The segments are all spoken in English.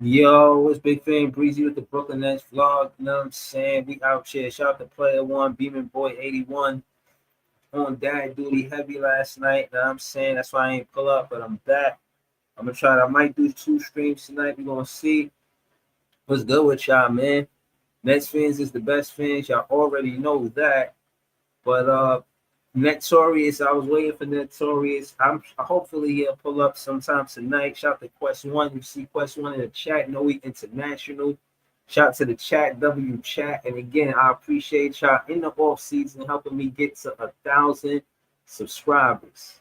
Yo, it's Big Fan Breezy with the Brooklyn Nets vlog. You know what I'm saying? We out here. Shout out to Player One, Beeman Boy 81 on dad duty heavy last night. You know what I'm saying? That's why I ain't pull up, but I'm back. I'm gonna try to, I might do 2 streams tonight. We're gonna see what's good with y'all, man. Nets fans is the best fans. Y'all already know that. But Netorious, I was waiting for Netorious. Hopefully he'll pull up sometime tonight. Shout out to Quest One. You see Quest One in the chat. No, we international. Shout out to the chat, W chat. And again, I appreciate y'all in the off season helping me get to 1,000 subscribers.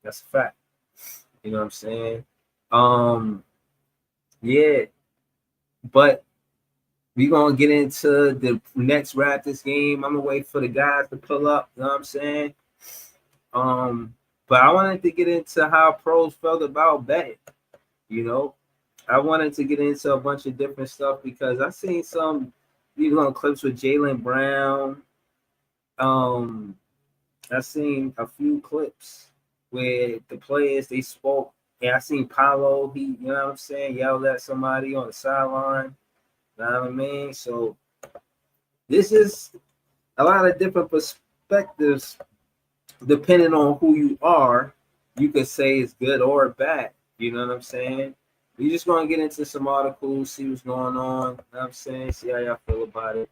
That's a fact. You know what I'm saying? Yeah. But we're going to get into the next Raptors game. I'm going to wait for the guys to pull up. You know what I'm saying? But I wanted to get into how pros felt about betting. You know, I wanted to get into a bunch of different stuff because I seen some, clips with Jaylen Brown. I seen a few clips where the players, they spoke. And I seen Paolo, he, you know what I'm saying, yelled at somebody on the sideline. You know what I mean? So this is a lot of different perspectives depending on who you are. You could say it's good or bad. You know what I'm saying? We're just going to get into some articles, see what's going on. You know what I'm saying? See how y'all feel about it.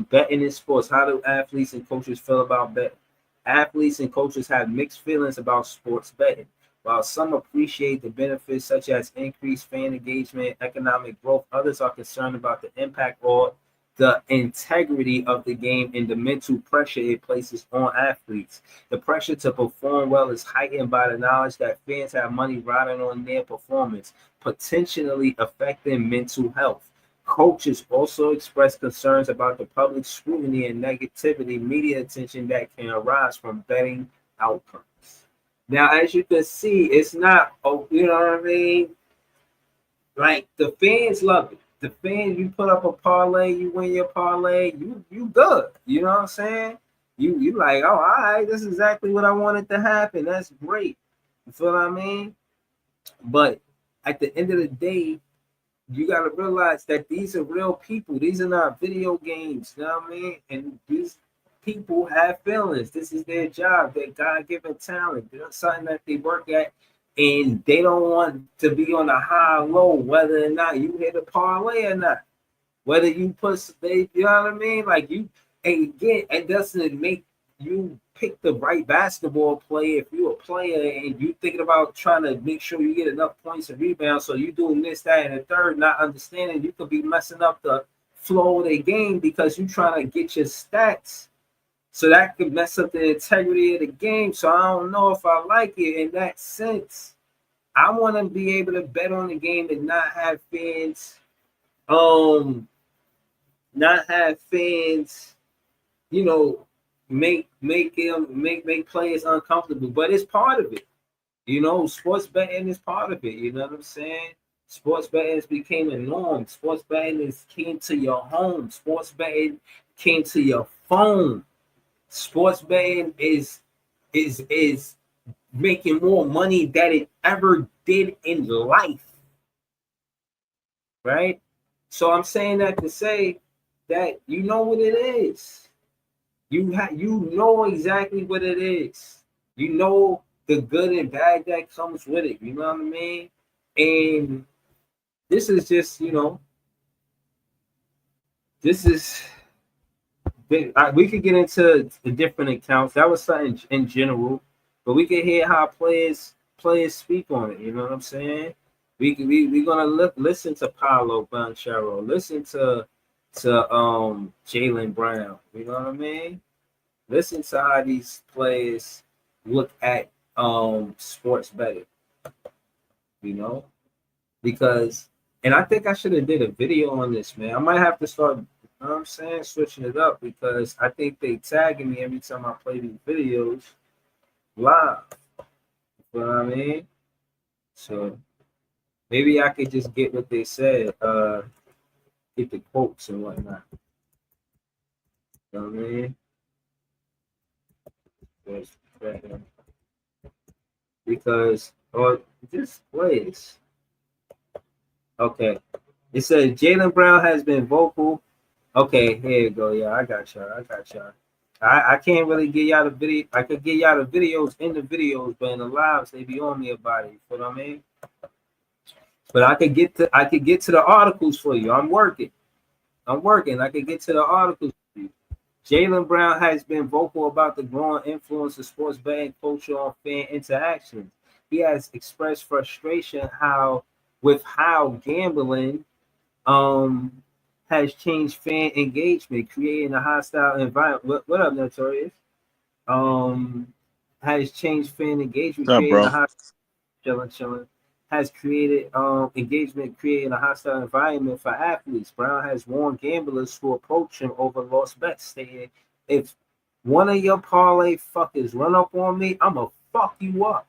Betting in sports. How do athletes and coaches feel about betting? Athletes and coaches have mixed feelings about sports betting. While some appreciate the benefits such as increased fan engagement, economic growth, others are concerned about the impact or the integrity of the game and the mental pressure it places on athletes. The pressure to perform well is heightened by the knowledge that fans have money riding on their performance, potentially affecting mental health. Coaches also express concerns about the public scrutiny and negativity media attention that can arise from betting outcomes. Now, as you can see, it's not, you know what I mean? Like, the fans love it. The fans, you put up a parlay, you win your parlay, you good. You know what I'm saying? You like, oh, all right, this is exactly what I wanted to happen. That's great. You feel what I mean? But at the end of the day, you got to realize that these are real people. These are not video games. You know what I mean? And these people have feelings. This is their job, their God-given talent. It's something that they work at, and they don't want to be on a high or low, whether or not you hit a parlay or not. Whether you put, you know what I mean? Like you, and again, it doesn't make you pick the right basketball player if you're a player and you thinking about trying to make sure you get enough points and rebounds. So you doing this, that, and the third, not understanding you could be messing up the flow of the game because you're trying to get your stats. So that could mess up the integrity of the game. So I don't know if I like it in that sense. I want to be able to bet on the game and not have fans, you know, make players uncomfortable. But it's part of it. You know, sports betting is part of it. You know what I'm saying? Sports betting became a norm. Sports betting came to your home. Sports betting came to your phone. Sports betting is making more money than it ever did in life, right? So I'm saying that to say that you know what it is. You know exactly what it is. You know the good and bad that comes with it. You know what I mean? And this is just, you know, this is. We could get into the different accounts. That was something in general, but we can hear how players speak on it. You know what I'm saying? We're gonna listen to Paolo Banchero, listen to Jaylen Brown. You know what I mean? Listen to how these players look at sports betting. You know, because, and I think I should have did a video on this, man. I might have to start You know what I'm saying? Switching it up because I think they tagging me every time I play these videos live. You know what I mean? So maybe I could just get what they said, get the quotes and whatnot. You know what I mean? Because or just plays. Okay. It says Jaylen Brown has been vocal. Okay, here you go. Yeah, I got y'all. I can't really get y'all the video. I could get y'all the videos in the videos, but in the lives they be on me about it. You feel what I mean? But I could get to the articles for you. I'm working. I could get to the articles for you. Jaylen Brown has been vocal about the growing influence of sports betting culture on fan interactions. He has expressed frustration with how gambling um has changed fan engagement, creating a hostile environment. What up, Notorious? Um, has changed fan engagement, What's up, creating bro? a hostile chilling. Has created engagement, creating a hostile environment for athletes. Brown has warned gamblers who approach him over lost bets, stating, "If one of your parlay fuckers run up on me, I'ma fuck you up.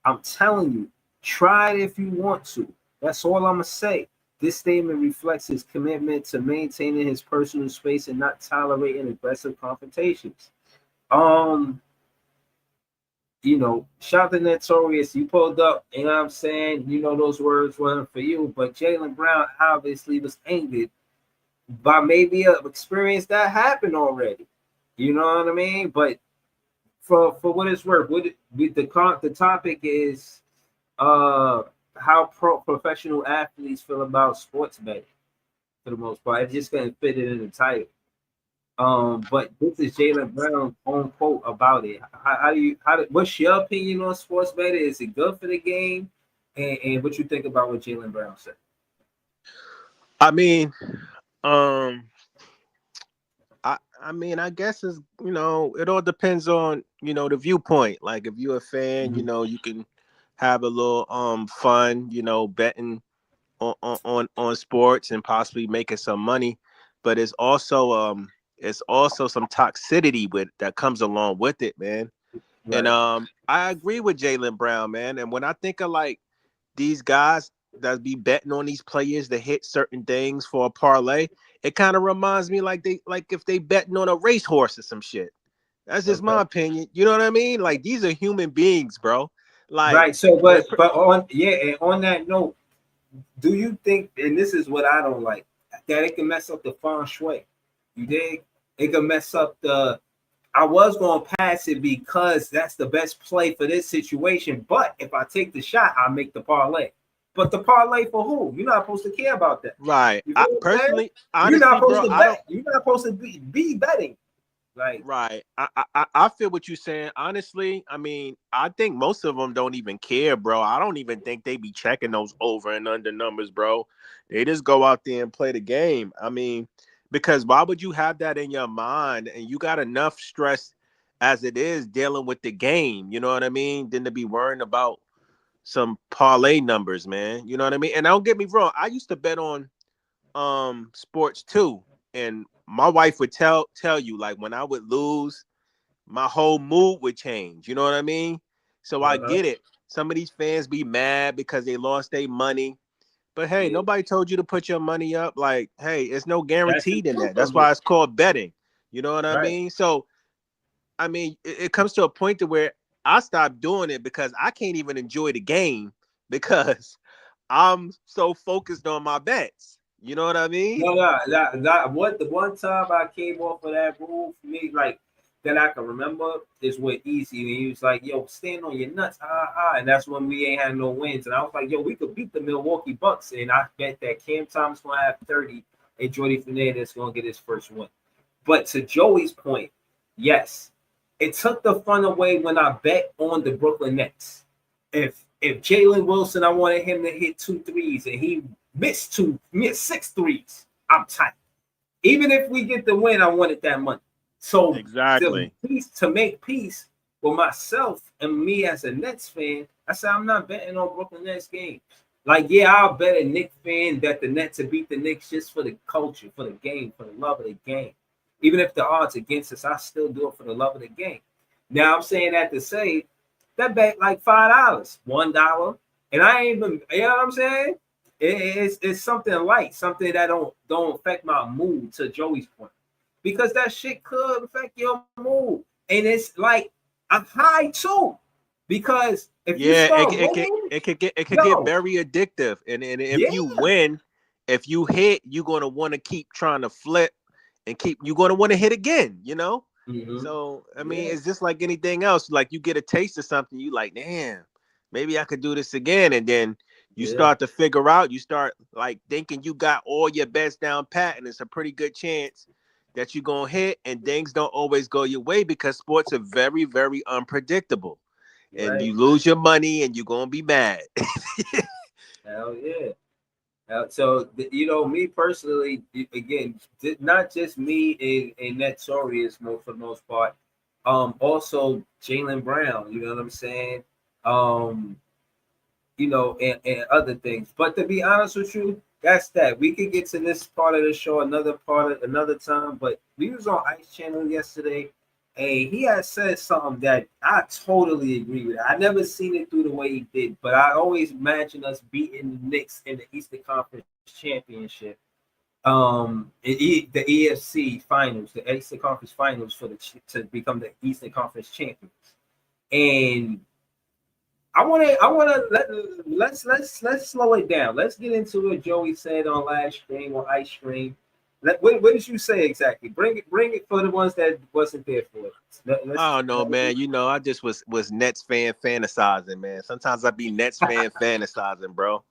I'm telling you, try it if you want to. That's all I'm gonna say." This statement reflects his commitment to maintaining his personal space and not tolerating aggressive confrontations. Um, shout to Netorious, you pulled up, you know what I'm saying? You know those words weren't for you, but Jaylen Brown obviously was angered by maybe an experience that happened already. You know what I mean? But for what it's worth, the topic is how professional athletes feel about sports betting for the most part. It just couldn't fit it in the title. But this is Jaylen Brown's own quote about it. What's your opinion on sports betting? Is it good for the game? And what you think about what Jaylen Brown said? I mean, um, I mean, I guess it's it all depends on the viewpoint. Like if you're a fan, Mhm. you can have a little fun, betting on sports and possibly making some money, but it's also some toxicity with that comes along with it, man. And Right, I agree with Jaylen Brown, man. And when I think of like these guys that be betting on these players to hit certain things for a parlay, it kind of reminds me like if they betting on a racehorse or some shit. That's just okay, my opinion. You know what I mean? Like these are human beings, bro. Like right. So, when a but on yeah, and on that note, do you think? And this is what I don't like, that it can mess up the feng shui. You dig? It can mess up the. I was going to pass it because that's the best play for this situation. But if I take the shot, I make the parlay. But the parlay for who? You're not supposed to care about that. right, You I feel what I'm saying? personally, You're not honestly, supposed bro, to I don't. bet. You're not supposed to be betting. Like, Right. I feel what you're saying. Honestly, I mean, I think most of them don't even care, bro. I don't even think they be checking those over and under numbers, bro. They just go out there and play the game. I mean, because why would you have that in your mind? And you got enough stress as it is dealing with the game, you know what I mean? Than to be worrying about some parlay numbers, man. You know what I mean? And don't get me wrong, I used to bet on sports too. And my wife would tell you like when I would lose, my whole mood would change. You know what I mean? So I uh-huh. get it. Some of these fans be mad because they lost their money. But hey, Yeah, nobody told you to put your money up. Like, hey, it's no that's the guaranteed in truth that. That's of why it. it's called betting. You know what I Right. mean? So I mean, it comes to a point to where I stopped doing it because I can't even enjoy the game because I'm so focused on my bets. You know what I mean? No, that what the one time I came off of that rule for me, like that I can remember is with Easy. And he was like, "Yo, stand on your nuts, and that's when we ain't had no wins. And I was like, "Yo, we could beat the Milwaukee Bucks." And I bet that Cam Thomas gonna have 30 and Jordy Fernandez gonna get his first win. But to Joey's point, yes, it took the fun away when I bet on the Brooklyn Nets. If Jalen Wilson, I wanted him to hit 2 threes and he missed 6 threes, I'm tight. Even if we get the win, I wanted that money. So Exactly. to make peace with myself and me as a Nets fan, I said I'm not betting on Brooklyn Nets games. Like, yeah, I'll bet a Knicks fan that the Nets will beat the Knicks just for the culture, for the game, for the love of the game. Even if the odds against us, I still do it for the love of the game. Now I'm saying that to say that bet like $5, $1, and I ain't even, you know what I'm saying? It's something light, something that don't affect my mood. To Joey's point, because that shit could affect your mood, and it's like a high too. Because if you Yeah, start winning, it could get yo, very addictive. And if yeah, you win, if you hit, you're gonna want to keep trying to flip and keep you're gonna want to hit again, you know? mm-hmm. So I mean, Yeah, it's just like anything else. Like you get a taste of something, you like, damn, maybe I could do this again. And then you yeah, start to figure out, you start like thinking you got all your bets down pat, and it's a pretty good chance that you're gonna hit, and things don't always go your way because sports are very, very unpredictable. And right. you lose your money and you're gonna be mad. Hell yeah. So me personally, again, not just me and Netorious for the most part. Also Jalen Brown. You know what I'm saying? Um, and other things. But to be honest with you, that's that. We could get to this part of the show another time. But we was on Ice Channel yesterday, and he had said something that I totally agree with. I never seen it through the way he did, but I always imagine us beating the Knicks in the Eastern Conference Championship. The EFC Finals, the Eastern Conference Finals to become the Eastern Conference champions. And let's slow it down. Let's get into what Joey said on last stream or ice stream. What did you say exactly? Bring it for the ones that wasn't there for it. I don't know, man. You know, I just was Nets fan fantasizing, man. Sometimes I be Nets fan fantasizing, bro.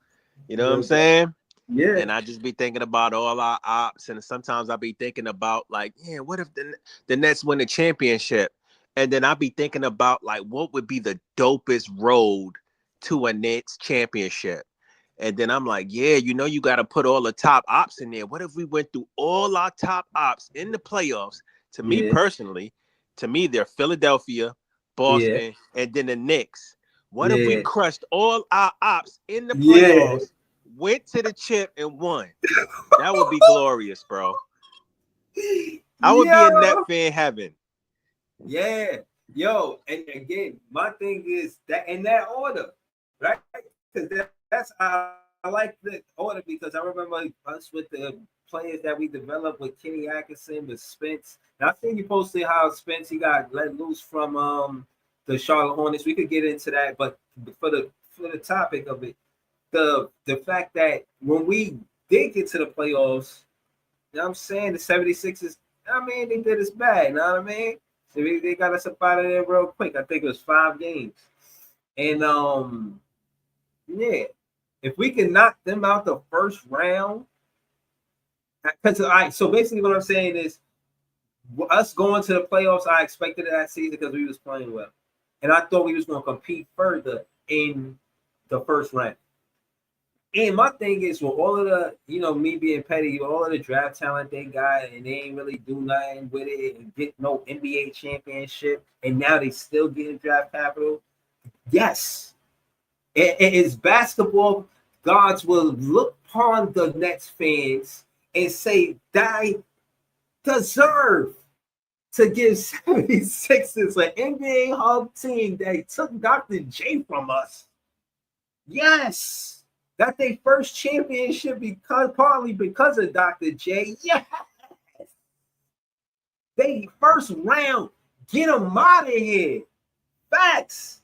You know what I'm no doubt. saying? Yeah, And I just be thinking about all our ops, and sometimes I be thinking about like, yeah, what if the Nets win the championship? And then I be thinking about like what would be the dopest road to a Nets championship. And then I'm like, yeah, you know, you got to put all the top ops in there. What if we went through all our top ops in the playoffs? To me yeah, personally, to me, they're Philadelphia, yeah, Boston, and then the Knicks. What if we yeah, crushed all our ops in the yeah, playoffs, went to the chip, and won? That would be glorious, bro. I would be in yeah, net fan heaven. yeah, yo. And again, my thing is that in that order, right? Because that's I like the order because I remember us with the players that we developed with Kenny Atkinson, with Spence. And I think you posted how Spence he got let loose from the Charlotte Hornets. We could get into that, but for the topic of it, the fact that when we did get to the playoffs, you know what I'm saying, the 76ers, I mean, they did us bad, you know what I mean? So they got us up out of there real quick. I think it was 5 games. And yeah, if we can knock them out the first round, because so basically what I'm saying is us going to the playoffs, I expected that season because we was playing well. And I thought we was going to compete further in the first round. And my thing is, with all of the, me being petty, all of the draft talent they got, and they ain't really do nothing with it and get no NBA championship, and now they still getting draft capital. Yes, it's basketball. Gods will look upon the Nets fans and say, "They deserve to give 76ers an NBA hub team that took Dr. J from us." Yes. Got their first championship because partly because of Dr. J. Yeah. They first round. Get them out of here. Facts.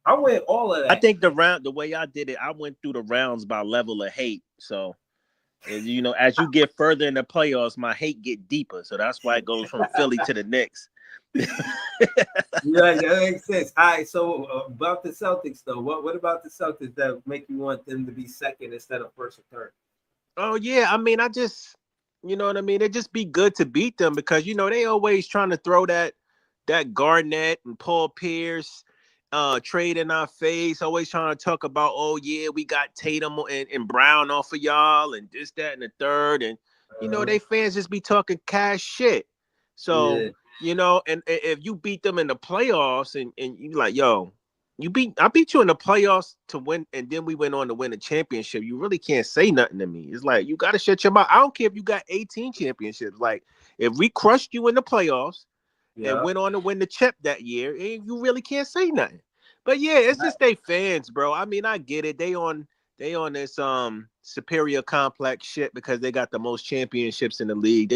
I went all of I that. think the way I did it, I went through the rounds by level of hate. So, you know, as you get further in the playoffs, my hate get deeper. So that's why it goes from Philly to the Knicks. Yeah, that makes sense. All right, so about the Celtics though, what about the Celtics that make you want them to be second instead of first or third? Oh yeah, I mean, I just, you know what I mean. It just be good to beat them because you know they always trying to throw that Garnett and Paul Pierce trade in our face. Always trying to talk about, oh yeah, we got Tatum and Brown off of y'all and this, that, and the third, and you know they fans just be talking cash shit. So Yeah, you know, and if you beat them in the playoffs and you like, yo, I beat you in the playoffs to win, and then we went on to win a championship. You really can't say nothing to me. It's like you got to shut your mouth. I don't care if you got 18 championships. Like if we crushed you in the playoffs and Yeah. went on to win the chip that year, you really can't say nothing. But yeah, it's Right. just they fans, bro. I mean, I get it. They on this superior complex shit because they got the most championships in the league.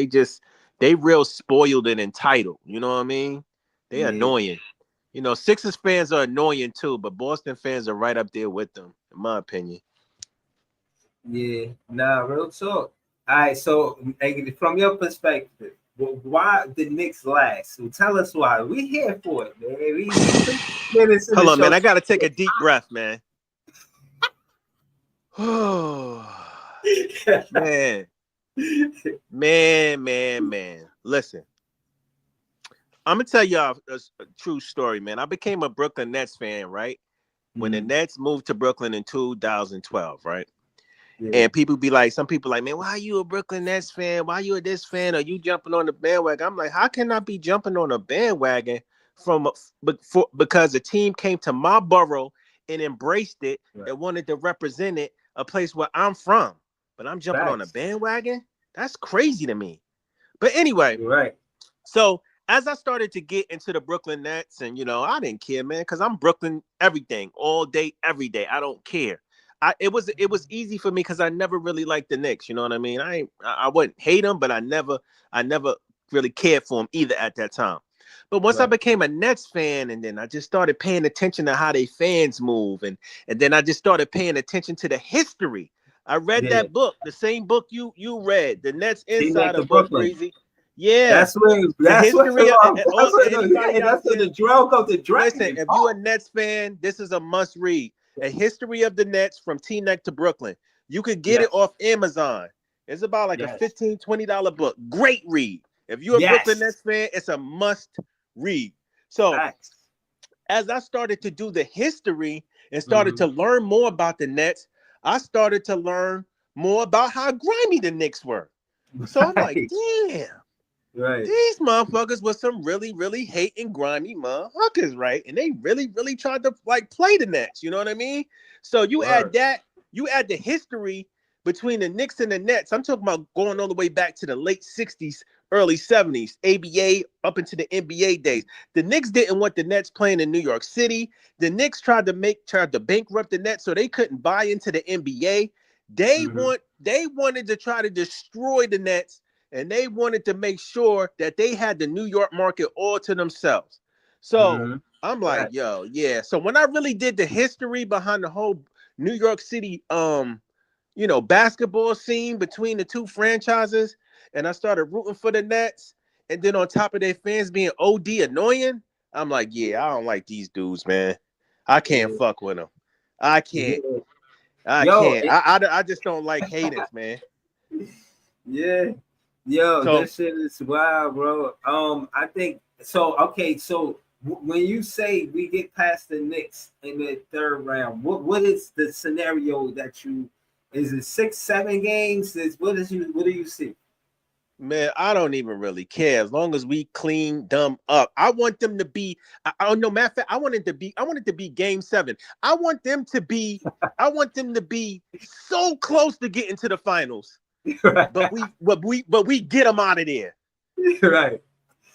They real spoiled and entitled. You know what I mean? They Yeah. annoying. You know, Sixers fans are annoying too, but Boston fans are right up there with them, in my opinion. Yeah. Nah, real talk. All right. So, from your perspective, why the Knicks last? So tell us why. We here for it, man. We 2 minutes in the Hold on, man. show. I gotta take a deep breath, man. man, man. Listen, I'm gonna tell y'all a true story, man. I became a Brooklyn Nets fan, right? When the Nets moved to Brooklyn in 2012, right? Yeah. And people be like, some people like, man, why are you a Brooklyn Nets fan? Why are you a this fan? Are you jumping on the bandwagon? I'm like, how can I be jumping on a bandwagon because a team came to my borough and embraced it Right. and wanted to represent it, a place where I'm from. But I'm jumping on a Facts. bandwagon? That's crazy to me. But anyway, You're right. so as I started to get into the Brooklyn Nets, and I didn't care, man, because I'm Brooklyn everything, all day, every day. I don't care. It was easy for me because I never really liked the Knicks. You know what I mean? I wouldn't hate them, but I never really cared for them either at that time. But once I Right. became a Nets fan, and then I just started paying attention to how they fans move, and then I just started paying attention to the history. I read Yeah. that book, the same book you read, the Nets Team like Insider the book, Brooklyn. Breezy. Yeah, That's where. the That's what. history of That's what. anybody Yeah. out That's what there. the drug of the Listen, dragon. if you a Oh. Nets fan, this is a must read. A history of the Nets from Teaneck to Brooklyn. You could get it Yes. off Amazon. It's about like a Yes. $15-$20 book. Great read. If you're a Brooklyn Yes. Nets fan, it's a must read. So Facts. as I started to do the history and started Mm-hmm. to learn more about the Nets, I started to learn more about how grimy the Knicks were. So I'm like, Right. damn, Right. these motherfuckers were some really, really hating grimy motherfuckers, right? And they really, really tried to like play the Nets. You know what I mean? So Word. you add the history between the Knicks and the Nets. I'm talking about going all the way back to the late 60s, early 70s, ABA up into the NBA days. The Knicks didn't want the Nets playing in New York City. The Knicks tried to bankrupt the Nets so they couldn't buy into the NBA. Mm-hmm. They wanted to try to destroy the Nets, and they wanted to make sure that they had the New York market all to themselves. So Mm-hmm. I'm like, Facts. yo, yeah. So when I really did the history behind the whole New York City, basketball scene between the two franchises, and I started rooting for the Nets, and then on top of their fans being OD annoying, I'm like, yeah, I don't like these dudes, man. I can't Yeah. fuck with them. I can't. Yeah. I Yo. can't. I just don't like haters, man. Yeah. Yo, So this shit is wild, bro. I think so. Okay, so when you say we get past the Knicks in the third round, what is the scenario that you? Is it 6, 7 games? What do you see? man, I don't even really care as long as we clean them up. I want them to be. I don't know, matter of fact, I want it to be. I want it to be Game 7. I want them to be. I want them to be so close to getting to the finals, but Right. we get them out of there. Right.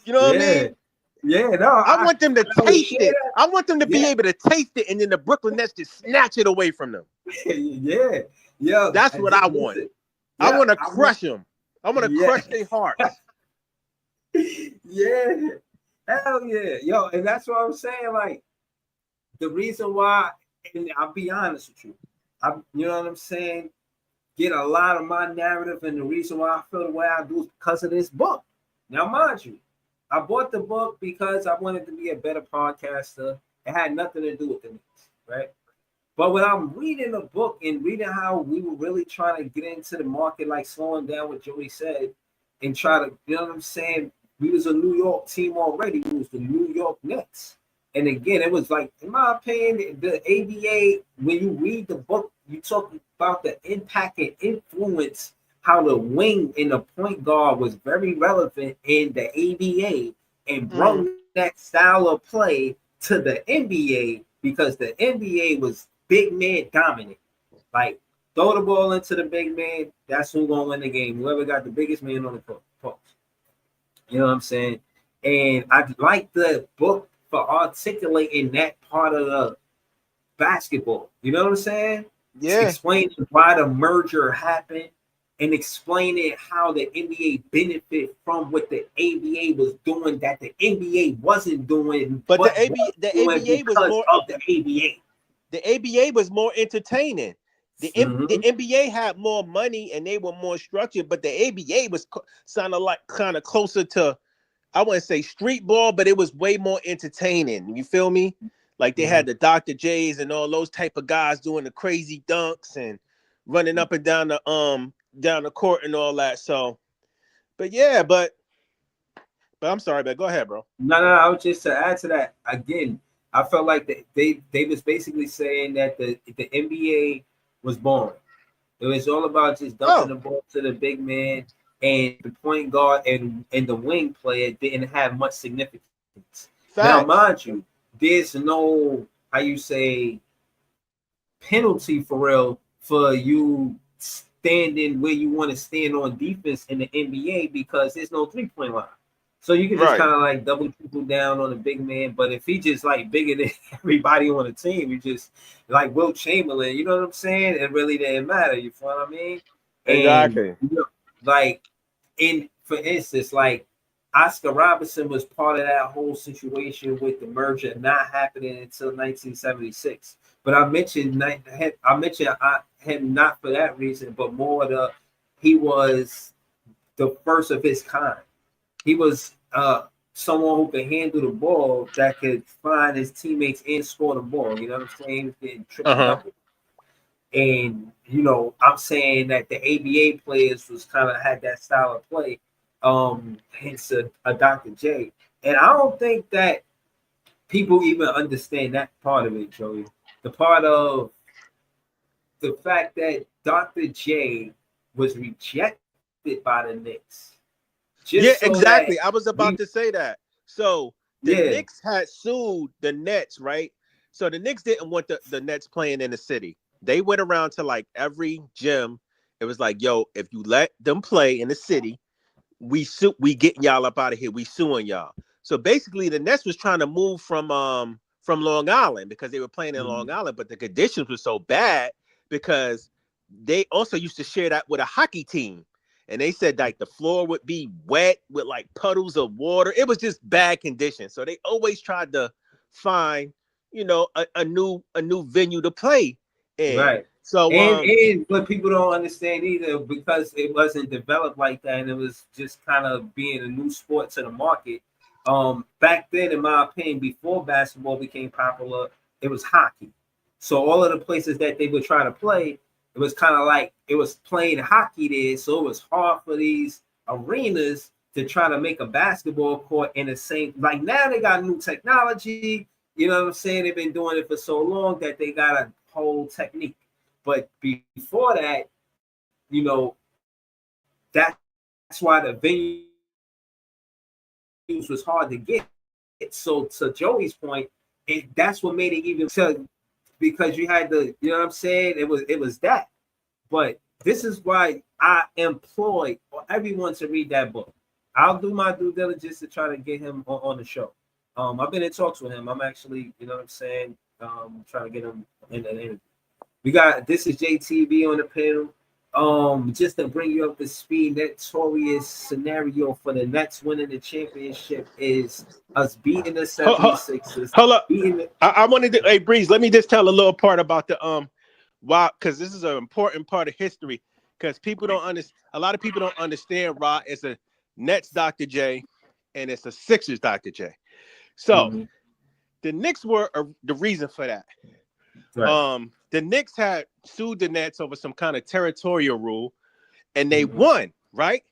You know what I Yeah. mean? Yeah. No, I want them to I would taste share it. that. I want them to be Yeah. able to taste it, and then the Brooklyn Nets just snatch it away from them. Yeah. Yo, That's what I want. listen. I Yeah, want to I want. crush them. I want to Yeah. crush their hearts. Yeah. Hell yeah. Yo, and that's what I'm saying. Like, the reason why, and I'll be honest with you, you know what I'm saying? Get a lot of my narrative, and the reason why I feel the way I do is because of this book. Now, mind you, I bought the book because I wanted to be a better podcaster. It had nothing to do with the news, right? But when I'm reading the book and reading how we were really trying to get into the market, like slowing down what Joey said, and try to, you know what I'm saying? We was a New York team already. We was the New York Nets. And again, it was like, in my opinion, the ABA, when you read the book, you talk about the impact and influence, how the wing and the point guard was very relevant in the ABA and brought Mm, that style of play to the NBA. because the NBA was big man dominant. Like, throw the ball into the big man, that's who's gonna win the game. Whoever got the biggest man on the post. You know what I'm saying? And I like the book for articulating that part of the basketball. You know what I'm saying? Yeah. Explaining why the merger happened and explaining how the NBA benefit from what the ABA was doing that the NBA wasn't doing, But the was doing ABA was because more of the ABA. the ABA was more entertaining. The Mhm. NBA had more money and they were more structured, but the ABA was sounded like kind of closer to, I wouldn't say street ball, but it was way more entertaining. You feel me? Like they had the Dr. J's and all those type of guys doing the crazy dunks and running up and down the court and all that. So, but yeah, but I'm sorry, but go ahead, bro. No, I was just to add to that again. I felt like they was basically saying that the NBA was boring. It was all about just dumping Oh, the ball to the big man, and the point guard and the wing player didn't have much significance. Now, facts. mind you, there's no how you say penalty for real for you standing where you want to stand on defense in the NBA because there's no 3-point line. So you can just Right. kind of like double triple down on the big man. But if he just like bigger than everybody on the team, you just like Will Chamberlain, you know what I'm saying? It really didn't matter. You feel what I mean? And Exactly. you know, like for instance, like Oscar Robertson was part of that whole situation with the merger not happening until 1976. But I mentioned him not for that reason, but more he was the first of his kind. He was someone who could handle the ball that could find his teammates and score the ball. You know what I'm saying? He was getting triple Uh-huh. double. And I'm saying that the ABA players was kind of had that style of play. Hence a Dr. J. And I don't think that people even understand that part of it, Joey. The part of the fact that Dr. J was rejected by the Knicks just Yeah, so that exactly. I was we about to say that. So the yeah. Knicks had sued the Nets, right? So the Knicks didn't want the Nets playing in the city. They went around to like every gym. It was like, yo, if you let them play in the city, we getting y'all up out of here. We suing y'all. So basically the Nets was trying to move from Long Island because they were playing in Long Island, but the conditions were so bad because they also used to share that with a hockey team. And they said like the floor would be wet with like puddles of water. It was just bad conditions. So they always tried to find, a new venue to play in. Right. So And what people don't understand either, because it wasn't developed like that and it was just kind of being a new sport to the market. Back then, in my opinion, before basketball became popular, it was hockey. So all of the places that they would try to play, it was kind of like it was playing hockey there. So it was hard for these arenas to try to make a basketball court in the same. Like now they got new technology. You know what I'm saying? They've been doing it for so long that they got a whole technique. But before that, that's why the venues was hard to get. So to Joey's point, that's what made it even so because you had the, you know what I'm saying? It was that. But this is why I employ everyone to read that book. I'll do my due diligence to try to get him on the show. I've been in talks with him. I'm actually, you know what I'm saying, trying to get him in an interview. We got this is JTV on the panel. Just to bring you up to speed, Netorious scenario for the Nets winning the championship is us beating the hold, 76ers. hold up. Beating the, I wanted to, hey Breeze, let me just tell a little part about the why, because this is an important part of history. Because people don't understand, a lot of people don't understand. Rod, it's a Nets Dr. J, and it's a Sixers Dr. J. So mm-hmm. the Knicks were the reason for that. Right. The Knicks had sued the Nets over some kind of territorial rule, and they Mm-hmm. won, right?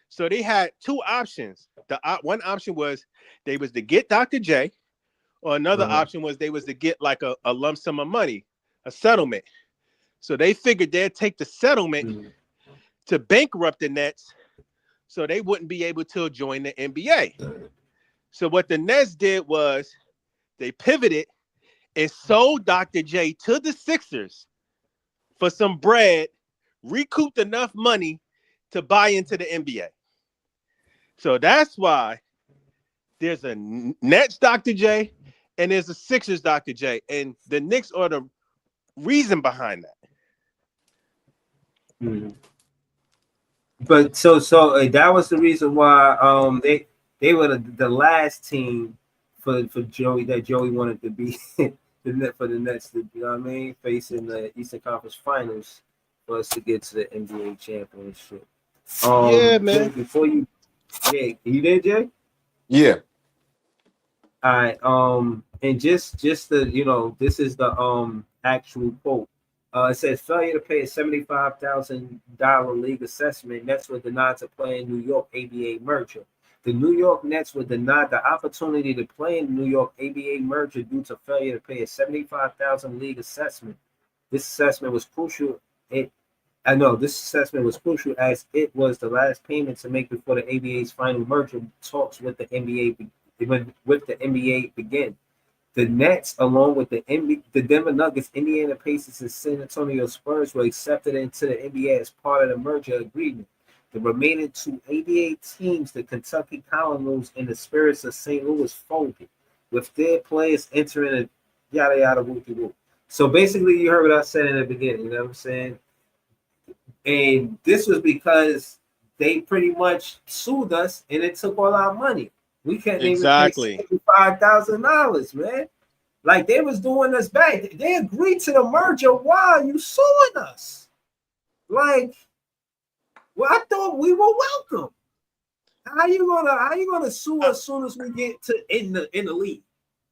So they had two options. The one option was they was to get Dr. J, or another Uh-huh. option was they was to get like a lump sum of money, a settlement. So they figured they'd take the settlement Mm-hmm. to bankrupt the Nets so they wouldn't be able to join the NBA. So what the Nets did was they pivoted and sold Dr. J to the Sixers for some bread, recouped enough money to buy into the NBA. So that's why there's a Nets Dr. J and there's a Sixers Dr. J. And the Knicks are the reason behind that. Mm-hmm. But that was the reason why they were the last team for Joey that Joey wanted to be the net for the Nets to, you know what I mean, facing the Eastern Conference Finals for us to get to the NBA championship. Yeah, Jay, man. before you you there, Jay? Yeah. All right. And just the, you know, this is the actual quote. It says failure to pay a $75,000 league assessment. Nets were denied to play in New York ABA merger. The New York Nets were denied the opportunity to play in the New York ABA merger due to failure to pay a $75,000 league assessment. This assessment was crucial. This assessment was crucial as it was the last payment to make before the ABA's final merger talks with the NBA begin. The Nets, along with the Denver Nuggets, Indiana Pacers, and San Antonio Spurs, were accepted into the NBA as part of the merger agreement. The remaining two ABA teams, the Kentucky Colonels and the Spirits of St. Louis, folded, with their players entering a yada yada whoop whoop. So basically, you heard what I said in the beginning. You know what I'm saying? And this was because they pretty much sued us, and it took all our money. We couldn't even pay $75,000, man. Like they was doing us bad. They agreed to the merger. Why are you suing us? Like, well, I thought we were welcome. How you gonna sue us as soon as we get to in the league?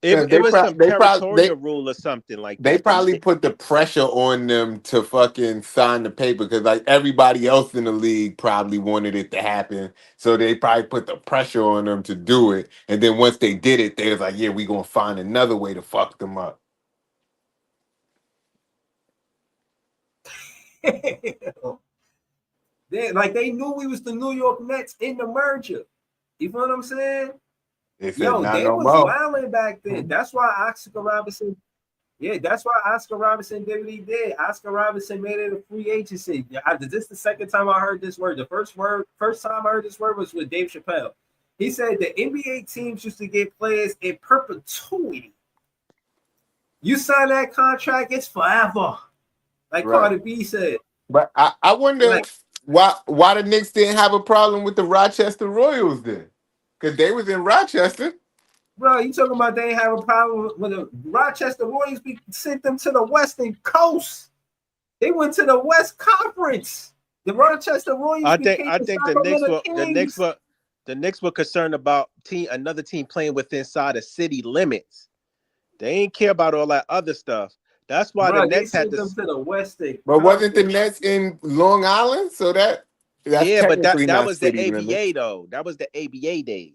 It was some territorial rule or something like that. They probably put the pressure on them to fucking sign the paper because like everybody else in the league probably wanted it to happen. So they probably put the pressure on them to do it. And then once they did it, they was like, yeah, we gonna find another way to fuck them up. They knew we was the New York Nets in the merger. You know what I'm saying? They said, They no was more. wilding back then. That's why Oscar Robinson. Yeah, that's why Oscar Robinson did what he did. Oscar Robinson made it a free agency. This is the second time I heard this word. The first time I heard this word was with Dave Chappelle. He said the NBA teams used to get players in perpetuity. You sign that contract, it's forever. Like right. Cardi B said. But I wonder why the Knicks didn't have a problem with the Rochester Royals then. Because they was in Rochester. Bro, you talking about they have a problem with the Rochester Royals? We sent them to the Western Coast. They went to the West Conference. The Rochester Royals. I think the Knicks were concerned about another team playing within inside of city limits. They ain't care about all that other stuff. That's why the Nets had them to the Western. But wasn't the Nets in Long Island? So that's but that was the ABA though. That was the ABA days.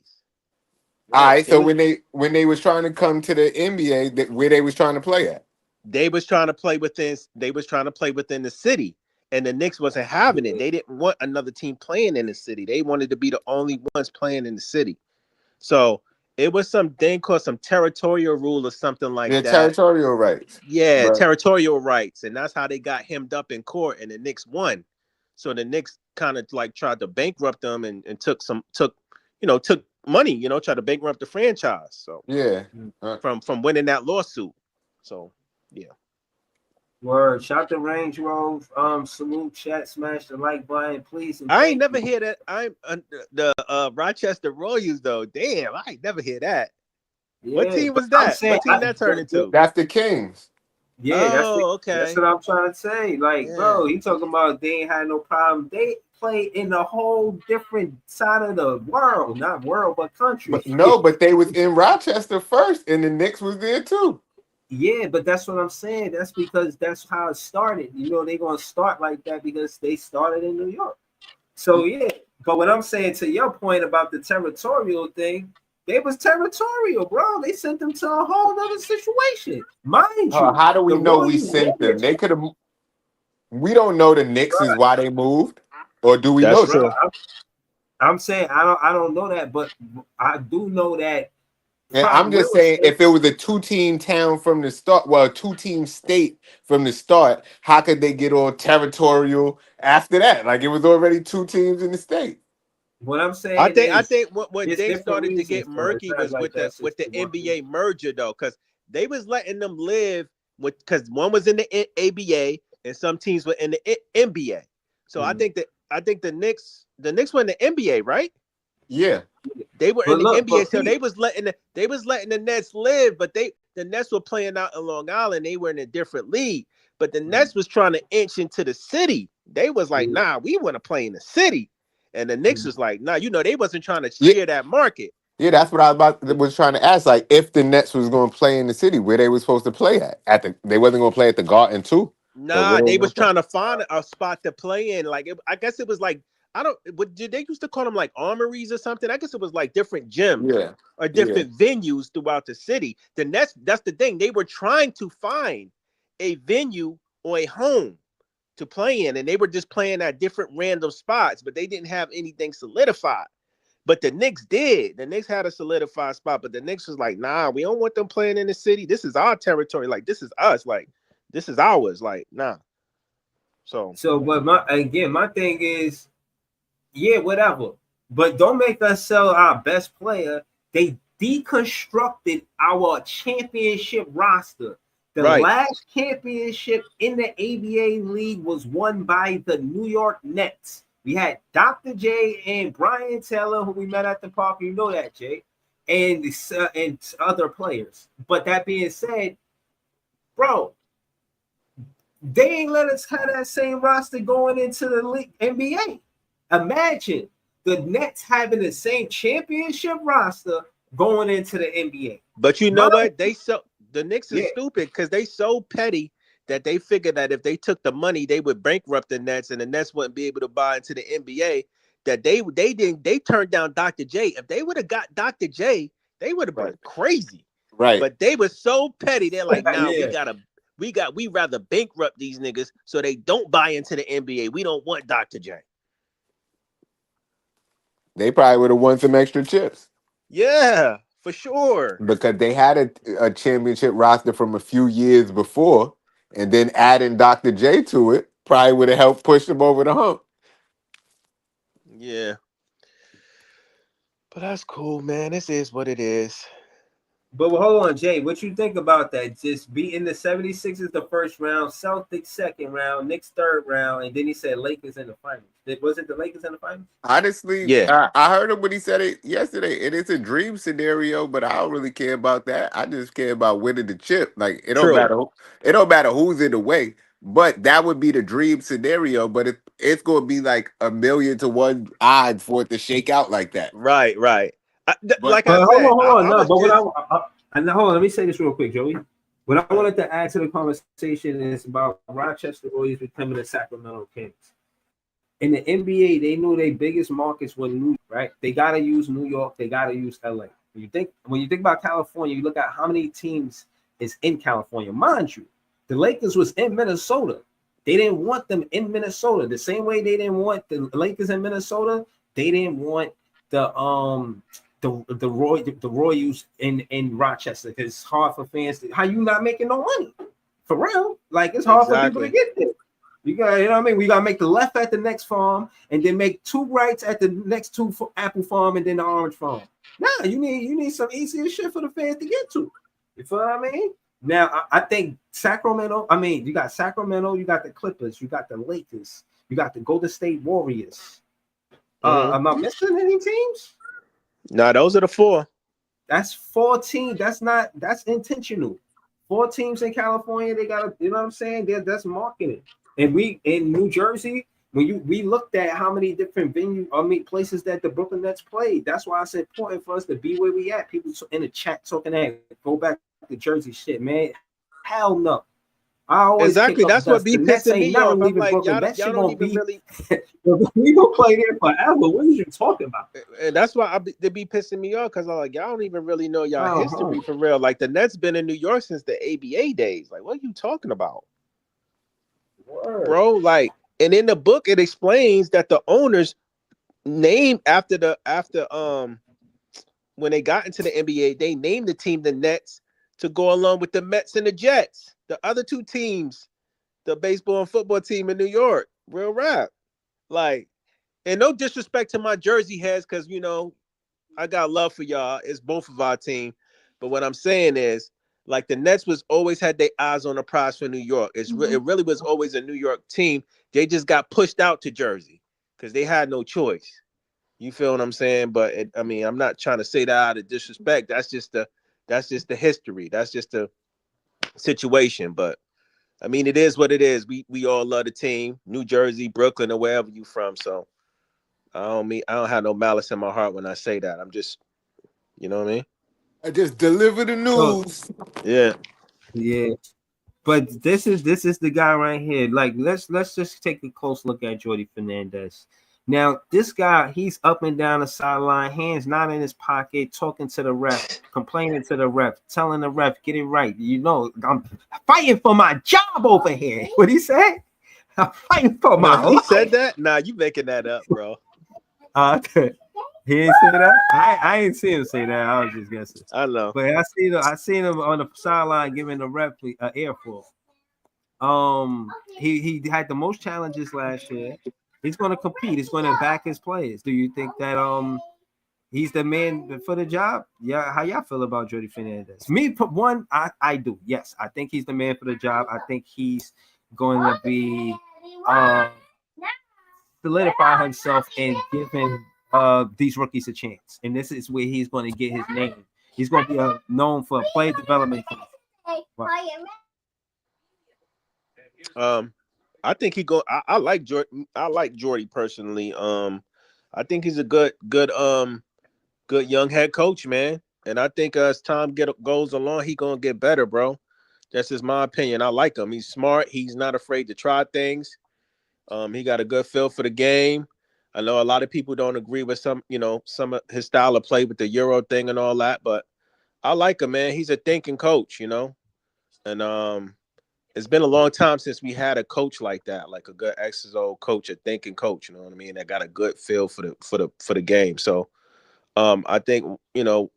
All right, so when they was trying to come to the NBA, where they was trying to play at? They was trying to play within the city, and the Knicks wasn't having it. They didn't want another team playing in the city. They wanted to be the only ones playing in the city. So it was some thing called some territorial rule or something like that. Territorial rights. Yeah, right. Territorial rights, and that's how they got hemmed up in court, and the Knicks won. So the Knicks kind of like tried to bankrupt them and took money, tried to bankrupt the franchise. So yeah, from winning that lawsuit. So yeah. Word. Shout to Range Rove. Salute, chat, smash the like button, please. I ain't never hear that. I'm the Rochester Royals though. Damn, I ain't never hear that. Yeah, what team was that? What team that turned into? That's the Kings. Yeah, okay. That's what I'm trying to say. Like, bro, he talking about they ain't had no problem. They play in a whole different side of the world, not world, but country. But they was in Rochester first, and the Knicks was there too. Yeah, but that's what I'm saying. That's because that's how it started. They're gonna start like that because they started in New York. So yeah, but what I'm saying to your point about the territorial thing, they was territorial, bro. They sent them to a whole other situation. Mind you, how do we know we sent them? They could have. We don't know the Knicks is why they moved, or do we know? True. I'm saying I don't know that, but I do know that And I'm just saying, if it was a 2-team town from the start, well, a 2-team state from the start, how could they get all territorial after that? Like it was already 2 teams in the state. What I'm I saying think I is, think when it's they different started to reasons get for it. It's murky not was like that's with just the the one reason. NBA merger though, because they was letting them live with because one was in the ABA and some teams were in the NBA. So I think the Knicks were in the NBA, right? Yeah. They were in But the look, NBA, but so Pete, they was letting the Nets live, but the Nets were playing out in Long Island. They were in a different league, but the Nets was trying to inch into the city. They was like, nah, we want to play in the city, and the Knicks was like, nah, they wasn't trying to Yeah. share that market. Yeah, that's what I was trying to ask. Like, if the Nets was going to play in the city, where they were supposed to play they wasn't going to play at the Garden too. So where Nah, they they was was going to play? trying to find a spot to play in. Like, I guess it was like I don't. What did they used to call them like armories or something? I guess it was like different gyms Yeah, or yeah, different venues throughout the city. The Nets. That's the thing. They were trying to find a venue or a home to play in, and they were just playing at different random spots, but they didn't have anything solidified. But the Knicks did. The Knicks had a solidified spot, but the Knicks was like, nah, we don't want them playing in the city. This is our territory. Like, this is us. Like, this is ours. Like, nah. So so but my thing is, yeah, whatever. But don't make us sell our best player. They deconstructed our championship roster. The right. last championship in the ABA league was won by the New York Nets. We had Dr. J and Brian Taylor, who we met at the park. You know that, Jay, and other players. But that being said, bro, they ain't let us have that same roster going into the league NBA. Imagine the Nets having the same championship roster going into the NBA. But you know My, what? The Knicks is yeah, stupid because they so petty that they figured that if they took the money, they would bankrupt the Nets and the Nets wouldn't be able to buy into the NBA. That they turned down Dr. J. If they would have got Dr. J, they would have right, been crazy. right. But they were so petty. They're like, nah, yeah. we rather bankrupt these niggas so they don't buy into the NBA. We don't want Dr. J. They probably would have won some extra chips Yeah, for sure. because they had a championship roster from a few years before, and then adding Dr. J to it probably would have helped push them over the hump. Yeah. But that's cool, man. This is what it is. But hold on, Jay, what you think about that? Just beating the 76ers the first round, Celtics second round, Knicks third round, and then he said Lakers in the finals. Was it the Lakers in the finals? Honestly, Yeah, I heard him when he said it yesterday. It is a dream scenario, but I don't really care about that. I just care about winning the chip. Like it don't true. matter. It don't matter who's in the way. But that would be the dream scenario. But it's going to be like 1,000,000 to 1 odds for it to shake out like that. Right, right. But Like I But said, hold on, I no. was But what just and hold on, let me say this real quick, Joey. What I wanted to add to the conversation is about Rochester Royals becoming the Sacramento Kings. In the NBA, they knew their biggest markets were New York, right? They gotta use New York, they gotta use LA. When you think about California, you look at how many teams is in California. Mind you, the Lakers was in Minnesota. They didn't want them in Minnesota. The same way they didn't want the Lakers in Minnesota, they didn't want the Royals in Rochester because it's hard for fans to, how you not making no money for real. Like it's hard for people to exactly. get there. You got, you know what I mean? We gotta make the left at the next farm and then make two rights at the next two apple farm and then the orange farm. Nah, you need some easier shit for the fans to get to. You feel what I mean? Now I think Sacramento. I mean, you got Sacramento, you got the Clippers, you got the Lakers, you got the Golden State Warriors. Am I missing any teams? No, those are the four. That's 14. That's intentional. 4 teams in California, they got, you know what I'm saying? That's marketing. And we in New Jersey, we looked at how many different places that the Brooklyn Nets played. That's why it's important for us to be where we at. People in the chat talking that go back to Jersey shit, man. Hell no. I always kick Exactly. up That's what dust. be The Nets pissing ain't me never off. I'm leaving like, Brooklyn. That y'all shit don't gonna even be really. we gonna play there forever. What are you talking about? And that's why they be pissing me off because I'm like, y'all don't even really know y'all Uh-huh. history for real. Like the Nets been in New York since the ABA days. Like, what are you talking about, Word. bro? Like, and in the book it explains that the owners named after when they got into the NBA, they named the team the Nets to go along with the Mets and the Jets, the other two teams, the baseball and football team in New York. Real rap. Like, and no disrespect to my Jersey heads, because I got love for y'all. It's both of our team. But what I'm saying is, like, the Nets was always had their eyes on the prize for New York. It really was always a New York team. They just got pushed out to Jersey because they had no choice. You feel what I'm saying? But I mean, I'm not trying to say that out of disrespect. That's just the history. That's just the situation. But I mean, it is what it is. We all love the team, New Jersey, Brooklyn, or wherever you from. So I don't have no malice in my heart when I say that. I'm just, you know what I mean? I just deliver the So news. Yeah. yeah, but this is the guy right here. Like, let's just take a close look at Jordy Fernandez. Now, this guy, he's up and down the sideline, hands not in his pocket, talking to the ref, complaining to the ref, telling the ref, get it right. I'm fighting for my job over here. What he say? I'm fighting for No, my he life. said that. Nah, you making that up, bro. He didn't say that. I ain't see him say that. I was just guessing. I know. But I seen him on the sideline giving the ref an earful. He had the most challenges last year. He's going to compete. He's going to back his players. Do you think that he's the man for the job? Yeah. How y'all feel about Jordy Fernandez? Me, one, I do. Yes, I think he's the man for the job. I think he's going to be solidify himself and giving these rookies a chance. And this is where he's going to get his name. He's going to be known for play development. Wow. I think he go. I like Jordy. I like Jordy personally. I think he's a good young head coach, man. And I think as time goes along, he gonna get better, bro. That's just my opinion. I like him. He's smart. He's not afraid to try things. He got a good feel for the game. I know a lot of people don't agree with some of his style of play with the Euro thing and all that, but I like him, man. He's a thinking coach, and it's been a long time since we had a coach like that, like a good X's old coach, a thinking coach. You know what I mean? That got a good feel for the game. So, I think and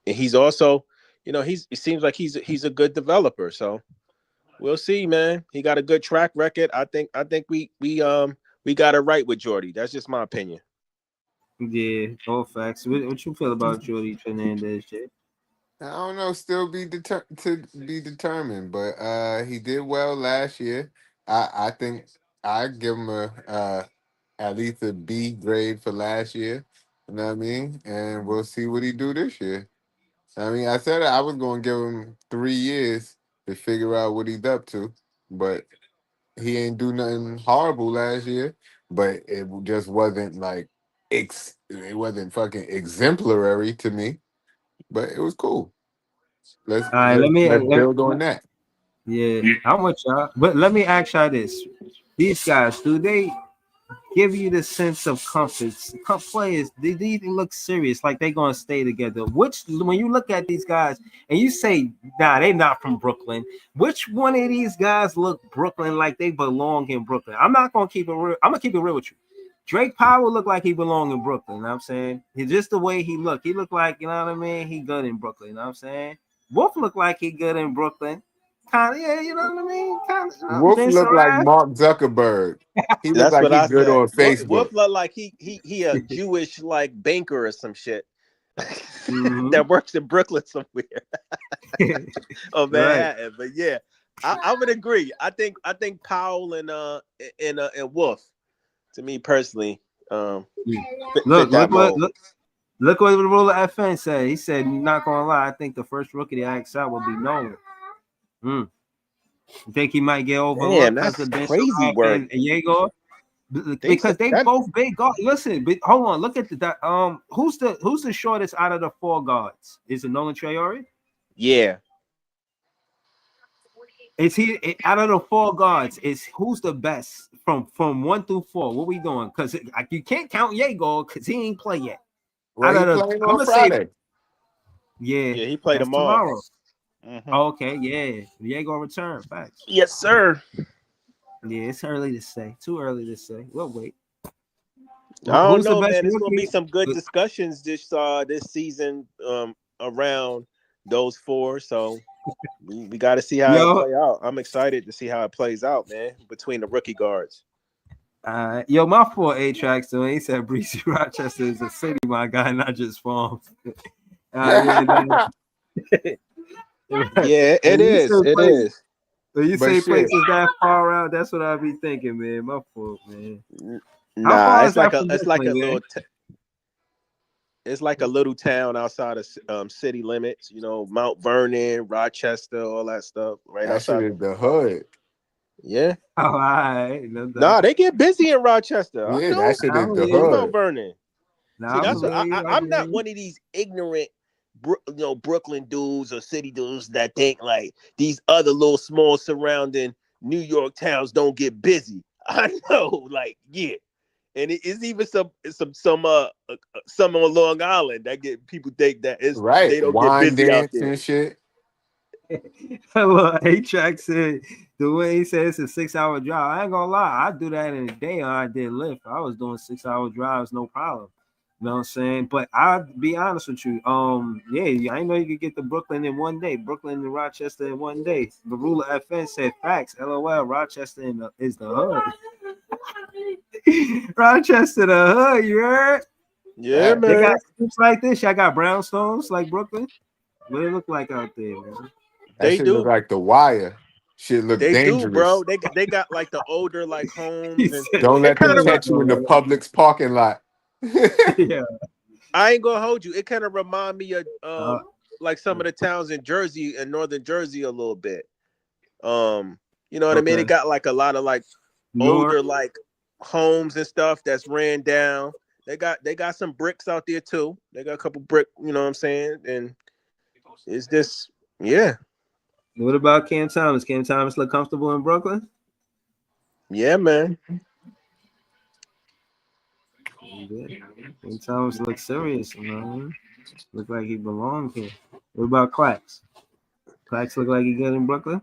he's also, it seems like he's a good developer. So we'll see, man. He got a good track record. I think we got it right with Jordy. That's just my opinion. Yeah, all facts. What you feel about Jordy Fernandez, Jay? I don't know, still to be determined, but he did well last year. I think I give him a at least a B grade for last year. You know what I mean? And we'll see what he do this year. I mean, I said I was going to give him 3 years to figure out what he's up to, but he ain't do nothing horrible last year. But it just wasn't like it wasn't fucking exemplary to me. But it was cool. Let's All right, let's let's build on that. yeah, I'm with y'all. But let me ask y'all this: these guys, do they give you the sense of comfort? Players, they look serious, like they gonna stay together. Which, when you look at these guys and you say, nah, they not from Brooklyn. Which one of these guys look Brooklyn like they belong in Brooklyn? I'm not gonna keep it real. I'm gonna keep it real with you. Drake Powell looked like he belonged in Brooklyn. You know what I'm saying? He's just the way he looked. He looked like, you know what I mean? He good in Brooklyn. You know what I'm saying? Wolf looked like he good in Brooklyn. Kind of, yeah, you know what I mean? Kind of, Wolf Vince looked like Arise. Mark Zuckerberg. He looked That's like what he I good said. on Facebook. Wolf look like he a Jewish like banker or some shit Mm-hmm. that works in Brooklyn somewhere. Oh, Right. Manhattan. But yeah, I would agree. I think Powell and Wolf, to me personally, fit Look, that mold. look what the ruler FN said. He said, not gonna lie, I think the first rookie to ask out will be Nolan. You think he might get Damn, overlooked because that's of Ben crazy Sherrod work. and Diego? They said Because they that. both big guards. Listen, but hold on, look at that. Who's the shortest out of the four guards? Is it Nolan Traore? Yeah, Is he out of the four guards? Is who's the best from 1 through 4? What we doing? Because you can't count Diego because he ain't play yet. Well, Out he of the, playing I'm on gonna say, Friday. yeah, yeah, he played that's tomorrow. tomorrow. Mm-hmm. Oh, okay, yeah, Diego return. Facts. Yes, sir. Yeah, it's early to say. Too early to say. We'll wait. I don't Who's the know, best man. It's gonna be rookie? some good discussions this season around those four. So we got to see how it Yo, play out. I'm excited to see how it plays out, man, between the rookie guards. my fault. A-Tracks though. He said Breezy Rochester is a city, my guy, not just farms. Yeah, no. Yeah, it When you is. say It place, is. when you But say shit, places that far out, that's what I be thinking, man. My fault, man. How Nah, far is it's like that a from it's like a Brooklyn, man? little it's like a little town outside of city limits. You know, Mount Vernon, Rochester, all that stuff, right that shit outside. is the hood. Yeah. Oh, all right. No Nah, doubt. they get busy in Rochester. I Yeah, that know. shit I is the believe See you. Mount hood. Vernon. See, Nah, I that's believe you. I I'm not believe you. one of these ignorant, Brooklyn dudes or city dudes that think like these other little small surrounding New York towns don't get busy. I know, like, yeah, and it is even some on Long Island that get people think that is Right. they don't get Wine busy out dance there. and shit. Look, A-Track said the way he said it's a 6-hour drive. I ain't gonna lie, I do that in a day. Or I did Lyft. I was doing 6-hour drives, no problem. You know what I'm saying? But I'll be honest with you. Yeah, I know you could get to Brooklyn in one day, Brooklyn and Rochester in one day. The ruler FN said facts. LOL, Rochester is the hood. Rochester, the hood, you heard? Yeah, Right. They got man. streets like this. Y'all got brownstones like Brooklyn. What it look like out there, man? That They shit look do. like the wire. Shit look They do, bro. dangerous. They got like the older like He homes, and said, Don't it let them kind of catch you in the Publix parking lot. yeah. I ain't gonna hold you. It kind of remind me of Uh, like some of the towns in Jersey and northern Jersey a little bit. Um, you know what I mean? okay. It got like a lot of like North. older like homes and stuff that's ran down. They got some bricks out there too. They got a couple brick, you know what I'm saying? And it's just yeah. What about Cam Thomas? Cam Thomas look comfortable in Brooklyn? Yeah, man. Yeah. Cam Thomas looks serious, you know. Look like he belongs here. What about Clax? Clax look like he good in Brooklyn?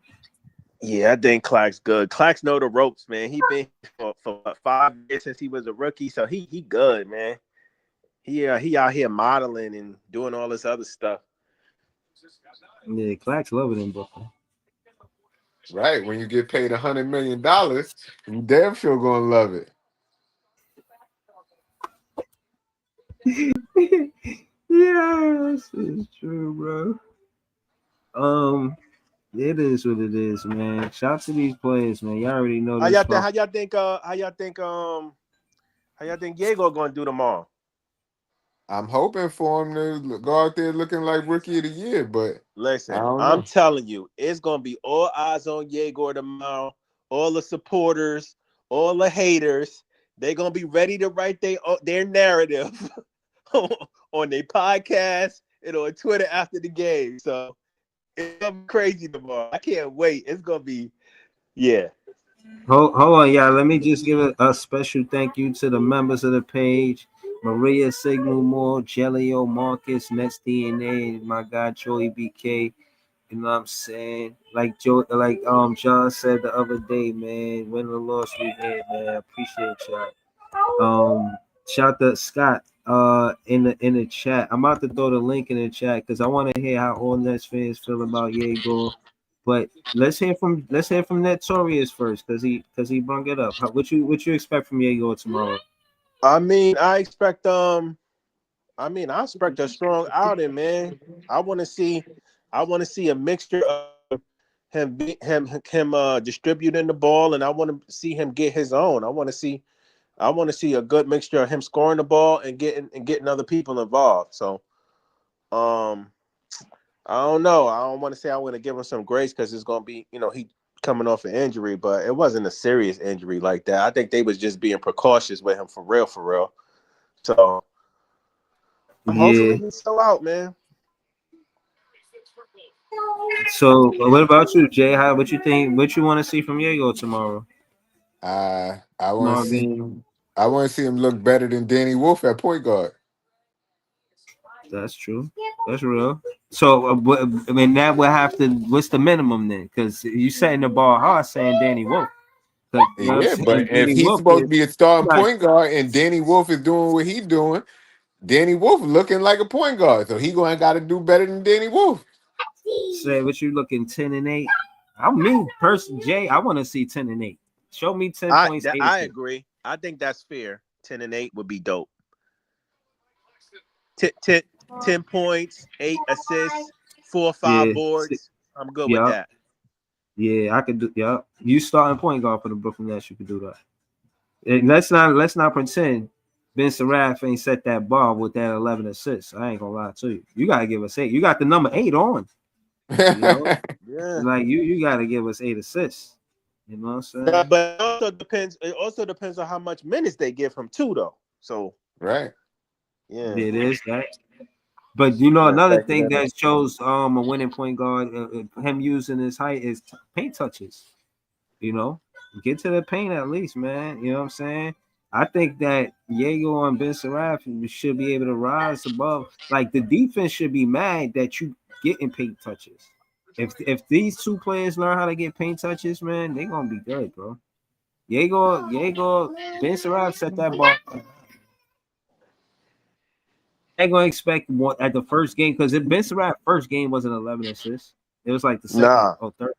Yeah, I think Clark's good. Clark's know the ropes, man. He been for what, 5 years since he was a rookie, so he good, man. He out here modeling and doing all this other stuff. Yeah, Clax love it in Brooklyn. Right. When you get paid $100 million, you damn sure gonna love it. Yeah, this is true, bro. It is what it is, man. Shout to these players, man. Y'all already know How this. y'all think? How y'all think Diego gonna do tomorrow? I'm hoping for him to go out there looking like rookie of the year, but I Listen, don't I'm know. telling you, it's gonna be all eyes on Diego tomorrow. All the supporters, all the haters, they gonna be ready to write their narrative on their podcast and on Twitter after the game. So it's gonna be crazy tomorrow. I can't wait. It's gonna be yeah. Hold on, y'all. Let me just give a special thank you to the members of the page. Maria Signal Moore, Jelio Marcus, Next DNA, my guy Joey BK. You know what I'm saying? Like John said the other day, man. Win or loss, we here, man. Appreciate y'all. Shout to Scott in the chat. I'm about to throw the link in the chat because I want to hear how all Nets fans feel about Diego. But let's hear from Netorious first because he brung it up. What you expect from Diego tomorrow? I mean, I expect a strong outing, man. I want to see, I want to see a mixture of him distributing the ball, and I want to see him get his own. I want to see a good mixture of him scoring the ball and getting other people involved. So, um, I don't know. I don't want to say I want to give him some grace because it's gonna be, he coming off an injury, but it wasn't a serious injury like that. I think they was just being precautious with him for real, for real. So Yeah. hopefully he's still out, man. So what about you, Jay? What you think? What you want to see from Diego tomorrow? I want to Tomorrow see game. him. I want to see him look better than Danny Wolf at point guard. That's true. That's real. So, I mean, that would have to. What's the minimum then? Because you setting the bar hard, saying Danny Wolf. You know what I'm Yeah, but saying? if Danny he's Wolf supposed to is be a starting not point guard and Danny Wolf is doing what he's doing, Danny Wolf looking like a point guard, so he gonna got to do better than Danny Wolf. say what you looking 10-8. I'm me person Jay. I want to see 10-8. Show me 10 points, 8 I assists. agree. I think that's fair. 10-8 would be dope. 10 points, 8 assists, 4 or 5 Yeah, boards. I'm good with yeah, that. yeah. I could do. Yeah, you starting point guard for the Brooklyn Nets. You could do that. And let's not pretend Ben Seraph ain't set that bar with that 11 assists. I ain't gonna lie to you. You gotta give us 8. You got the number 8 on. You know, Yeah. like you gotta give us 8 assists. You know what I'm No, saying? but it also depends on how much minutes they give him too, though. So Right. yeah. It is that. But you know, Yeah, another factor thing that in. that shows a winning point guard, him using his height is paint touches. You know, get to the paint at least, man. You know what I'm saying? I think that Diego and Ben Seraph should be able to rise above. Like the defense should be mad that you getting paint touches. If these two players learn how to get paint touches, man, they gonna be good, bro. Diego, Ben Seraph set that ball. Ain't gonna expect what at the first game because if Ben Seraph first game wasn't 11 assists, it was like the second Nah. or third.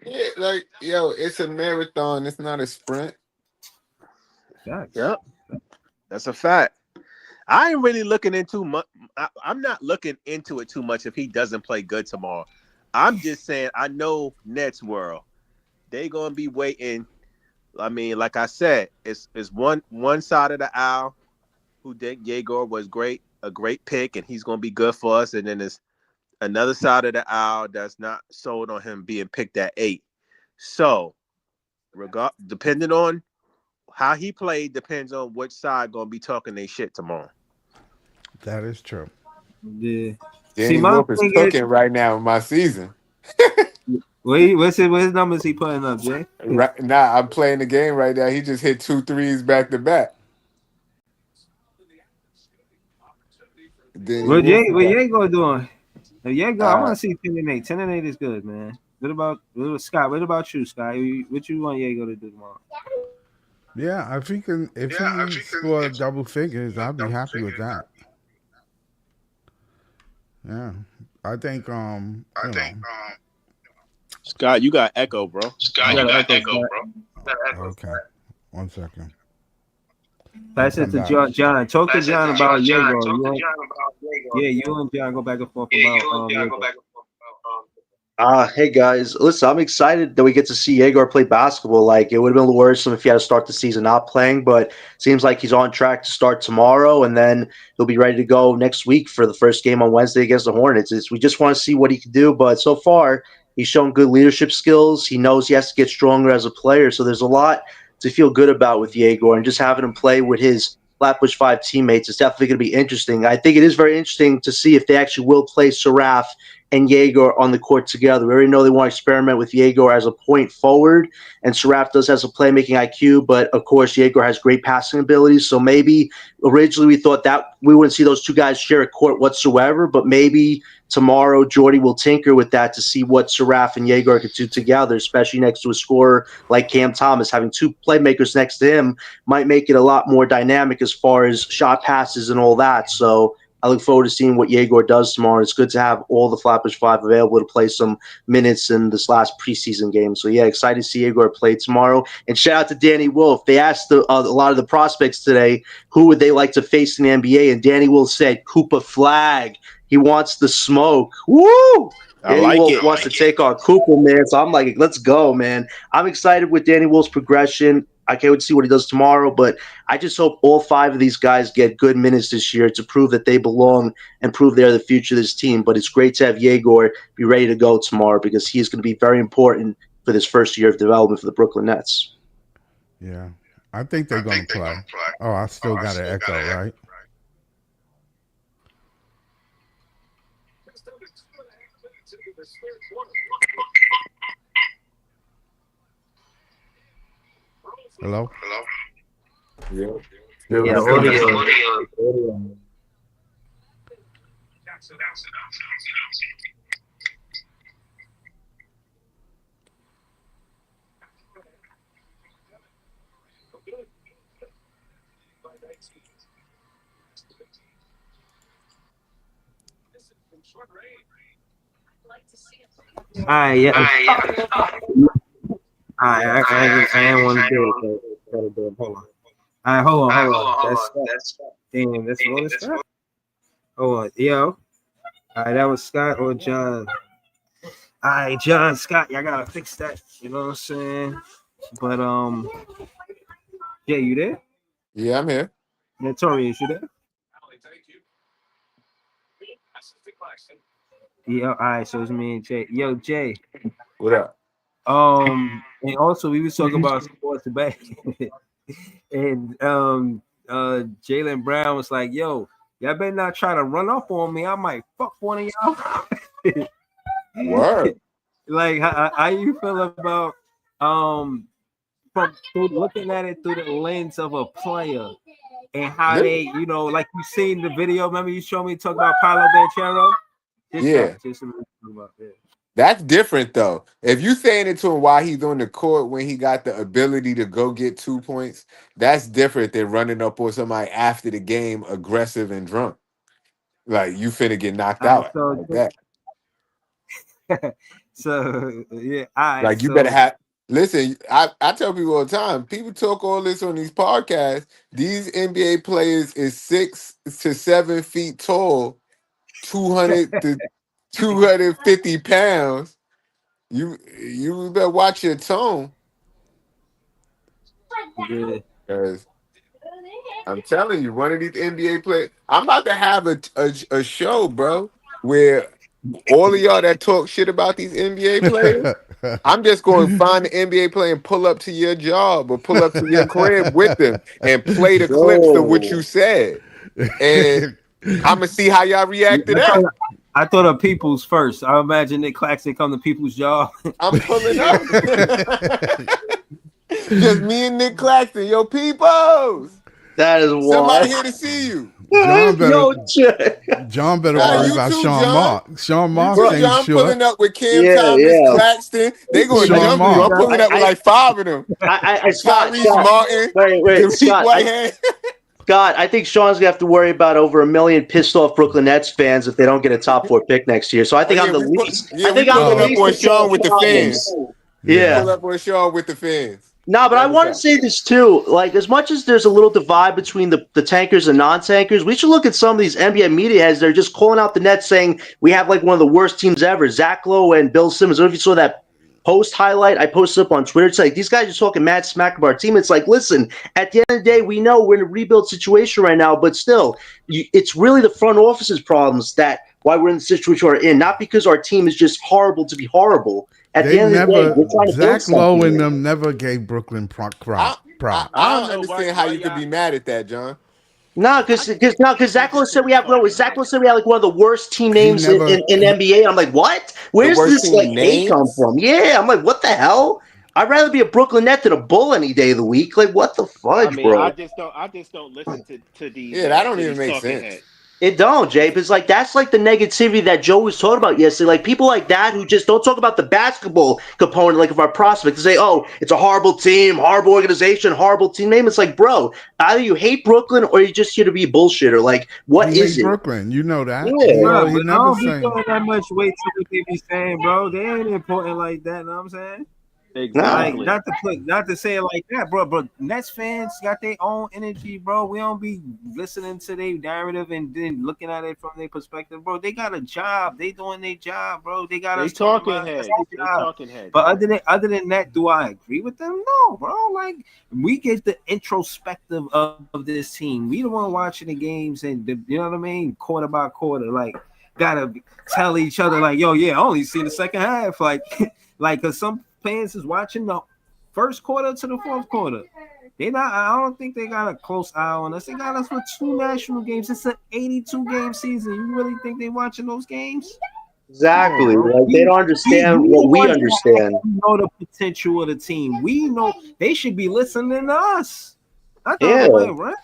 Yeah, like yo, it's a marathon. It's not a sprint. Facts. Yep. That's a fact. I ain't really looking into much. I'm not looking into it too much if he doesn't play good tomorrow. I'm just saying I know Nets world. They gonna be waiting. I mean, like I said, it's one side of the aisle who think Yegor was a great pick, and he's gonna be good for us, and then there's another side of the aisle that's not sold on him being picked at 8. So, depending on how he played, depends on which side gonna be talking their shit tomorrow. That is true. Yeah. See, Danny my Wolf is thing is, cooking right now in my season. what's his numbers he putting up, Jay? Right now, I'm playing the game right now. He just hit 2 threes back to back. Danny Wolf. What Diego doing? Diego, I Uh, want to see 10-8. 10-8 is good, man. What about Scott? What about you, Scott? What you want Diego to do tomorrow? Yeah, if he scored double figures, I'd be happy with that. Yeah, I think Scott, you got echo, bro. You got an echo, Scott. okay. 1 second. I'll Pass it come to back. John. Talk to John about Diego. You and John go back and forth about Diego. Hey guys, listen, I'm excited that we get to see Yegor play basketball. Like, it would have been a little worrisome if he had to start the season not playing, but seems like he's on track to start tomorrow, and then he'll be ready to go next week for the first game on Wednesday against the Hornets. We just want to see what he can do, but so far he's shown good leadership skills. He knows he has to get stronger as a player, so there's a lot to feel good about with Yegor, and just having him play with his Flatbush 5 teammates is definitely going to be interesting. I think it is very interesting to see if they actually will play Seraph and Yegor on the court together. We already know they want to experiment with Yegor as a point forward, and Seraph does has a playmaking IQ, but of course Yegor has great passing abilities. So maybe originally we thought that we wouldn't see those two guys share a court whatsoever, but maybe tomorrow Jordy will tinker with that to see what Seraph and Yegor could do together, especially next to a scorer like Cam Thomas. Having two playmakers next to him might make it a lot more dynamic as far as shot passes and all that. So I look forward to seeing what Yegor does tomorrow. It's good to have all the Flatbush Five available to play some minutes in this last preseason game. So, yeah, excited to see Yegor play tomorrow. And shout out to Danny Wolf. They asked a lot of the prospects today who would they like to face in the NBA, and Danny Wolf said Cooper Flag. He wants the smoke. Woo! I Danny like Wolf it. wants to take on Cooper, man. So I'm like, let's go, man. I'm excited with Danny Wolf's progression. I can't wait to see what he does tomorrow, but I just hope all 5 of these guys get good minutes this year to prove that they belong and prove they're the future of this team. But it's great to have Yegor be ready to go tomorrow because he is going to be very important for this first year of development for the Brooklyn Nets. Yeah, I think they're gonna play. Oh, I still got an echo, right? Hello. yeah. Yeah, I the still got. audio. All right, yeah. I didn't want to do it. But hold on. All right, hold on. That's Scott. Damn, that's what Scott. Hold on, yo. All right, that was Scott or John. All right, John, Scott, y'all gotta fix that. You know what I'm saying? But yeah, you there? Yeah, I'm here. Notorious, you there? Yeah, all right, so it's me and Jay. Yo, Jay. What up? And also we was talking about sports today. And Jalen Brown was like, yo, y'all better not try to run up on me. I might fuck one of y'all. Word. Like how you feel about from looking at it through the lens of a player and how they, you know, like you seen the video. Remember you showed me talk about Paolo Banchero? Yeah. That's different though. If you saying it to him while he's on the court when he got the ability to go get 2 points, that's different than running up on somebody after the game aggressive and drunk. Like you finna get knocked out like that. So yeah, all right. Like you better have listen, I tell people all the time, people talk all this on these podcasts. These NBA players is 6 to 7 feet tall, 200 to 250 pounds. You better watch your tone. Yeah. Because I'm telling you, one of these NBA players, I'm about to have a show, bro, where all of y'all that talk shit about these NBA players, I'm just going to find the NBA player and pull up to your job or pull up to your crib with them and play the clips of what you said. And I'm going to see how y'all react to that. I thought of People's first. I imagine Nick Claxton come to People's job. I'm pulling up. Just me and Nick Claxton. Yo, Peoples. That is wild. Somebody here to see you. John better worry about too, Sean John. Mark. Sean Mark Bro, ain't John sure. pulling up with Cam Thomas, Claxton. They going to jump you. I'm pulling up with like 5 of them. Scott, Martin. Wait, Scott. Whitehead. Scott, I think Sean's gonna have to worry about over 1 million pissed off Brooklyn Nets fans if they don't get a top 4 pick next year. So I think I'm the least. I think I'm the least on Sean with the fans. Yeah, pull up on Sean with the fans. No, but I want to say this too. Like, as much as there's a little divide between the tankers and non-tankers, we should look at some of these NBA media heads. They're just calling out the Nets, saying we have like one of the worst teams ever. Zach Lowe and Bill Simmons. I don't know if you saw that post highlight I posted up on Twitter. It's like these guys are talking mad smack of our team. It's like, listen, at the end of the day, we know we're in a rebuild situation right now, but still, it's really the front office's problems that why we're in the situation we're in, not because our team is just horrible to be horrible. At the end of the day, we're trying to build Zach Lowe and here. them never gave Brooklyn props. I don't understand how you could be mad at that, John. No, because Zach Lowe said we have like one of the worst team names in NBA. I'm like, what? Where's this like hate come from? Yeah, I'm like, what the hell? I'd rather be a Brooklyn Net than a Bull any day of the week. Like, what the fudge, bro? I just don't listen to these. Yeah, that don't even make sense. Heads. It don't, Jay. It's like that's like the negativity that Joe was talking about yesterday. Like people like that who just don't talk about the basketball component, like of our prospects, and say, "Oh, it's a horrible team, horrible organization, horrible team name." It's like, bro, either you hate Brooklyn or you're just here to be a bullshitter. Like, what is it? Brooklyn, you know that. Yeah, bro, I don't be throwing that much weight to what they be saying, bro. They ain't important like that. Know what I'm saying? Exactly. Like, not to say it like that, bro. But Nets fans got their own energy, bro. We don't be listening to their narrative and then looking at it from their perspective, bro. They got a job. They doing their job, bro. They got us talking heads. But other than that, do I agree with them? No, bro. Like we get the introspective of this team. We the one watching the games and you know what I mean, quarter by quarter. Like gotta tell each other, like, yo, yeah, I only see the second half. Like, cause some fans is watching the first quarter to the fourth quarter. I don't think they got a close eye on us. They got us for 2 national games. It's an 82 game season. You really think they watching those games? Exactly. Like they don't understand what we understand. We know the potential of the team. We know they should be listening to us. Not the other way around.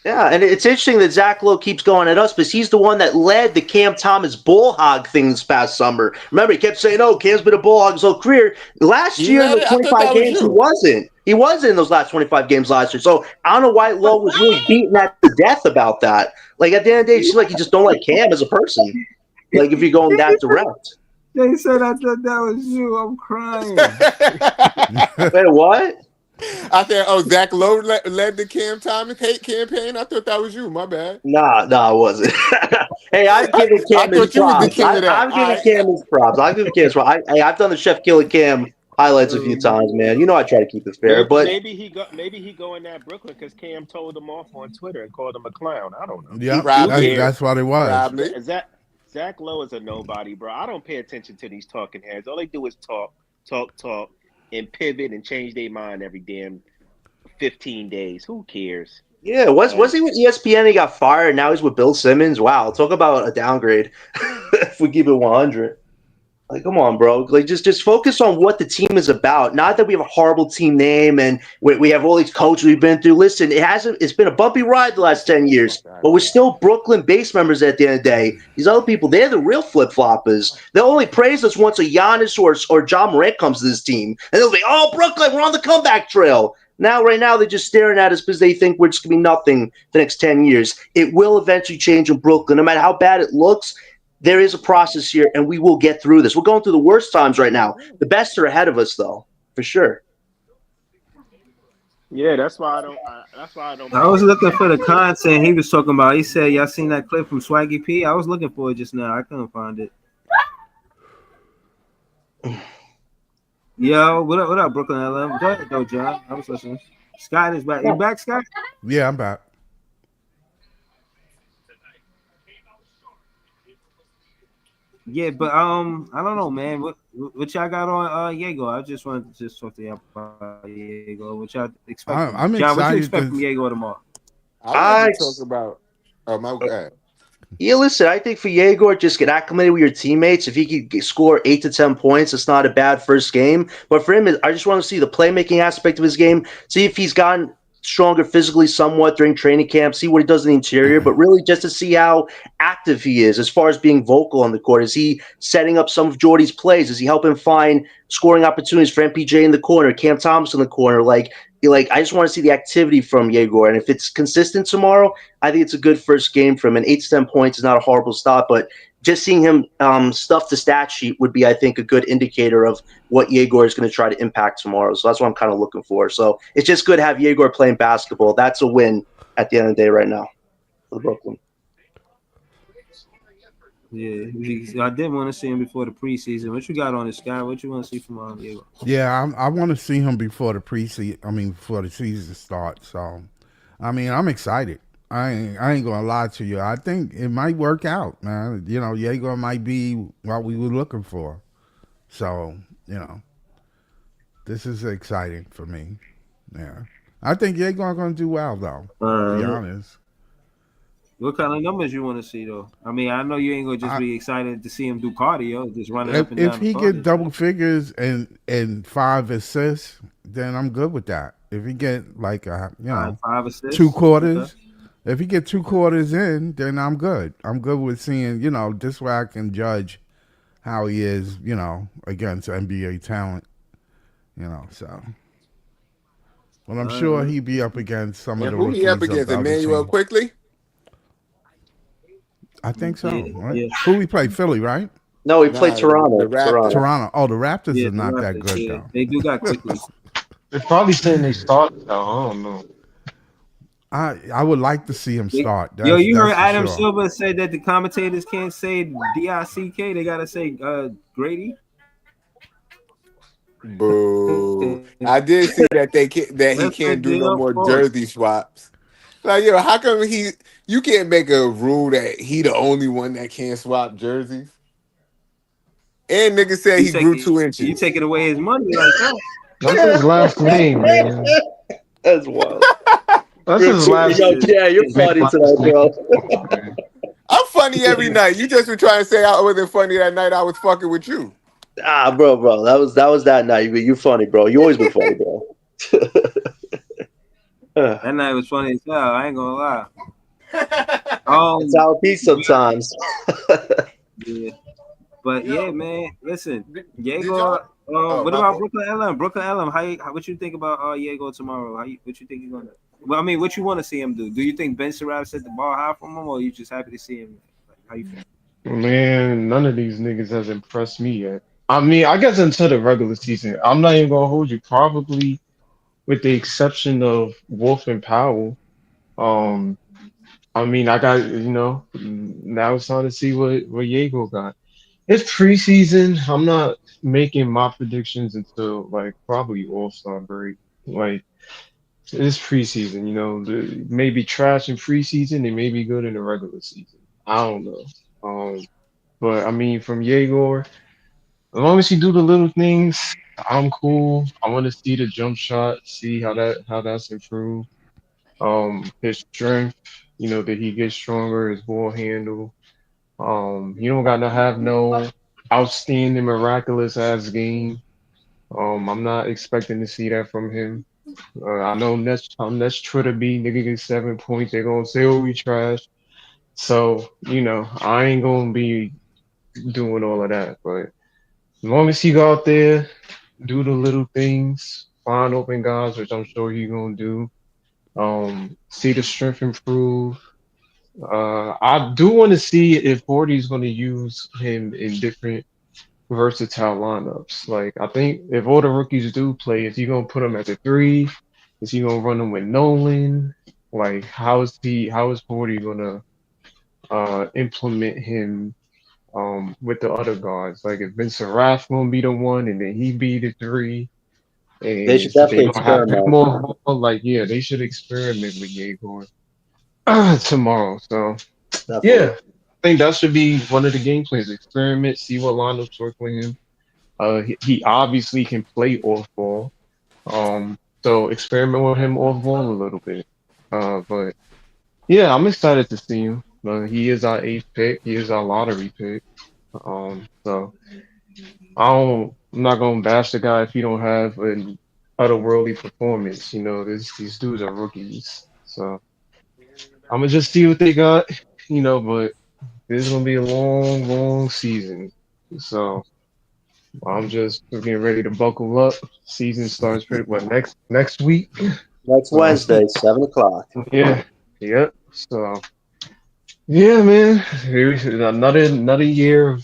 Yeah, and it's interesting that Zach Lowe keeps going at us because he's the one that led the Cam Thomas ball hog thing this past summer. Remember, he kept saying, "Oh, Cam's been a ball hog his whole career." Last year, in the 25 games, he wasn't. He wasn't in those last 25 games last year. So I don't know why Lowe was really beating that to death about that. Like at the end of the day, it seems like you just don't like Cam as a person. Like if you're going that direct. They said I thought that was you. I'm crying. Wait, what? I said, oh, Zach Lowe led the Cam Thomas hate campaign. I thought that was you. My bad. Nah, it wasn't. Hey, I've given I Cam his thought you was the props. king of that. I've given Cam his props. I've given Cam his props. I've done the Chef Killer Cam highlights a few times, man. You know I try to keep it fair, but Maybe he go in that Brooklyn because Cam told him off on Twitter and called him a clown. I don't know. Yeah, Probably. that's what it was. Probably. Zach Lowe is a nobody, bro. I don't pay attention to these talking heads. All they do is talk, and pivot and change their mind every damn 15 days. Who cares? yeah, was he with ESPN? He got fired. Now he's with Bill Simmons. Wow, talk about a downgrade. If we keep it 100. Like, come on, bro. Like, just focus on what the team is about. Not that we have a horrible team name and we have all these coaches we've been through. Listen, it's been a bumpy ride the last 10 years, but we're still Brooklyn base members at the end of the day. These other people, they're the real flip-floppers. They'll only praise us once a Giannis or John Morant comes to this team. And they'll be, oh, Brooklyn, we're on the comeback trail. Right now, they're just staring at us because they think we're just going to be nothing the next 10 years. It will eventually change in Brooklyn. No matter how bad it looks, there is a process here, and we will get through this. We're going through the worst times right now. The best are ahead of us, though, for sure. Yeah, that's why I don't. I was looking for the content he was talking about. He said, "Y'all seen that clip from Swaggy P?" I was looking for it just now. I couldn't find it. Yo, what up, Brooklyn LM? Go ahead, though, John. I was listening. Scott is back. You back, Scott? Yeah, I'm back. Yeah, but I don't know, man. What y'all got on Diego? I just wanted to talk to y'all about Diego. What y'all expect? I'm John, what you excited expect from Diego tomorrow? I like to talk about. Oh my God. Yeah, listen, I think for Yegor, just get acclimated with your teammates. If he could score 8 to 10 points, it's not a bad first game. But for him, I just want to see the playmaking aspect of his game, see if he's gotten stronger physically somewhat during training camp, see what he does in the interior, but really just to see how active he is as far as being vocal on the court. Is he setting up some of Jordy's plays? Is he helping find scoring opportunities for MPJ in the corner, Cam Thomas in the corner? Like I just want to see the activity from Yegor. And if it's consistent tomorrow, I think it's a good first game for him. And 8 to 10 points is not a horrible stop, but just seeing him stuff the stat sheet would be, I think, a good indicator of what Yegor is going to try to impact tomorrow. So that's what I'm kind of looking for. So it's just good to have Yegor playing basketball. That's a win at the end of the day right now for Brooklyn. Yeah, I did want to see him before the preseason. What you got on this guy? What you want to see from Diego? Yeah, I want to see him before the preseason. I mean, before the season starts. So, I mean, I'm excited. I ain't gonna lie to you. I think it might work out, man. You know, Diego might be what we were looking for. So, you know, this is exciting for me. Yeah, I think Diego gonna do well, though. To be honest. What kind of numbers you want to see, though? I mean, I know you ain't gonna just be excited to see him do cardio, just running up and down. If he get double figures and 5 assists, then I'm good with that. If he get like 5 assists, 2 quarters, okay. If he get 2 quarters in, then I'm good. I'm good with seeing, this way I can judge how he is, against NBA talent, so. Well, I'm sure he'd be up against some of the rookies. Who he up against? Emmanuel Quickly? I think so. Right? Yeah. Who we play? Philly, right? No, we played Toronto. Toronto. Oh, the Raptors are not that good, though. They do got Quickly. They're probably saying they start, though. I don't know. I would like to see him start. You heard Adam Silver say that the commentators can't say D-I-C-K. They got to say Grady. Boo. I did see that he can't do no more jersey swaps. Like, how come you can't make a rule that he the only one that can't swap jerseys? And nigga said he grew 2 inches. You taking away his money like that? That's his last name, man. That's wild. That's his last name. Yeah, you're funny today, bro. I'm funny every night. You just were trying to say I wasn't funny that night I was fucking with you. Bro. That was that night. You're funny, bro. You always been funny, bro. That night was funny as hell. I ain't gonna lie. It's our piece sometimes. Yeah, but yeah, man. Listen, Diego. What about Brooklyn LM? Brooklyn LM. What you think about Diego tomorrow? What you think he's gonna? Well, I mean, what you want to see him do? Do you think Ben Sherrod set the bar high from him, or are you just happy to see him? Like, how you feel? Man, none of these niggas has impressed me yet. I mean, I guess until the regular season, I'm not even gonna hold you. Probably with the exception of Wolf and Powell. Um, I mean, I got now it's time to see what Diego got. It's preseason. I'm not making my predictions until like probably All-Star break. Like it's preseason, maybe trash in preseason and maybe good in the regular season. I don't know. But I mean, from Yegor, as long as he do the little things, I'm cool. I want to see the jump shot, see how that's improved. His strength, that he gets stronger, his ball handle. You don't got to have no outstanding, miraculous ass game. I'm not expecting to see that from him. I know next Twitter be nigga get 7 points. They're gonna say, "Oh, we trash." So I ain't gonna be doing all of that. But as long as he go out there, do the little things, find open guys, which I'm sure he gonna do. See the strength improve. I do want to see if Forty's going to use him in different versatile lineups. Like I think if all the rookies do play, is he going to put him at the three? Is he going to run him with Nolan? Like how is Forty going to implement him with the other guards? Like if Vincent Rath going to be the one and then he be the three, They and should they definitely don't have him experiment. more. Like yeah, they should experiment with Yegor tomorrow. So. Definitely. Yeah, I think that should be one of the game plans. Experiment, see what lineups work with him. He obviously can play off ball. So experiment with him off ball a little bit. But yeah, I'm excited to see him. He is our eighth pick. He is our lottery pick. So I'm not gonna bash the guy if he don't have an otherworldly performance. These dudes are rookies. So I'm gonna just see what they got. But this is gonna be a long, long season. So I'm just getting ready to buckle up. Season starts pretty what next week. Next So Wednesday, 7 o'clock. yeah, yep. So yeah, man. Here's another year.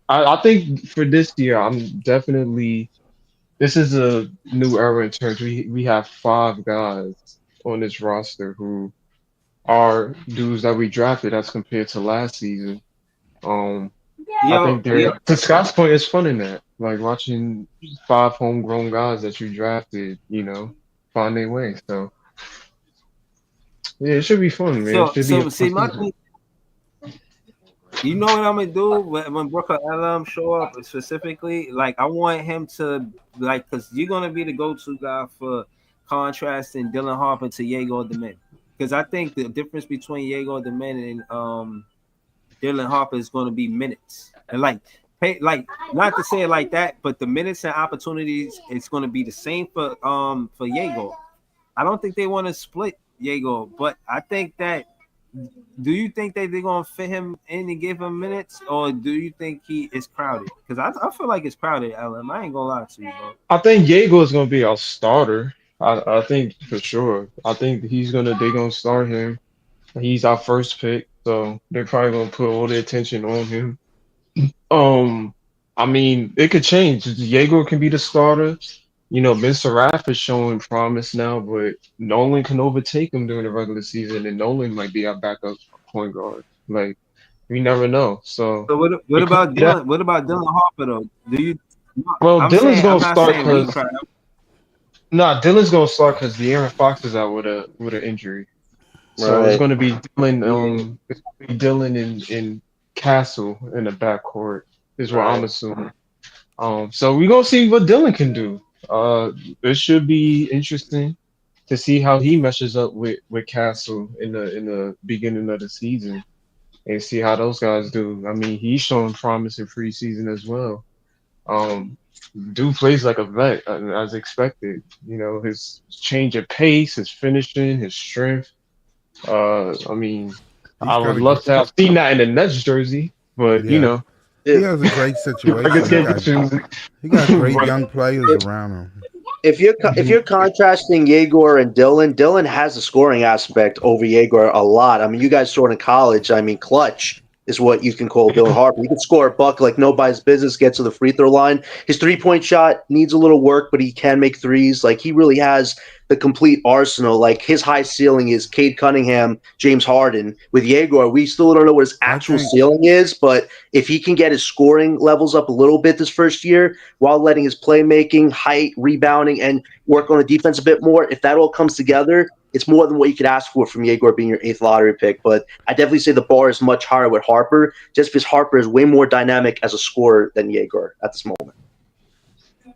I think for this year, I'm definitely. This is a new era in terms. We have five guys on this roster who are dudes that we drafted as compared to last season. Um, I Yo, think to Scott's point, it's fun in that. Like watching five homegrown guys that you drafted, find their way. So yeah, it should be fun, man. It should be a so fun see my season. thing, you know what I'm gonna do when Brooker Elam show up specifically? Like I want him to like because you're gonna be the go-to guy for contrasting Dylan Harper to Diego Demin. Because I think the difference between Diego Demin and Dylan Harper is gonna be minutes. And like not to say it like that, but the minutes and opportunities it's gonna be the same for Diego. I don't think they want to split Diego, but I think that do you think that they're gonna fit him in and give him minutes, or do you think he is crowded? Because I feel like it's crowded, LM. I ain't gonna lie to you, bro. I think Diego is gonna be our starter. I think for sure. I think they're gonna start him. He's our first pick, so they're probably gonna put all their attention on him. Um, I mean, it could change. Diego can be the starter. Ben Seraph is showing promise now, but Nolan can overtake him during the regular season, and Nolan might be our backup point guard. Like, we never know. So So what it could about be that. Dylan? What about Dylan Harper though? Do you? Well, Dylan's I'm gonna not start saying we because crowd. nah, Dylan's gonna start because De'Aaron Fox is out with an injury. So it's Right. gonna be Dylan. Yeah, It's gonna be Dylan and Castle in the backcourt is what I'm Right. assuming. So we're gonna see what Dylan can do. It should be interesting to see how he meshes up with Castle in the beginning of the season and see how those guys do. I mean, he's showing promise in preseason as well. Um, dude plays like a vet as expected. His change of pace, his finishing, his strength. I mean, He's I would got a love to have seen that in the Nets jersey, but yeah. He If has a great Nuggets situation. He get to got choose he got great it. young players if around him. if you're contrasting Yegor and Dylan has a scoring aspect over Yegor a lot. I mean, you guys saw it in college. I mean, clutch. is what you can call Dylan Harper. He can score a buck like nobody's business, get to the free throw line. His 3-point shot needs a little work, but he can make threes. Like, he really has the complete arsenal. Like, his high ceiling is Cade Cunningham, James Harden. With Yegor, we still don't know what his actual ceiling is, but if he can get his scoring levels up a little bit this first year while letting his playmaking, height, rebounding, and work on the defense a bit more, if that all comes together, it's more than what you could ask for from Yegor being your 8th lottery pick. But I definitely say the bar is much higher with Harper, just because Harper is way more dynamic as a scorer than Yegor at this moment.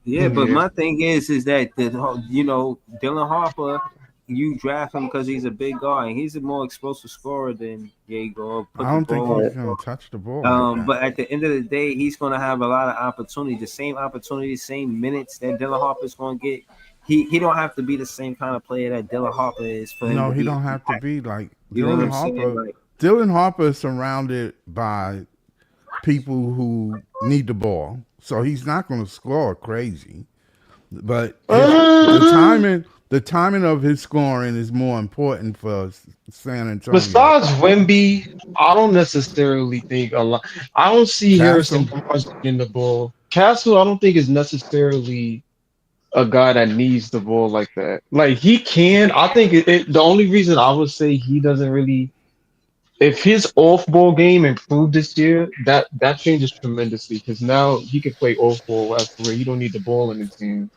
Yeah, but my thing is that Dylan Harper, you draft him because he's a big guy and he's a more explosive scorer than Yegor. I don't think he's gonna touch the ball. But at the end of the day, he's gonna have a lot of opportunity, the same opportunities, same minutes that Dylan Harper's gonna get. He don't have to be the same kind of player that Dylan Harper is for him. No, he don't have to be like Dylan Harper. Dylan Harper is surrounded by people who need the ball, so he's not going to score crazy. But the timing of his scoring is more important for San Antonio. Besides Wemby, I don't necessarily think a lot. I don't see Harrison Barnes in the ball. Castle, I don't think is necessarily a guy that needs the ball like that. Like, he can. I think the only reason I would say he doesn't really, if his off-ball game improved this year, that changes tremendously, because now he can play off-ball where he don't need the ball in the team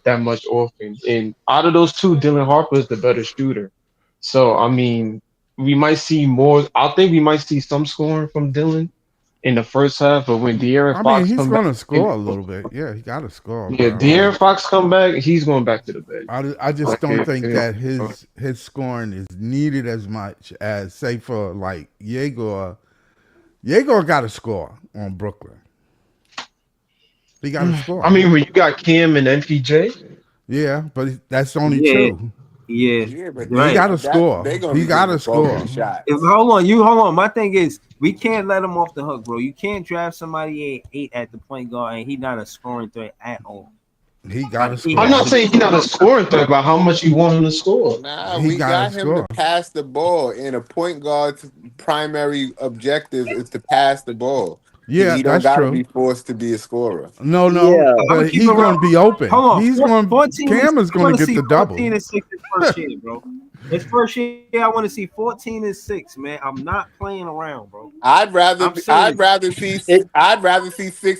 that much often. And out of those two, Dylan Harper is the better shooter. So, I mean, we might see more. I think we might see some scoring from Dylan in the first half, but when De'Aaron Fox he's going to score a little bit. Yeah, he got to score. Yeah, De'Aaron Fox come back, he's going back to the bench. I just don't think that his scoring is needed as much as, say, for like Yegor. Yegor got to score on Brooklyn. He got to score. I mean, when you got Cam and MPJ. Yeah, but that's only two. Yeah, but he got to score. He got to score. Hold on. My thing is, we can't let him off the hook, bro. You can't draft somebody 8 at the point guard and he's not a scoring threat at all. He got to score. I'm not saying he's not a scoring threat, but how much you want him to score? Nah, we got him to pass the ball, and a point guard's primary objective is to pass the ball. Yeah, he don't gotta be forced to be a scorer. No, but he's going to be open. Hold on, he's going. Cam is going to get the double. 14 and 6 his first year, bro. His first year, I want to see 14 and 6, man. I'm not playing around, bro. I'd rather see 6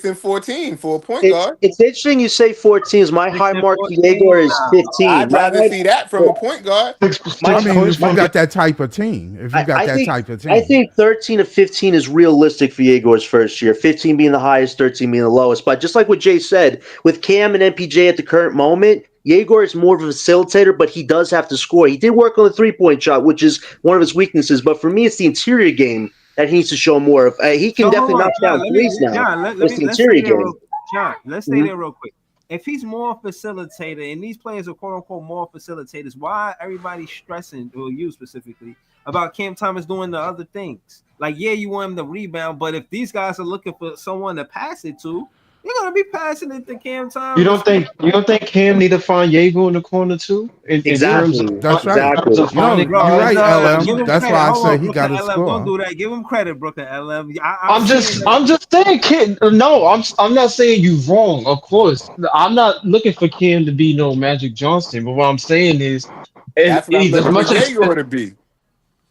and 14 for a point guard. It's interesting you say 14. My high mark for Yegor is 15. I'd rather see that from a point guard. I mean, if you got that type of team, I think 13 to 15 is realistic for Yegor's first year. 15 being the highest, 13 being the lowest. But just like what Jay said, with Cam and MPJ at the current moment, Yegor is more of a facilitator, but he does have to score. He did work on the 3-point shot, which is one of his weaknesses. But for me, it's the interior game that he needs to show more of. He can definitely knock down threes now. It's the interior game. John, let's stay there real quick. If he's more facilitator, and these players are quote unquote more facilitators, why everybody stressing, or you specifically, about Cam Thomas doing the other things? Like, yeah, you want him to rebound, but if these guys are looking for someone to pass it to, you're gonna be passing it to Cam Thomas. You don't think Cam need to find Yegor in the corner too? Exactly. That's right. You're right, LM. That's why I say he got to score. Don't do that. Give him credit, Brooklyn. LM. I'm just saying, kid. No, I'm not saying you wrong. Of course, I'm not looking for Cam to be no Magic Johnson. But what I'm saying is, that's what I'm looking for Yegor to be.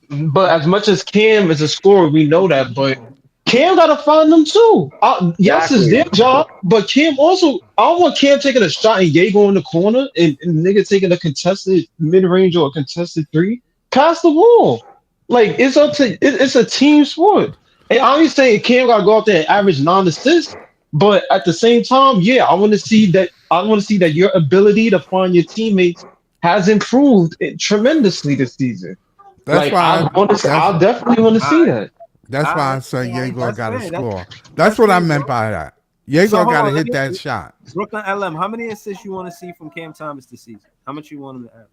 But as much as Cam is a scorer, we know that. But Cam gotta find them too. Yes, it's their job, but Cam also. I don't want Cam taking a shot and Yegor in the corner and nigga taking a contested mid-range or a contested 3. Pass the ball. Like, it's a team sport. And I'm just saying Cam gotta go out there and average 9 assists. But at the same time, yeah, I want to see that your ability to find your teammates has improved tremendously this season. That's why I definitely want to see that. That's why I say Yegor got to score. That's what I meant by that. Yegor got to hit that shot. Brooklyn LM, how many assists you want to see from Cam Thomas this season? How much you want him to average?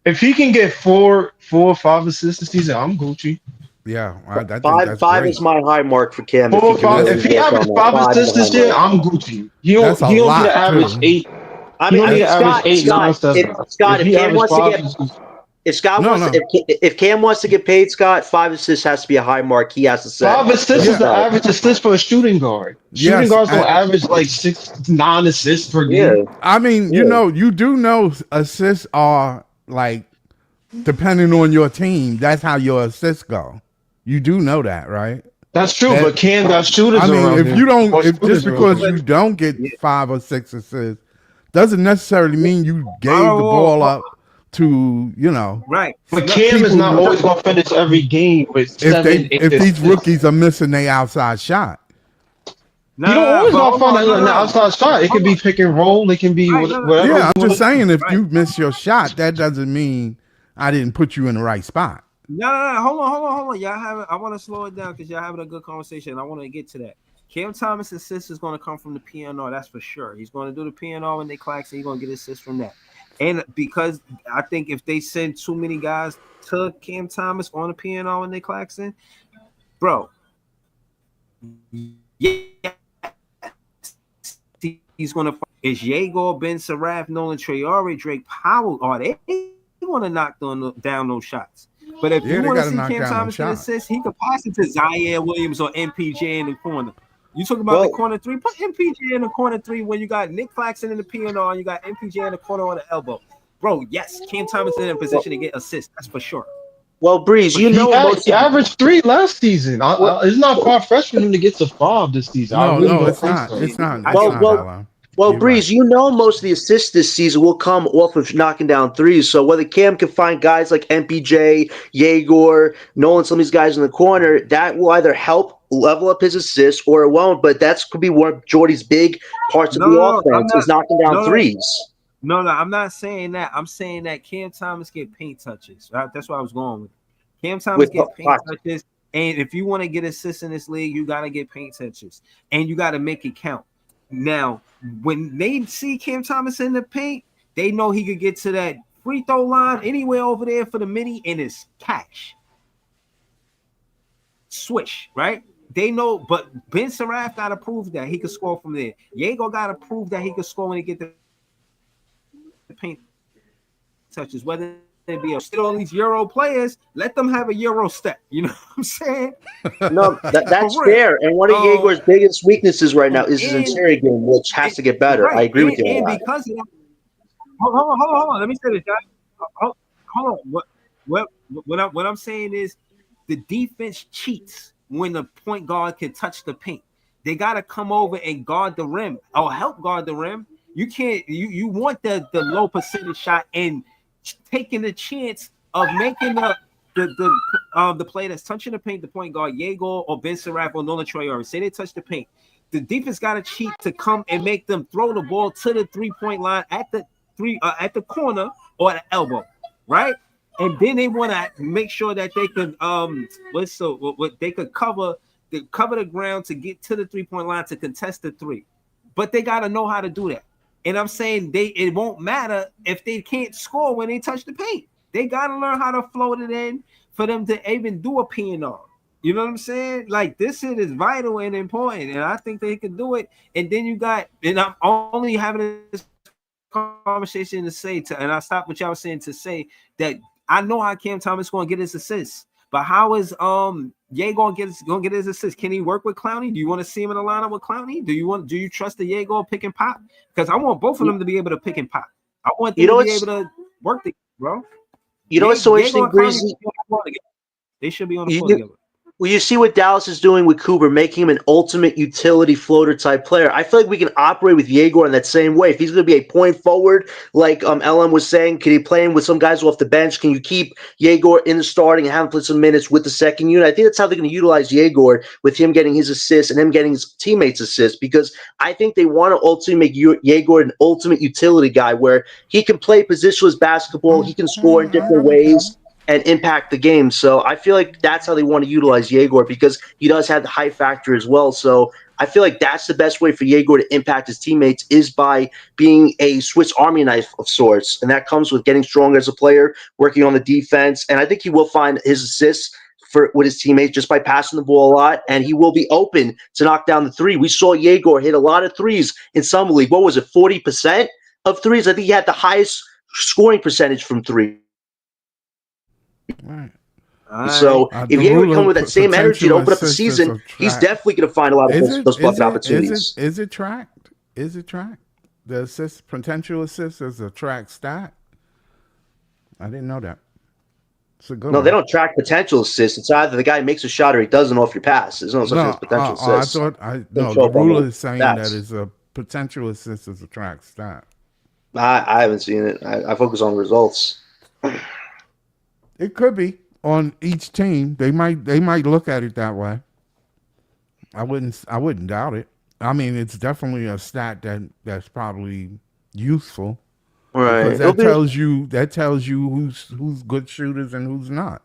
If he can get 4 or 5 assists this season, I'm Gucci. Yeah, I think that's five great. is my high mark for Cam. If he averages 5 assists this year, I'm Gucci. He don't need to average 8. I mean, Scott, if Cam wants to get If Scott No, wants to, no. if Cam wants to get paid, Scott, 5 assists has to be a high mark. He has to set. 5 assists is Yeah. the average assist for a shooting guard. Shooting Yes. guards don't average like 6, 9 assists per Yeah, game. I mean, yeah. you do know assists are like depending on your team. That's how your assists go. You do know that, right? That's true, That but Cam got I shooters mean, around if him. you don't, More if shooters just around because him. you don't get Yeah. 5 or 6 assists, doesn't necessarily mean you gave the Oh, ball up to right. But No, Cam is people not always gonna finish every game with if seven, they eight if these assists. rookies are missing their outside shot. He don't always but gotta hold find on, an outside shot. It could hold be on. pick and roll. It can be Right, whatever Yeah, I'm you just want to do. saying if right. you miss your shot, that doesn't mean I didn't put you in the right spot. No. Hold on. Y'all have it. I want to slow it down because y'all having a good conversation. I want to get to that. Cam Thomas' assist is going to come from the PNR. That's for sure. He's going to do the PNR when they clacks, and he's going to get assists from that. And because I think if they send too many guys to Cam Thomas on the PNR when they claxing, bro, yeah, he's going to. Is Jago, Ben Saraf, Nolan Traore, Drake Powell? Are they going to knock down those shots? But if Yeah, you they want to got to see knock Cam down them Thomas get shots. assists, he could pass it to Zaire Williams or MPJ in the corner. You talk about the Well, corner three, put MPJ in the corner three when you got Nick Claxton in the PNR and you got MPJ in the corner on the elbow. Bro, yes, Cam Thomas is in a well, position to get assists. That's for sure. well, Breeze, For you sure. know most He of averaged 3 last season. well, It's not far fetched for him to get to 5 this season. I No, really no, don't it's think not. so. Yeah, It's not. I It's get well, what not, you're well, saying. Ella. well, You're right. Breeze, you know most of the assists this season will come off of knocking down threes. So whether Cam can find guys like MPJ, Yegor, Nolan, some of these guys in the corner, that will either help level up his assists or it won't. But that's could be one of Jordy's big parts of the No, I'm offense not. is knocking down No, threes. I'm not saying that. I'm saying that Cam Thomas get paint touches. Right? That's what I was going with. Cam Thomas With get paint touches, and if you want to get assists in this league, you got to get paint touches, and you got to make it count. Now, when they see Cam Thomas in the paint, they know he could get to that free throw line anywhere over there for the mini, and it's cash. Swish, right? They know, but Ben Saraf got to prove that he could score from there. Jago got to prove that he could score when he get the paint touches, whether it be all these Euro players, let them have a Euro step. You know what I'm saying? No, that's For real. fair. And one of Yegor's biggest weaknesses right now is his And, interior game, which has to get better. I right, agree with you and on that. because of that, hold on. Let me say this, guys. Hold on. What I'm saying is the defense cheats when the point guard can touch the paint. They got to come over and guard the rim or help guard the rim. You can't. You want the low percentage shot and taking the chance of making the play that's touching the paint, the point guard, Jago or Ben Saraf or Nolan Traore. Say they touch the paint. The defense got to cheat to come and make them throw the ball to the 3-point line at the corner or at the elbow, right? And then they want to make sure that they could they could cover the ground to get to the 3-point line to contest the three. But they got to know how to do that. And I'm saying it won't matter if they can't score when they touch the paint. They got to learn how to float it in for them to even do a PNR. You know what I'm saying? Like this shit is vital and important, and I think they can do it. And then and I'm only having this conversation to say and I stopped what y'all was saying to say that I know how Cam Thomas going to get his assists, but how is Ye going to get his assist? Can he work with Clowney? Do you want to see him in the lineup with Clowney? Do you trust the Jago pick and pop? Because I want both of them to be able to pick and pop. I want them You know to be what's able to work together, bro. you know what's so Jago interesting, and Clowney Breezy? they should be on the floor You, together. Well, you see what Dallas is doing with Cooper, making him an ultimate utility floater type player. I feel like we can operate with Yegor in that same way. If he's going to be a point forward, like LM was saying, can he play him with some guys off the bench? Can you keep Yegor in the starting and have him play some minutes with the second unit? I think that's how they're going to utilize Yegor, with him getting his assists and him getting his teammates assists, because I think they want to ultimately make Yegor an ultimate utility guy where he can play positionless basketball, he can score in different ways and impact the game. So I feel like that's how they want to utilize Yegor, because he does have the height factor as well. So I feel like that's the best way for Yegor to impact his teammates, is by being a Swiss Army knife of sorts. And that comes with getting stronger as a player, working on the defense. And I think he will find his assists with his teammates just by passing the ball a lot, and he will be open to knock down the three. We saw Yegor hit a lot of threes in summer league. What was it, 40% of threes? I think he had the highest scoring percentage from three. Right. All right. So if The Ye would come ruler with that same energy to potential open up the assistance season, of he's track. definitely going to find a lot of Is it? those Is bucket it? Is it? opportunities. Is it tracked? Is it tracked? The assist potential assist is a track stat. I didn't know that. It's a good No, they one. don't track potential assists. It's either the guy makes a shot or he doesn't off your pass. There's no such thing as No, potential I assists. thought I It doesn't no. show The up on ruler the is saying that stats. it's a potential assist is a track stat. I haven't seen it. I focus on the results. It could be on each team. They might look at it that way. I wouldn't doubt it. I mean, it's definitely a stat that's probably useful Right. because It'll be that tells you who's good shooters and who's not.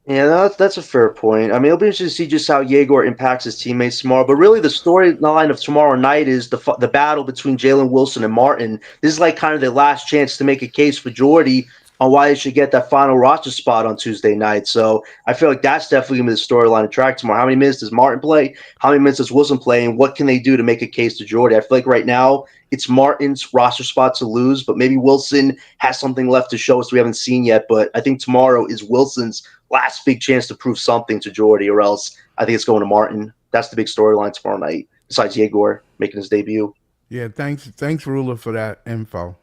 Yeah, that's a fair point. I mean, it'll be interesting to see just how Yegor impacts his teammates tomorrow. But really, the storyline of tomorrow night is the battle between Jalen Wilson and Martin. This is like kind of their last chance to make a case for Jordy on why they should get that final roster spot on Tuesday night. So I feel like that's definitely going to be the storyline of track tomorrow. How many minutes does Martin play? How many minutes does Wilson play? And what can they do to make a case to Jordy? I feel like right now it's Martin's roster spot to lose, but maybe Wilson has something left to show us we haven't seen yet. But I think tomorrow is Wilson's last big chance to prove something to Jordy, or else I think it's going to Martin. That's the big storyline tomorrow night, besides Yegor making his debut. Yeah, thanks, Ruler, for that info.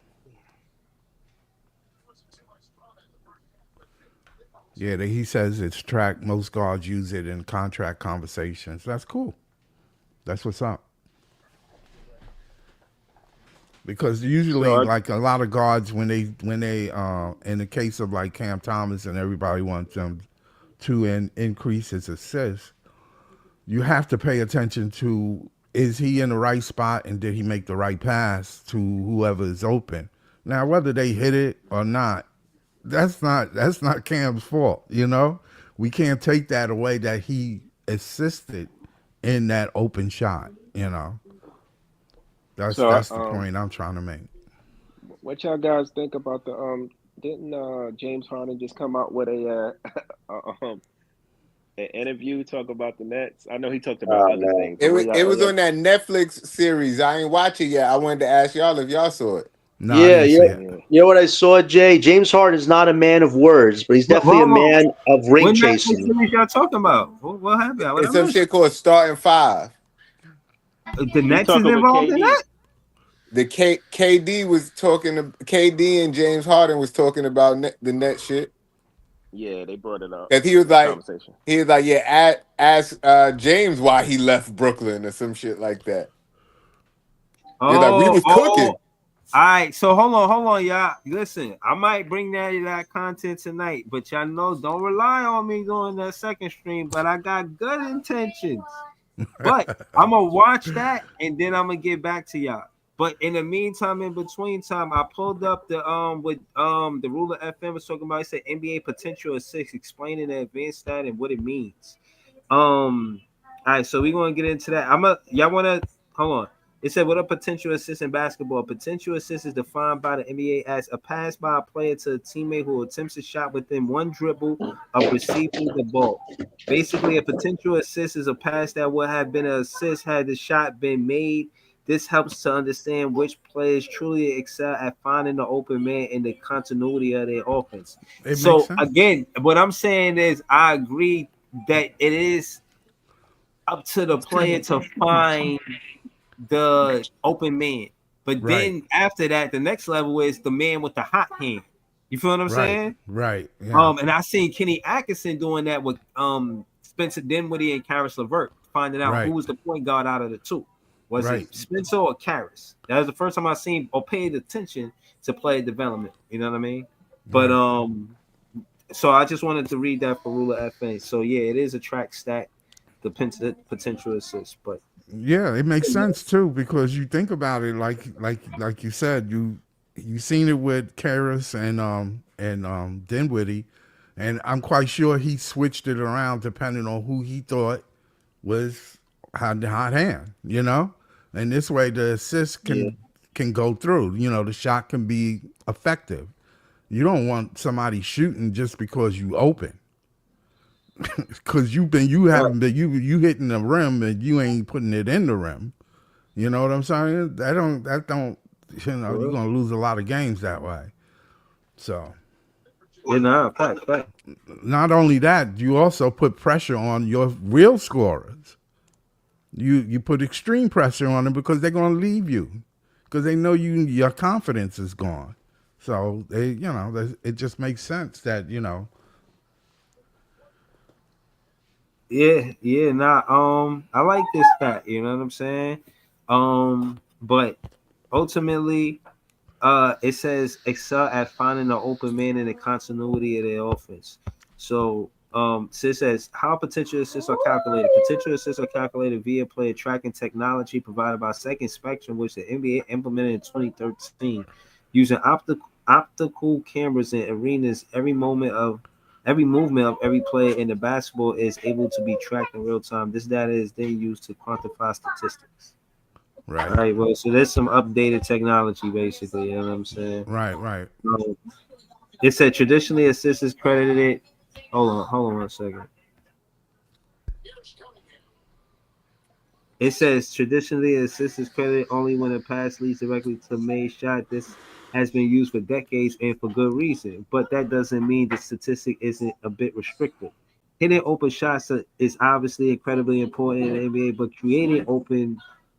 Yeah, he says it's track. Most guards use it in contract conversations. That's cool. That's what's up. Because So usually, I, like a lot of guards, when they in the case of like Cam Thomas and everybody wants them to increase his assists, you have to pay attention to is he in the right spot and did he make the right pass to whoever is open. Now, whether they hit it or not, that's not Cam's fault. We can't take that away that he assisted in that open shot. That's so that's the um, point I'm trying to make. what y'all guys think about the Didn't James Harden just come out with a an interview talk about the Nets? I know he talked about Oh other man. things, but what It y'all? was on that Netflix series. I ain't watch it yet. I wanted to ask y'all if y'all saw it. No, I Yeah, didn't see you it. Yeah. you know what I saw, Jay? James Harden is not a man of words, but he's definitely a Hold on. man of ring What Netflix chasing. series y'all talking about? What happened? What I It's some missed? shit called Starting Five. The He Nets is talking with involved in KD. that? KD was talking to KD and James Harden was talking about the net shit. Yeah, they brought it up Cause in the conversation. he was like, yeah, ask James why he left Brooklyn or some shit like that. He was like, we Oh, was oh. cooking. All right, so hold on, y'all. Listen, I might bring that content tonight, but y'all know don't rely on me doing that second stream. But I got good intentions. But I'm gonna watch that and then I'm gonna get back to y'all. But in the meantime, in between time, I pulled up the with the ruler FM was talking about. It said NBA potential is 6, explaining the advanced stat and what it means. All right, so we're gonna get into that. Y'all wanna hold on. It said, what a potential assist in basketball. A potential assist is defined by the NBA as a pass by a player to a teammate who attempts a shot within one dribble of receiving the ball. Basically, a potential assist is a pass that would have been an assist had the shot been made. This helps to understand which players truly excel at finding the open man in the continuity of their offense. It makes So, sense. again, what I'm saying is I agree that it is up to the player to find the open man. But Right, then after that, the next level is the man with the hot hand. You feel what I'm right, saying? right. Yeah, And I seen Kenny Atkinson doing that with Spencer Dinwiddie and Karis LeVert, finding out who right, was the point guard out of the two. Was right. it Spencer or Karis? That was the first time I seen or paid attention to player development. You know what I mean? But Right. so I just wanted to read that for Ruler FA. So yeah, it is a track stack, the potential assist. But Yeah, it makes sense too because you think about it, like you said, you seen it with Karras and Dinwiddie, and I'm quite sure he switched it around depending on who he thought was had the hot hand, and this way the assist Yeah. can go through. The shot can be effective. You don't want somebody shooting just because you open. Cause you right, haven't been you hitting the rim and you ain't putting it in the rim. You know what I'm saying? That don't you're for real. gonna lose a lot of games that way. So Yeah, nah, fact. Not only that, you also put pressure on your real scorers. You put extreme pressure on them because they're going to leave you because they know your confidence is gone. So it just makes sense that Yeah, nah. I like this stat. You know what I'm saying? But ultimately, it says excel at finding the open man in the continuity of their offense. So, so it says how potential assists are calculated. Potential assists are calculated via player tracking technology provided by Second Spectrum, which the NBA implemented in 2013, using optical cameras in arenas. Every movement of every player in the basketball is able to be tracked in real time. This data is then used to quantify statistics. All right, right, well, so there's some updated technology, basically. You know what I'm saying? right. So it said traditionally assists is credited. Hold on 1 second. It says traditionally assist is credited only when a pass leads directly to the main shot. This has been used for decades and for good reason, but that doesn't mean the statistic isn't a bit restrictive. Hitting open shots is obviously incredibly important in the NBA, but creating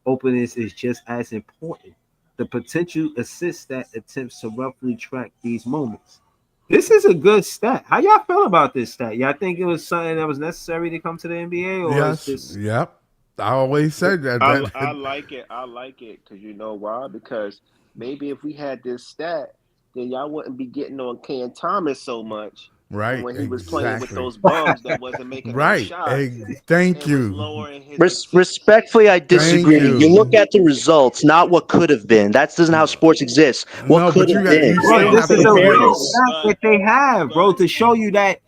openness is just as important. The potential assist that attempts to roughly track these moments. This is a good stat. How y'all feel about this stat? Y'all think it was something that was necessary to come to the NBA, or it's Yes, just yep. I always said that. I like it. I like it because you know why? Because maybe if we had this stat, then y'all wouldn't be getting on Cam Thomas so much from Right, when he was playing with exactly. those bums that wasn't making no Right. shots Thank and was you. lowering his assist. Respectfully, I Thank disagree. You look you. at the results, not what could have been. That doesn't how sports exists. What No, could but have you been. You bro, still can't this have is to a compare give real this. stat But that they have, bro, but to show you that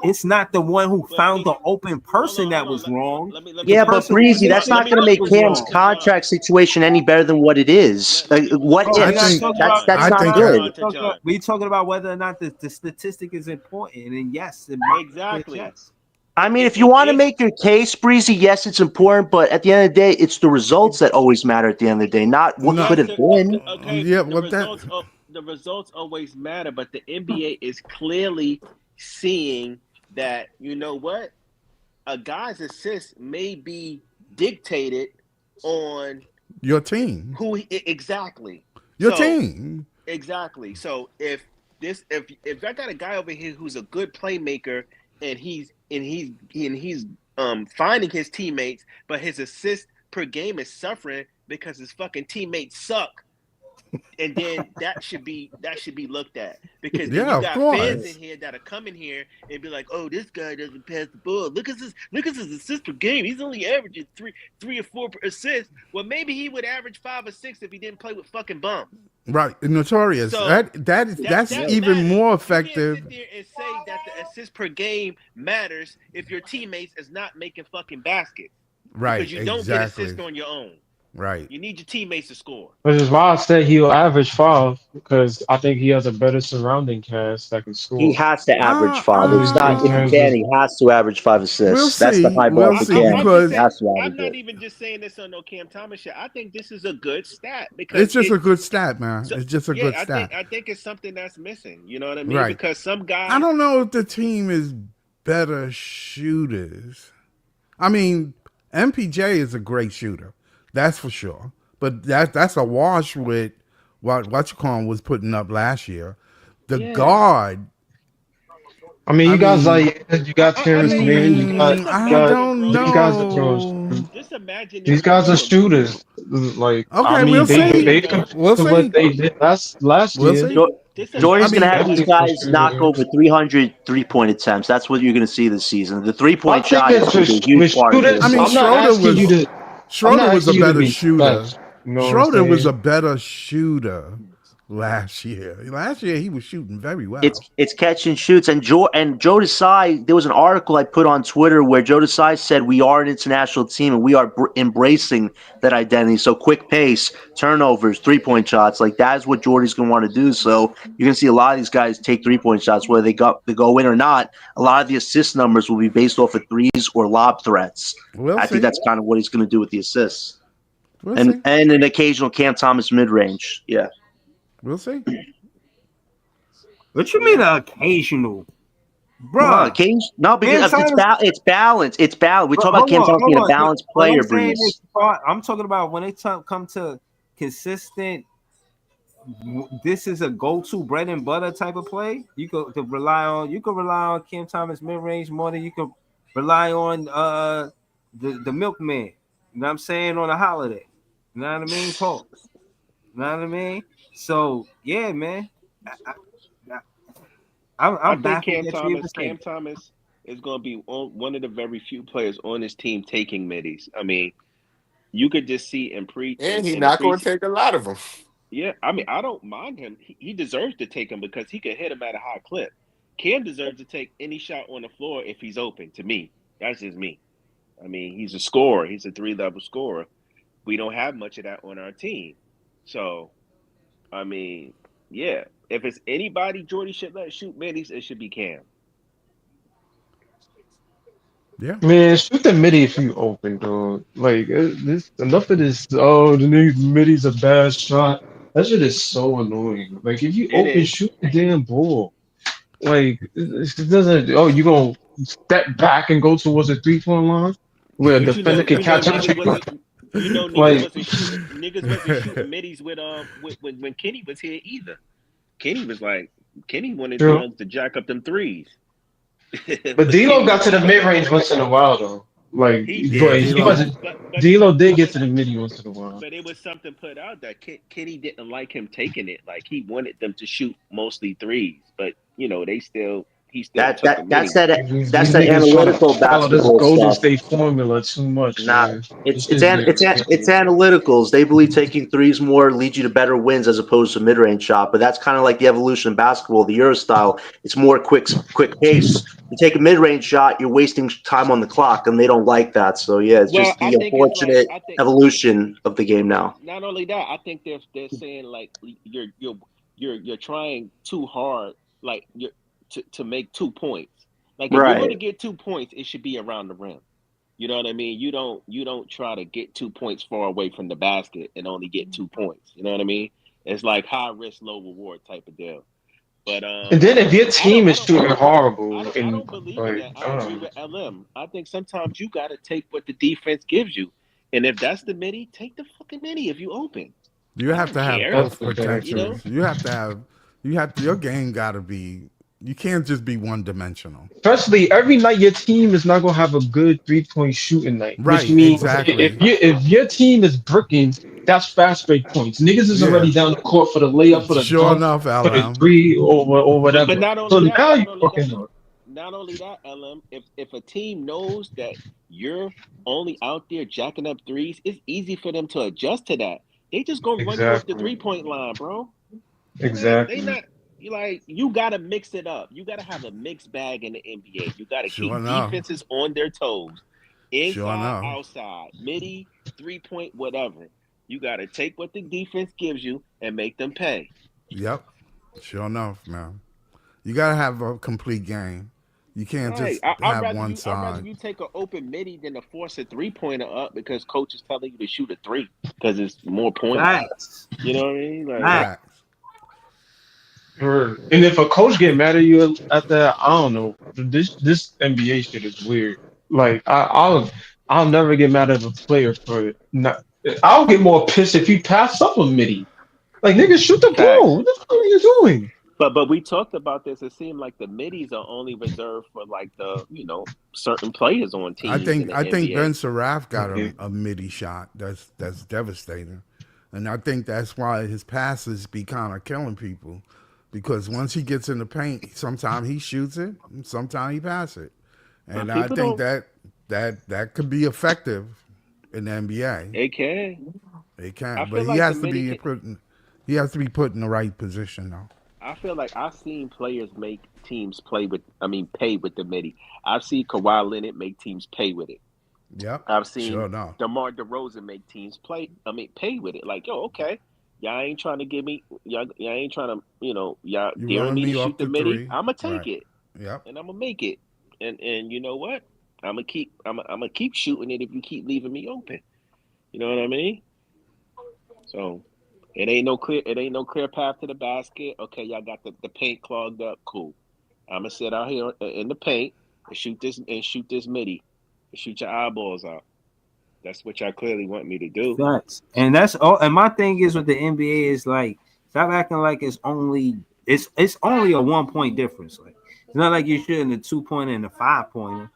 it's not the one who but found look, the open person hold that on. was wrong. Let me The Yeah, put it. but person who Breezy, that's initiated not going to it make was Cam's wrong. To John. contract situation any better than what it is. What Let Bro, me we're I put not it ifs? think to talking about John. That's I any not think time. Hold good. on to John. We talking about whether or not the statistic is important. And yes, it might be Exactly. yes. I mean, if you It want to is. make your case, Breezy, yes, it's important, but at the end of the day, it's the results that always matter at the end of the day, not what no. could have been. Okay. Yeah, what that The results always matter, but the NBA is clearly seeing that you know what a guy's assist may be dictated on your team. exactly. Your So team. exactly. So if I got a guy over here who's a good playmaker and he's finding his teammates, but his assist per game is suffering because his fucking teammates suck, and then that should be looked at because then Yeah, you of got fans in course. here that are coming here and be like, oh, this guy doesn't pass the ball. Look at his assists per game. He's only averaging three or four assists. Well, maybe he would average 5 or 6 if he didn't play with fucking bums. Right. Notorious. So That's that even matters. more You can't sit effective. there and say that the assist per game matters if your teammates is not making fucking baskets Right, because you don't get exactly. assists on your own. Right. You need your teammates to score. Which is why I said he'll average 5 because I think he has a better surrounding cast that can He score. has to average Uh five. It's not In if he terms uh can, of he has to average five we'll assists. That's the see. high bar We'll for see Cam. I'm just He saying. because has to I'm average not it. even just saying this on no Cam Thomas shit. I think this is a good stat it's because just a good stat, man. so It's just a good yeah, stat. I think it's something that's missing. You know what I mean? Right. Because some I guys, don't know if the team is better shooters. I mean, MPJ is a great shooter. That's for sure. But that's a wash with what you call him was putting up last year. The yeah. guard, I mean, I you mean, got I Terrence mean, Mann, just you I got imagine, don't bro. these Just guys that throw. know. just imagine These if you guys are do a shooters. Like I Okay, mean, we'll see. they imagine compared though. We'll to what see. they did last We'll year. see. Just I Jordy's It's going to imagine have though. these definitely for guys knock shooting. over 300 3-point attempts. That's what you're going to see this season. The three My point thing shot is is going to be a huge with part of I shooters. this. mean, I'm not Schroeder was a asking you to better be the shooter. best. You know what I'm Schroeder was saying? a better shooter last year. Last year he was shooting very It's well. it's catch and shoots. And Joe Desai, there was an article I put on Twitter where Joe Desai said we are an international team and we are embracing that identity. So quick pace, turnovers, 3-point shots, like that is what Jordy's going to want to do. So you're going to see a lot of these guys take 3-point shots, whether they go in or not. A lot of the assist numbers will be based off of threes or lob threats. We'll I think see. that's kind of what he's going to do with the assists, We'll and see. an occasional Cam Thomas mid range. Yeah. We'll see. What you mean occasional, Well, bruh? no, Cam because Thomas. it's balance. It's balance. We talk about Hold Cam on, Thomas hold being a on. balanced What I'm player, saying Breeze. is, I'm talking about when they come to consistent. This is a go-to bread and butter type of play. You could rely on. You could rely on Cam Thomas mid range more than you could rely on the milkman. You know what I'm saying, on a holiday. You know what I mean? Pause. You know what I mean? So yeah, man. I I'm think baffled that you even say Cam that. Thomas is going to be one of the very few players on his team taking middies. I mean, you could just see And he's in the not going to preseason. take a lot of them. Yeah, I mean, I don't mind him. He deserves to take him because he can hit him at a high clip. Cam deserves to take any shot on the floor if he's open. To me, that's just me. I mean, he's a scorer. He's a 3-level scorer. We don't have much of that on our team. So, I mean, yeah, if it's anybody Jordy should let shoot middies, it should be Cam. Yeah. Man, shoot the midi if you open, dog. Like this, enough of this. Oh, the nigga midi's a bad shot. That shit is so annoying. Like if you It open, is. shoot the damn ball. Like it doesn't. Oh, you gonna step back and go towards the 3-point line where a But defender can you know, catch up to niggas you. wasn't, you know, Like, niggas wasn't shooting middies with when Kenny was here either. Kenny was like, Kenny wanted true. Youngs to jack up them threes, But but D'Lo Kenny got to wasn't the doing mid that. range once in a while though. Like, He Yeah, but did, he but D'Lo. wasn't. D'Lo did get to the midi once in a while. but it was something put out that Kenny didn't like him taking it. Like he wanted them to shoot mostly threes, but you know he still That took the that that's middies. that These that's that niggas trying analytical to follow this basketball Golden stuff. State formula too much, Nah, man. it's This it's shit's an, getting it's an, it's ridiculous. analyticals. They believe taking threes more leads you to better wins as opposed to mid range shot. But that's kind of like the evolution of basketball, the Euro style. It's more quick pace. You take a mid range shot, you're wasting time on the clock, and they don't like that. So yeah, it's Well, just I the think it's like unfortunate I think evolution of the game now. not only that, I think they're saying like you're trying too hard, like you're to make 2 points. Like if you're going Right. to get 2 points, it should be around the rim. You know what I mean? You don't try to get 2 points far away from the basket and only get 2 points. You know what I mean? It's like high risk, low reward type of deal. But And then if your team is shooting I horrible don't I and don't believe in like that. I I agree don't know. with LM. I think sometimes you got to take what the defense gives you, and if that's the midi, take the fucking midi if you open. You I have don't to have care. That's both the thing You too. know. potentials. Your game got to be. You can't just be one dimensional. Especially every night your team is not gonna have a good 3-point shooting night, which Right. means Exactly. if your team is bricking, that's fast break points. Niggas is Yeah. already down the court for the layup, for the Sure dunk, enough, for the LM. three, or But whatever. So now you fucking up. not only that, LM. If a team knows that you're only out there jacking up threes, it's easy for them to adjust to that. They just gonna run you off the Exactly. 3 point line, bro. They Exactly. not. You like you gotta mix it up. You gotta have a mixed bag in the NBA. You gotta Sure keep enough. defenses on their toes, Sure inside, enough. outside, midi, 3 point, whatever. You gotta take what the defense gives you and make them pay. Yep. Sure enough, man. You gotta have a complete game. You can't Right. just I'd have rather one I'd rather side. you take an open midi than to force a 3 pointer up because coach is telling you to shoot a three because it's more points. Facts. You know what I mean? Like Facts. Facts. Word. And if a coach get mad at you at that, I don't know. This NBA shit is weird. Like I'll never get mad at a player for it. Not. I'll get more pissed if you pass up a midi. Like nigga, shoot the facts. ball. What the fuck are you doing? But we talked about this. It seemed like the middies are only reserved for like the certain players on I teams in think the I think Ben NBA. Saraf got Yeah. a midi shot that's devastating, and I think that's why his passes be kind of killing people, because once he gets in the paint, sometimes he shoots it, sometimes he passes it, But and I people think don't. that could be effective in the NBA. It can. It I can't, but feel like the midi can. he has to be put in the right position though. I feel like I've seen players make teams play with. I mean, pay with the midi. I've seen Kawhi Leonard make teams pay with it. Yep, I've sure seen enough. DeMar DeRozan make teams play. I mean, pay with it. Like, yo, okay, y'all ain't trying to give me. Y'all ain't trying to. Y'all You daring running me to me shoot off the the midi. three, I'm gonna take right? it Yep. and I'm gonna make it. And you know what? I'm gonna keep shooting it if you keep leaving me open. You know what I mean? So It ain't no clear path to the basket. Okay, y'all got the paint clogged up. Cool. I'm gonna sit out here in the paint and shoot this midi and shoot your eyeballs out. That's what y'all clearly want me to do. Facts. And that's all. And my thing is with the NBA is like, stop acting like it's only a 1 point difference. Like it's not like you're shooting a 2 pointer and a 5 pointer.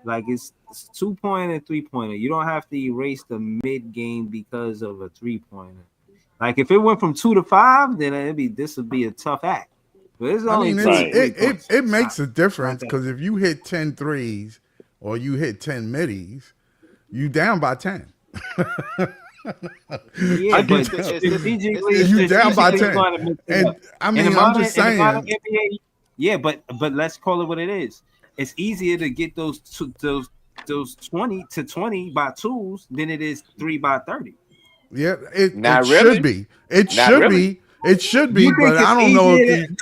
Like it's 2 pointer and 3 pointer. You don't have to erase the mid game because of a 3 pointer. Like if it went from 2 to 5, then this would be a tough act. But it's I only mean, two to it's Right. three it it, points. it Stop. makes a It's not difference that. because if you hit 10 threes or you hit 10 middies, you down by 10. Yeah, I you guess but it, down, it's strategically, the you down by strategically, it's you 10. want to mix it And up. I mean, I'm just In the modern saying, NBA, yeah, but let's call it what it is. It's easier to get those 20 to 20 by twos than it is 3 by 30. yeah, it Not should really. be. It Not should really. be. It should be, You think but I it's don't know if easier? the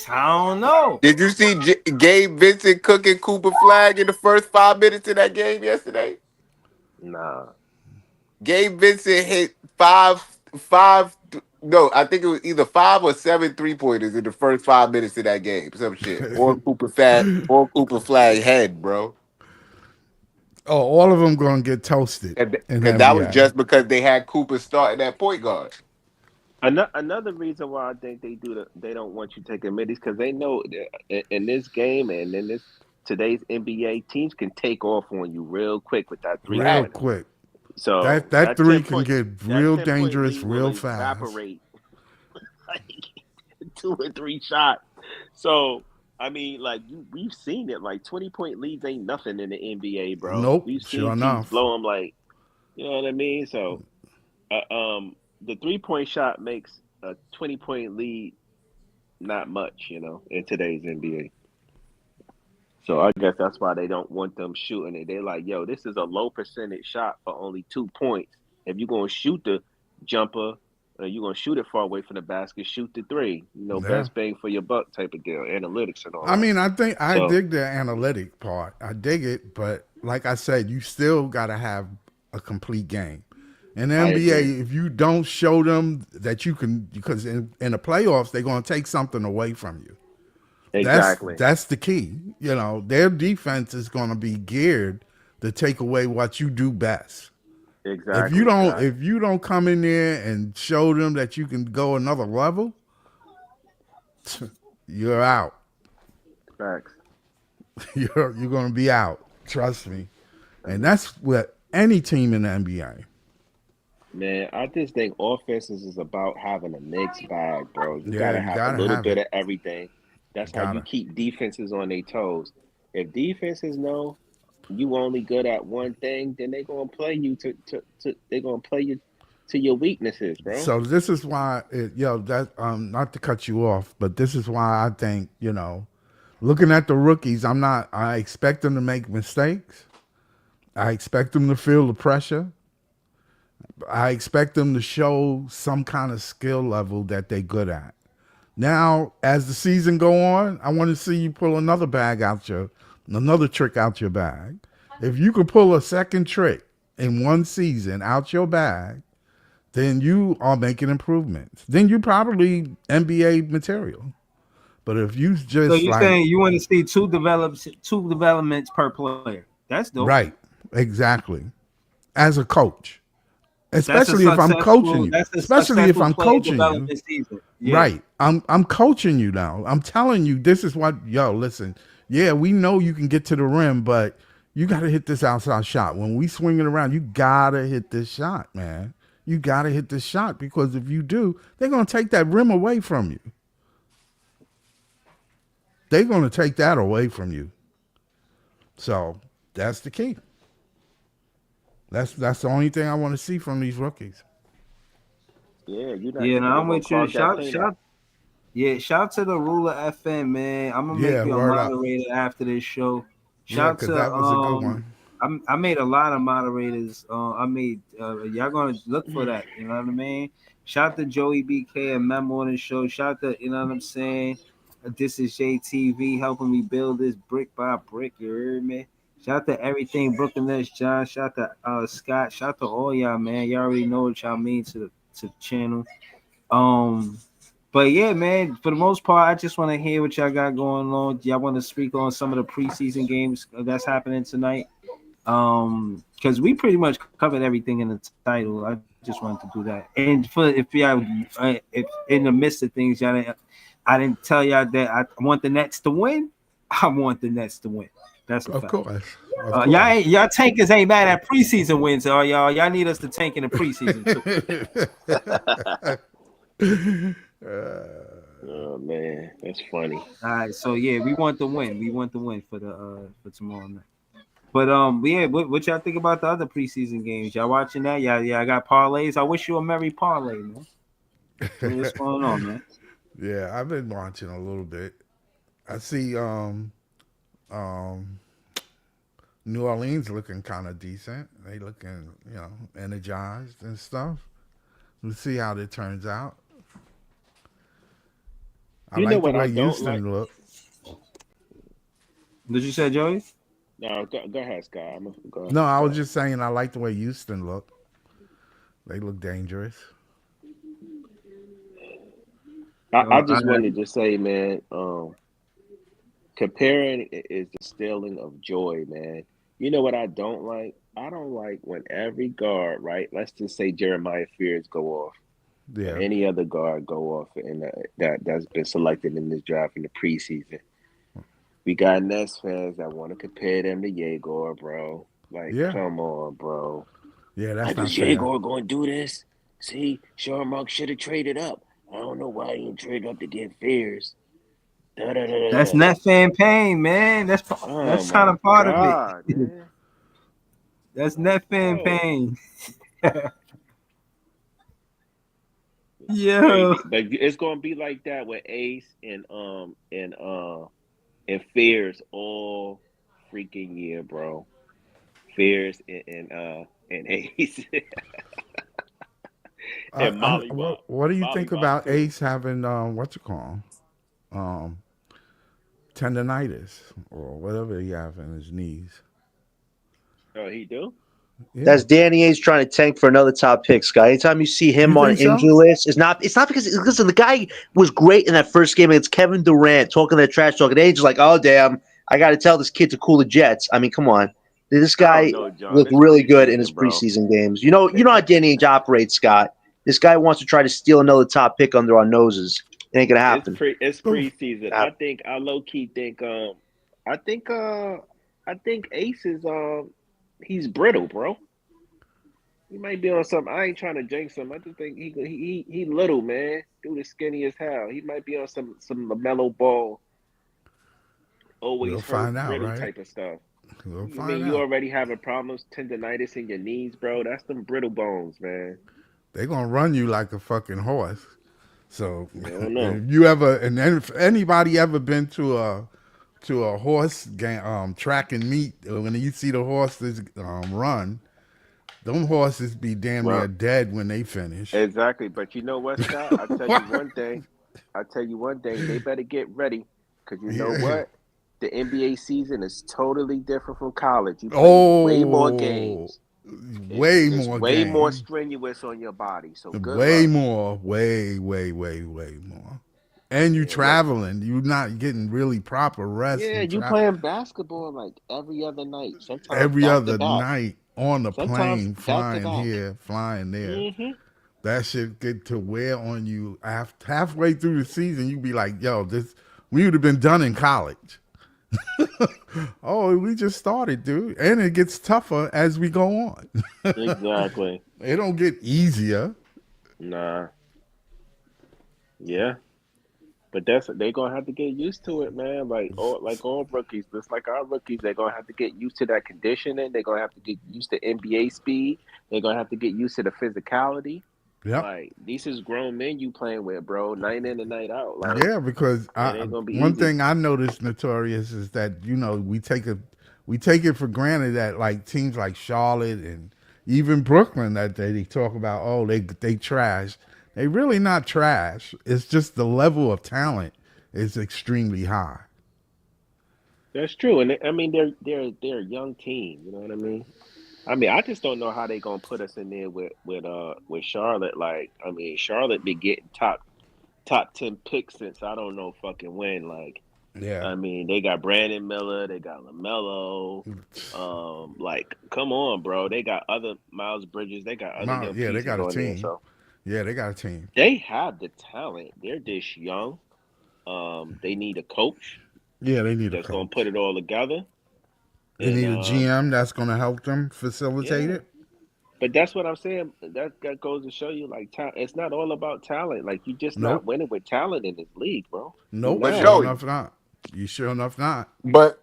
I don't know. Did you see Gabe Vincent cooking Cooper Flag in the first 5 minutes of that game yesterday? nah. Gabe Vincent hit five. No, I think it was either 5 or 7 3-pointers in the first 5 minutes of that game. Some shit. Or Cooper Flag head, bro. oh, all of them going to get toasted And in the because that was NBA. just because they had Cooper starting at point guard. Another reason why I think they don't want you taking middies because they know that in this game and in this today's NBA teams can take off on you real quick with that three Real Fact. pointer. quick. So That three can get that real 10 point dangerous lead will real fast. evaporate like 2 or 3 shots. So I mean, like we've seen it. Like 20 point leads ain't nothing in the NBA, bro. Nope, We've sure seen teams enough. blow them like, you know what I mean. So the 3 point shot makes a 20 point lead not much, in today's NBA. So I guess that's why they don't want them shooting it. They're like, yo, this is a low percentage shot for only 2 points. If you're gonna shoot the jumper, you're gonna shoot it far away from the basket, shoot the three. Yeah. Best bang for your buck type of deal, analytics and all I that. mean, I think I So dig the analytic part. I dig it, but like I said, you still got to have a complete game. In the I NBA, agree. if you don't show them that you can, because in the playoffs they're going to take something away from you. Exactly. That's the key. Their defense is going to be geared to take away what you do best. Exactly. Facts. If you don't come in there and show them that you can go another level, you're out. Facts. You're going to be out. Trust me. And that's what any team in the NBA. Man, I just think offenses is about having a mixed bag, bro. You Yeah, gotta you have a gotta little have bit it. of everything. That's how you Gotta. keep defenses on their toes. If defenses know you only good at one thing, then they gonna play you to they gonna play you to your weaknesses, bro. So this is why, that not to cut you off, but this is why I think looking at the rookies, I expect them to make mistakes. I expect them to feel the pressure. I expect them to show some kind of skill level that they're good at. Now, as the season go on, I want to see you pull another trick out your bag. If you could pull a second trick in one season out your bag, then you are making improvements. Then you probably NBA material. But if you So just you like saying you want to see two developments per player? That's dope. right, exactly, as a coach, That's a especially if I'm coaching successful. you, That's a especially if successful I'm player coaching you, development season. Yeah. right? I'm coaching you now. I'm telling you this is what listen. Yeah, we know you can get to the rim, but you got to hit this outside shot. When we swing it around, you got to hit this shot, man. You got to hit this shot because if you do, they're going to take that rim away from you. They're going to take that away from you. So that's the key. That's the only thing I want to see from these rookies. Yeah, you're not Yeah, no, they I'm gonna with you. clog that paint up. Shout to the Ruler FM, man. I'm gonna make Yeah, you a word up. moderator after this show. Yeah, Shout because to that was a good one. I made a lot of moderators. Y'all gonna look for that. You know what I mean? Shout to Joey BK and Memo on the show. Shout to you know what I'm saying. This is JTV helping me build this brick by brick. You heard me? Shout to everything Brooklyn Nets, John. Shout to Scott. Shout to all y'all, man. Y'all already know what y'all mean to the channel. Um, but yeah, man, for the most part, I just want to hear what y'all got going on. Y'all want to speak on some of the preseason games that's happening tonight? Because we pretty much covered everything in the title. I just wanted to do that. And for if in the midst of things, I didn't tell y'all that I want the Nets to win. I want the Nets to win. That's a Of fact. course, of course. Y'all tankers ain't mad at preseason wins, are y'all? Y'all need us to tank in the preseason too. Oh man, that's funny. All right, so yeah, we want the win. We want the win for tomorrow night. But yeah, what y'all think about the other preseason games? Y'all watching that? Yeah, I got parlays. I wish you a merry parlay, man. What's going on, man? Yeah, I've been watching a little bit. I see um New Orleans looking kind of decent. They looking, energized and stuff. We'll see how it turns out. I You know like the what I way don't like? Houston look. Did you say Joey? No, go ahead, Scott. Go ahead. No, I Go was ahead. just saying I like the way Houston look. They look dangerous. I I, just wanted to say, man, comparing is the stealing of joy, man. You know what I don't like? I don't like when every guard, right? Let's just say Jeremiah Fears go off, or Yeah, any other guard go off, and that's been selected in this draft in the preseason. We got Nets fans that want to compare them to Yegor, bro. Like, yeah, come on, bro. yeah. That's Like, not is fair. Yegor going to do this? See, Sharmark should have traded up. I don't know why he didn't trade up to get Fears. Da da da da that's da. net fan pain, man. Oh That's kind my of part of it. God, man. That's Like, net fan bro, pain. it's Yo, crazy. But it's gonna be like that with Ace and Fears all freaking year, bro. Fears and Ace and Molly What do you think Mollywop about too. Ace having what you call um tendonitis or whatever he have in his knees? Oh, he do? Yeah, That's Danny Ainge trying to tank for another top pick, Scott. Anytime you see you him on an think so? injury list, it's not because listen, the guy was great in that first game against Kevin Durant, talking that trash talking. Ainge is like, oh damn, I got to tell this kid to cool the jets. I mean, come on, this I don't guy know, John. looked It's really good in his preseason, bro. preseason games. You know how Danny Ainge operates, Scott. This guy wants to try to steal another top pick under our noses. It ain't gonna happen. It's Oof. preseason. I low key think I think uh I think Ace is he's brittle, bro. He might be on something. I ain't trying to jinx him. I just think he little, man. Dude is skinny as hell. He might be on some LaMelo Ball, We'll always hurt, find out, brittle right? type of stuff. We'll You find mean you out. already having problems, tendonitis in your knees, bro? That's them brittle bones, man. They're gonna run you like a fucking horse. So I don't know. if you ever and if anybody ever been to a horse game track and meet, when you see the horses run, them horses be damn near Well, dead when they finish. exactly. But you know what, Scott? I tell you one thing. I tell you one thing. They better get ready, because you know Yeah. what? The NBA season is totally different from college. You play way more Oh, games. way It's more way more game. strenuous on your body. So good Way luck. more. Way more. And you Yeah, look. traveling. You're not getting really proper rest Yeah, and you playing basketball like every other night. Sometimes every back to other back. night on the Sometimes plane, back to flying back. here, flying there. Mm-hmm. That shit get to wear on you halfway through the season. You be like, yo, this we would have been done in college. Oh, we just started, dude. And it gets tougher as we go on. Exactly. It don't get easier. Nah. Yeah. But that's they gonna have to get used to it, man. Like all rookies, just like our rookies, they're gonna have to get used to that conditioning. They're gonna have to get used to NBA speed. They're gonna have to get used to the physicality. Yep. Like these is grown men you playing with, bro. Night in and night out. Like Yeah, because it ain't gonna be one easy. thing I noticed, Notorious, is that we take it for granted that like teams like Charlotte and even Brooklyn that they talk about, oh they trash. They really not trash. It's just the level of talent is extremely high. That's true, and I mean they're a young team. You know what I mean? I mean, I just don't know how they gonna put us in there with Charlotte. Like, I mean, Charlotte been getting top 10 picks since I don't know fucking when. Like, Yeah. I mean, they got Brandon Miller, they got LaMelo. Like, come on, bro. They got other Miles Bridges, they got other young Yeah, they pieces got a on there. team. So Yeah, they got a team. they have the talent. They're this young. They need a coach Yeah, they need a that's gonna put coach. it all together. They And need a GM that's going to help them facilitate yeah. it. But that's what I'm saying. That goes to show you, like, it's not all about talent. Like, you just not Nope. winning with talent in this league, bro. You're Nope. But not. Sure Joey, enough, not. You sure enough not. but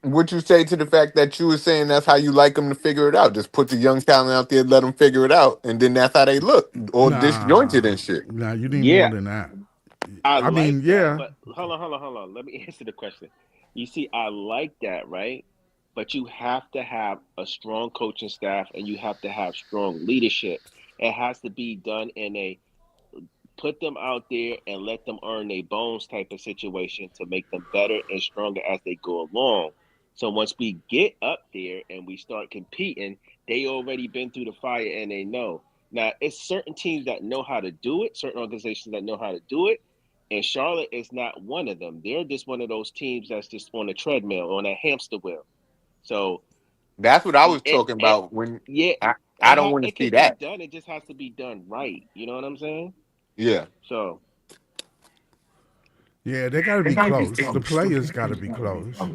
what you say to the fact that you were saying that's how you like them to figure it out? Just put the young talent out there, let them figure it out, and then that's how they look, all disjointed Nah, and shit. nah. You need more Yeah, than that. I I like mean, that. yeah. But hold on. Let me answer the question. You see, I like that, right? But you have to have a strong coaching staff and you have to have strong leadership. It has to be done in a put them out there and let them earn their bones type of situation to make them better and stronger as they go along. So once we get up there and we start competing, they already been through the fire and they know. Now it's certain teams that know how to do it, certain organizations that know how to do it, and Charlotte is not one of them. They're just one of those teams that's just on a treadmill, on a hamster wheel. So That's what I was it, talking it about when yeah, I don't want to it see could be that. done. It just has to be done right. You know what I'm saying? Yeah. So Yeah, they got to be close. The players got to be close.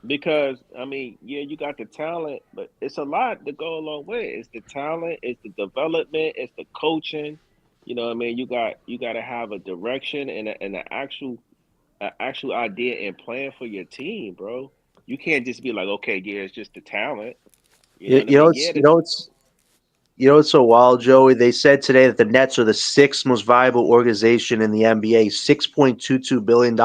because I mean, yeah, you got the talent, but it's a lot to go along with it. It's the talent, it's the development, it's the coaching. You know what I mean? You got to have a direction and an actual idea and plan for your team, bro. You can't just be like, okay, yeah, it's just the talent. You know You, what I you know mean? it's Yeah, you know it's You know what's so wild, Joey? They said today that the Nets are the sixth most valuable organization in the NBA, $6.22 billion.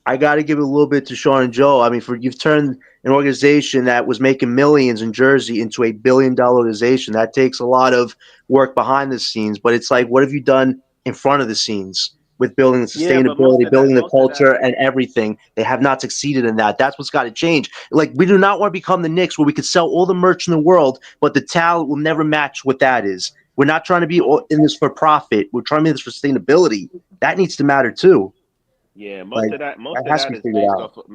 I got to give it a little bit to Sean and Joe. I mean, for you've turned an organization that was making millions in Jersey into a $1 billion organization. That takes a lot of work behind the scenes, but it's like, what have you done in front of the scenes with building the yeah, but sustainability, building the most of that, culture, and everything? They have not succeeded in that. That's what's got to change. Like, we do not want to become the Knicks where we could sell all the merch in the world, but the talent will never match what that is. We're not trying to be in this for profit. We're trying to be this for sustainability. That needs to matter too. yeah, Like, most that of has to that be is figured based out. off of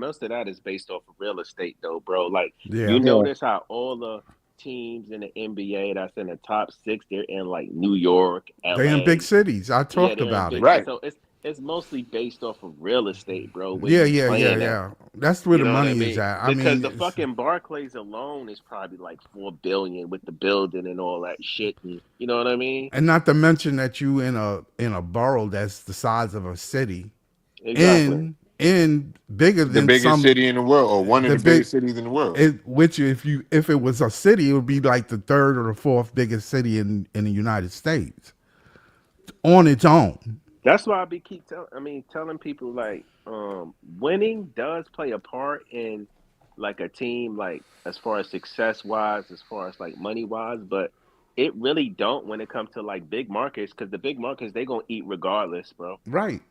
real estate though, bro. Like, you Yeah. Yeah. notice how all the teams in the NBA that's in the top six, they're in like New York, They in big LA. cities. I Yeah, talked they're in about big it. cities. Right. So it's mostly based off of real estate, bro, where Yeah, you yeah, yeah, playing at. yeah. That's where You the know what I money is mean? at. I Because mean, the fucking Barclays alone is probably like 4 billion with the building and all that shit. And you know what I mean? and not to mention that you in a borough that's the size of a city, Exactly. and bigger The than biggest some city in the world, or one of the the big biggest cities in the world. it which if it was a city, it would be like the third or the fourth biggest city in the United States on its own. That's why I be telling people like winning does play a part in like a team, like as far as success wise, as far as like money wise, but it really don't when it comes to like big markets because the big markets they gonna eat regardless, bro. Right.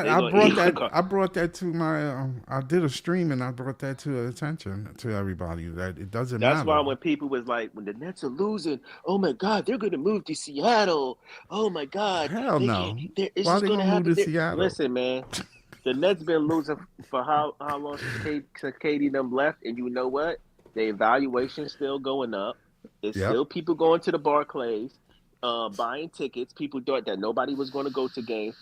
They gonna eat regardless. I brought that to my I did a stream and I brought that to attention to everybody that it doesn't That's why matter. when people was like, when the Nets are losing, oh my God, they're gonna move to Seattle. Oh my God, Hell they can't. no. This Why is they gonna gonna move happen. to Seattle? Listen, man, the Nets been losing for how long since Katie them left, and you know what? The evaluation's still going up. It's Yep. still people going to the Barclays, buying tickets. People thought that nobody was going to go to games.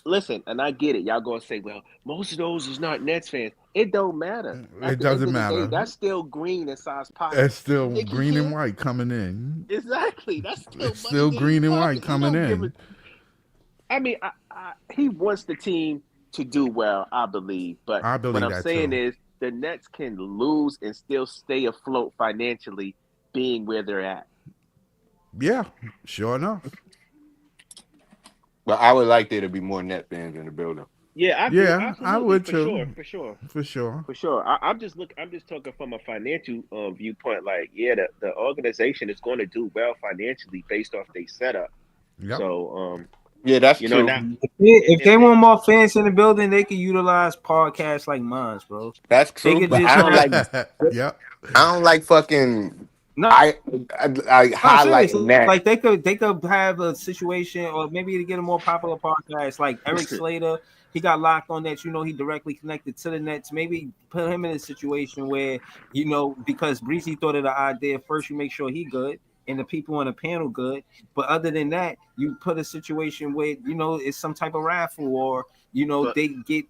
Listen, and I get it. Y'all gonna say, well, most of those is not Nets fans. It don't matter. At It the end doesn't of the day, matter. that's still green in size It's pockets. You still think he green and care? white coming in. Exactly. That's still It's money still in his green and white pocket. He coming don't give a. in. I mean, he wants the team to do well, I believe. But I what believe I'm that saying too. is, the Nets can lose and still stay afloat financially, being where they're at. Yeah, sure enough. But I would like there to be more net fans in the building. Yeah, I agree. Yeah, I Absolutely, would for sure, too, for sure. for sure. For sure. I'm just talking from a financial viewpoint. Like, yeah, the organization is going to do well financially based off their setup. Yep. So, Yeah, that's true. now If if they they want more fans in the building, they can utilize podcasts like mine, bro. That's They true. could But just have Yep. I don't like fucking No, I no, seriously, highlighting like that. they could have a situation, or maybe to get a more popular podcast, like Eric Slater. He got locked on that. He directly connected to the Nets. Maybe put him in a situation where because Breezy thought of the idea first. You make sure he good and the people on the panel good. But other than that, you put a situation where it's some type of raffle, or But they get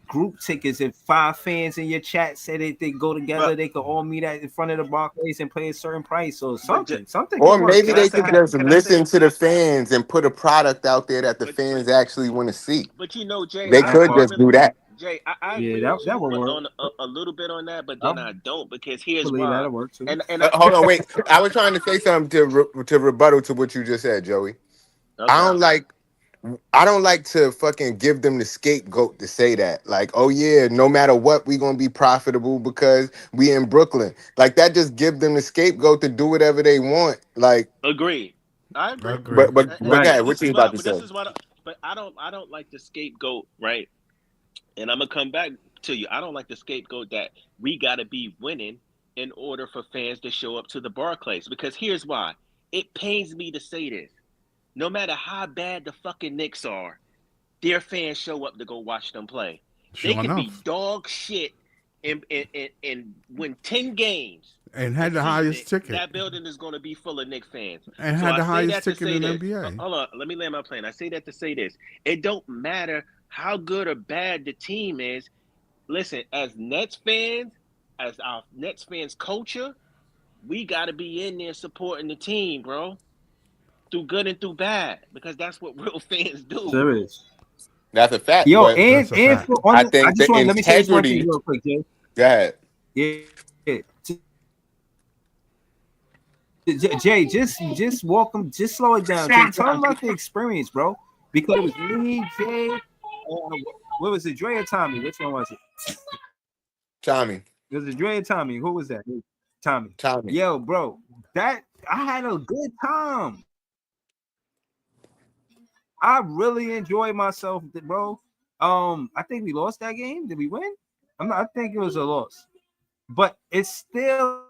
group tickets. If 5 fans in your chat say that they go together, but they could all meet at in front of the Barclays and pay a certain price, or but something Or could work maybe can I they out. say? could just Can I say? listen to the fans and put a product out there that the But fans actually want to see. Jay, They That could part, just do that. Jay, I yeah, agree that with that you would work. on a little bit on that, but I then I don't, because here's believe why. that'll work too. And Hold on, wait. I was trying to say something to rebuttal to what you just said, Joey. I okay. don't like I don't like to fucking give them the scapegoat to say that. Like, oh yeah, no matter what, we gonna be profitable because we in Brooklyn. Like that just give them the scapegoat to do whatever they want. Like, Agreed. I I agree. agree. but Right. God, what you about to But say? this is what. But I don't like the scapegoat, right? And I'm gonna come back to you. I don't like the scapegoat that we gotta be winning in order for fans to show up to the Barclays. Because here's why. It pains me to say this. No matter how bad the fucking Knicks are, their fans show up to go watch them play. They Sure could be enough. dog shit and win 10 games And a had the season. highest ticket. That building is going to be full of Knicks fans. And So had I the say highest that to ticket say in the this. NBA. Hold on, let me land my plane. I say that to say this. It don't matter how good or bad the team is. Listen, as Nets fans, as our Nets fans culture, we got to be in there supporting the team, bro, through good and through bad, because that's what real fans do. Serious. That's a fact. Yo, But and That's a and fact. for, on I the, I think just the want let me say this one thing integrity. real quick, Jay. Go ahead. Yeah. Jay, just walk them, just slow it down. Jay, tell them about the experience, bro. Because it was me, Jay, what was it, Dre or Tommy? Which one was it? Tommy. It was it Dre or Tommy? Who was that? Tommy. Tommy. Yo, bro, that I had a good time. I really enjoyed myself, bro. I think we lost that game. Did we win? I think it was a loss, but it's still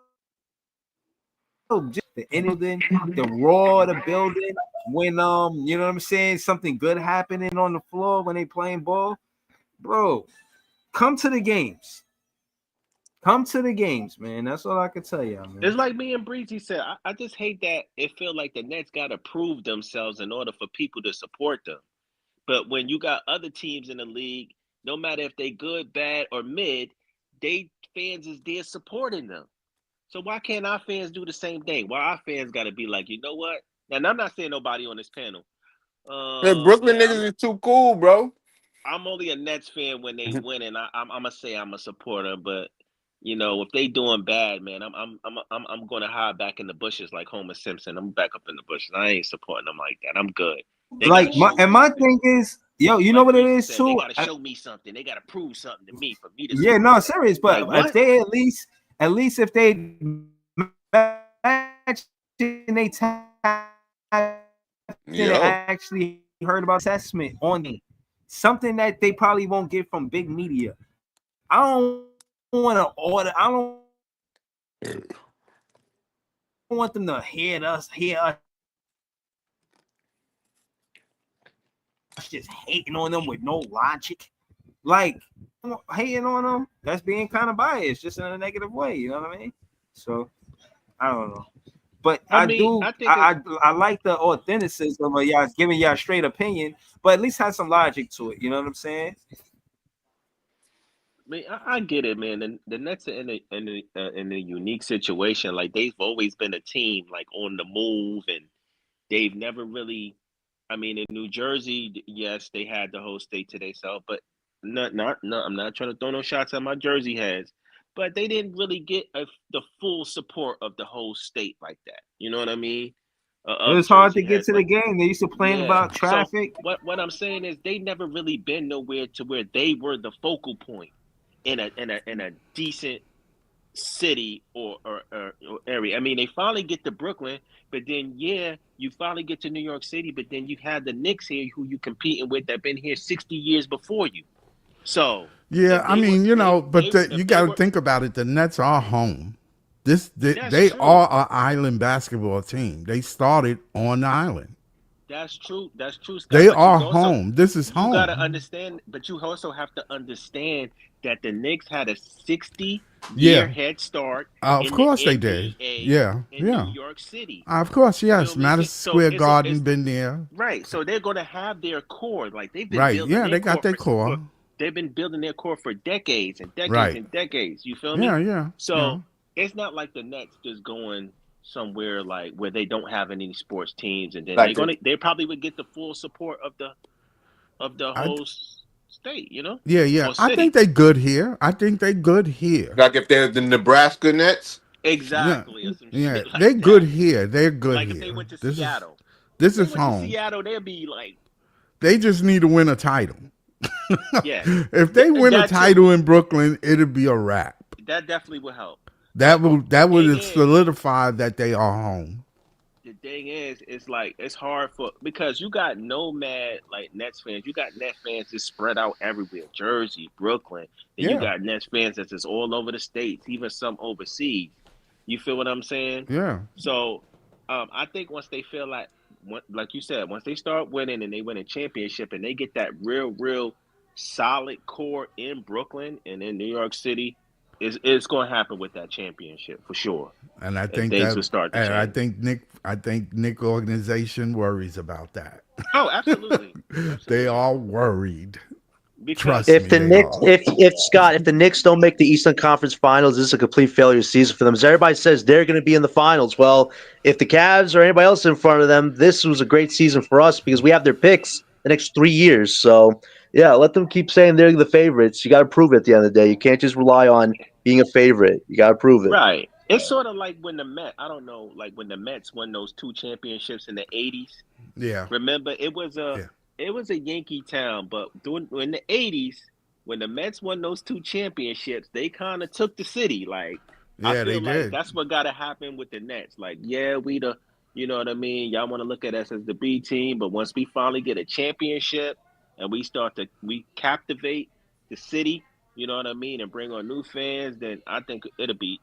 just the building, the raw of the building. When you know what I'm saying, something good happening on the floor when they playing ball, bro. Come to the games. Come to the games, man. That's all I can tell y'all, man. It's like me and Breezy said. I just hate that it feel like the Nets got to prove themselves in order for people to support them. But when you got other teams in the league, no matter if they good, bad, or mid, they fans is there supporting them. So why can't our fans do the same thing? Why our fans got to be like, you know what? And I'm not saying nobody on this panel. The Brooklyn Man, niggas is too cool, bro. I'm only a Nets fan when they win, and I'm gonna say I'm a supporter. But if they doing bad, man, I'm gonna hide back in the bushes like Homer Simpson. I'm back up in the bushes. I ain't supporting them like that. I'm good. They gotta Like show me my something. thing is, yo, you know Like what it Breezy is said, they too. gotta show me something. They gotta prove something to me for me to Yeah, support no, them. serious. But Like if what? they at least if they match and they Yo. actually heard about assessment on it, something that they probably won't get from big media. I don't want to order. I don't want them to hear us just hating on them with no logic. Like hating on them, that's being kind of biased, just in a negative way. You know what I mean? So I don't know. But I I mean, do. I think it's. I like the authenticism of y'all giving y'all straight opinion, but at least have some logic to it. You know what I'm saying? I mean, I get it, man. The Nets are in a unique situation. Like they've always been a team, like on the move, and they've never really. I mean, in New Jersey, yes, they had the whole state to themselves, but not. I'm not trying to throw no shots at my Jersey heads, but they didn't really get the full support of the whole state like that. You know what I mean? It Of was hard to Jersey get heads, to the like game. They used to complain yeah. about So traffic. what I'm saying is they never really been nowhere to where they were the focal point in a decent city or area. I mean, they finally get to Brooklyn, but then you finally get to New York City, but then you have the Knicks here who you competing with that been here 60 years before you. So Yeah, if I they were mean, they but if you they got to were think about it. The Nets are home. That's They true. are an island basketball team. They started on the island. That's true. That's true, Scott. They But are home. This is you gotta home. understand. But you also have to understand that the Knicks had a 60-year Yeah, head start of in the course they did. NBA Yeah, in New yeah. York City. Of course, You feel yes. me? Madison So Square it's Garden been there. right. So they're gonna have their core. Like they've been Right. building Yeah, their they got core their for core. they've been building their core for decades and decades Right. and decades. You feel Yeah, me? yeah, yeah. So it's not like the Nets just going somewhere like where they don't have any sports teams, and then Like the they probably would get the full support of the I whole state, Yeah, yeah. or I think city. they good here. I think they good here. like if they're the Nebraska Nets. Yeah, Exactly, or some yeah. shit They like good that. here. They're good Like if they here. went to This is Seattle. If this they is went to home. Seattle, they'd be like, They just need to win a title. yes, If they win a that too. title in Brooklyn, it'll be a wrap. That definitely would help. That But will that thing would is, solidify that they are home. the thing is, it's like it's hard for because you got nomad like Nets fans. You got Nets fans just spread out everywhere, Jersey, Brooklyn. Then you Yeah, got Nets fans that's just all over the states, even some overseas. You feel what I'm saying? yeah. So, I think once they feel like you said, once they start winning and they win a championship and they get that real solid core in Brooklyn and in New York City, it's going to happen with that championship for sure, And I and think things that will start to and change. I think Nick organization worries about that. Oh, absolutely, They absolutely. are worried. Because Trust If me, the they Knicks, are. if the Knicks don't make the Eastern Conference Finals, this is a complete failure season for them. As everybody says, they're going to be in the finals. Well, if the Cavs or anybody else in front of them, this was a great season for us because we have their picks the next 3 years. So yeah, let them keep saying they're the favorites. You got to prove it at the end of the day. You can't just rely on being a favorite. You got to prove it. right, it's sort of like when the Mets. I don't know, like when the Mets won those two championships in the '80s. Yeah, Remember, yeah, it was a Yankee town, but during in the '80s, when the Mets won those two championships, they kind of took the city. Like I yeah. They feel like did. that's what got to happen with the Nets. Like, yeah, we the, you know what I mean. Y'all want to look at us as the B team, but once we finally get a championship and we captivate the city, you know what I mean, and bring on new fans, then I think it'll be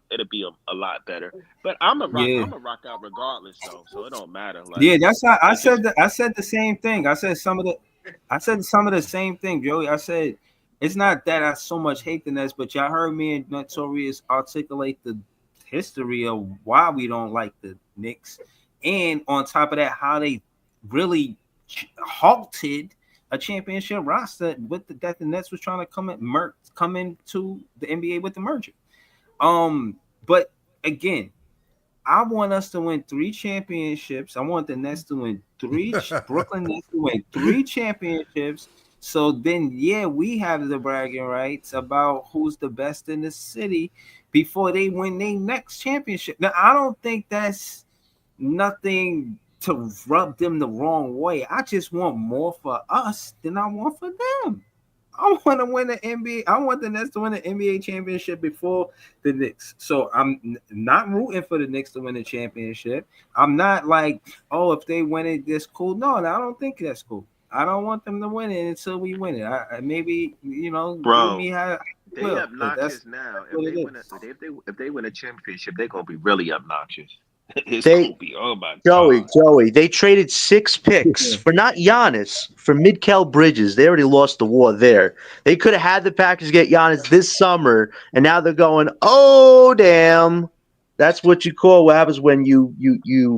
a lot better. But Yeah. I'm a rock out regardless though, so it don't matter. Like Yeah, that's how I it said just that. I said the same thing. I said some of the same thing, Joey. I said it's not that I so much hate the Nets, but y'all heard me and Notorious articulate the history of why we don't like the Knicks, and on top of that, how they really halted a championship roster with that the Nets was trying to come into the NBA with the merger. But again, I want us to win three championships. I want the Nets to win Brooklyn Nets to win three championships. So then, yeah, we have the bragging rights about who's the best in the city before they win their next championship. Now, I don't think that's nothing to rub them the wrong way. I just want more for us than I want for them. I want to win the NBA. I want the Nets to win the NBA championship before the Knicks. So I'm not rooting for the Knicks to win the championship. I'm not like, oh, if they win it, this cool. No, I don't think that's cool. I don't want them to win it until we win it. Maybe give me bro. how I They will, but that's obnoxious now. If what they it win is. if they win a championship, they're gonna be really obnoxious. It's They gonna be, oh my Joey, god. Joey, they traded 6 picks for not Giannis, for Midkel Bridges. They already lost the war there. They could have had the Packers get Giannis this summer, and now they're going, oh damn. That's what you call what happens when you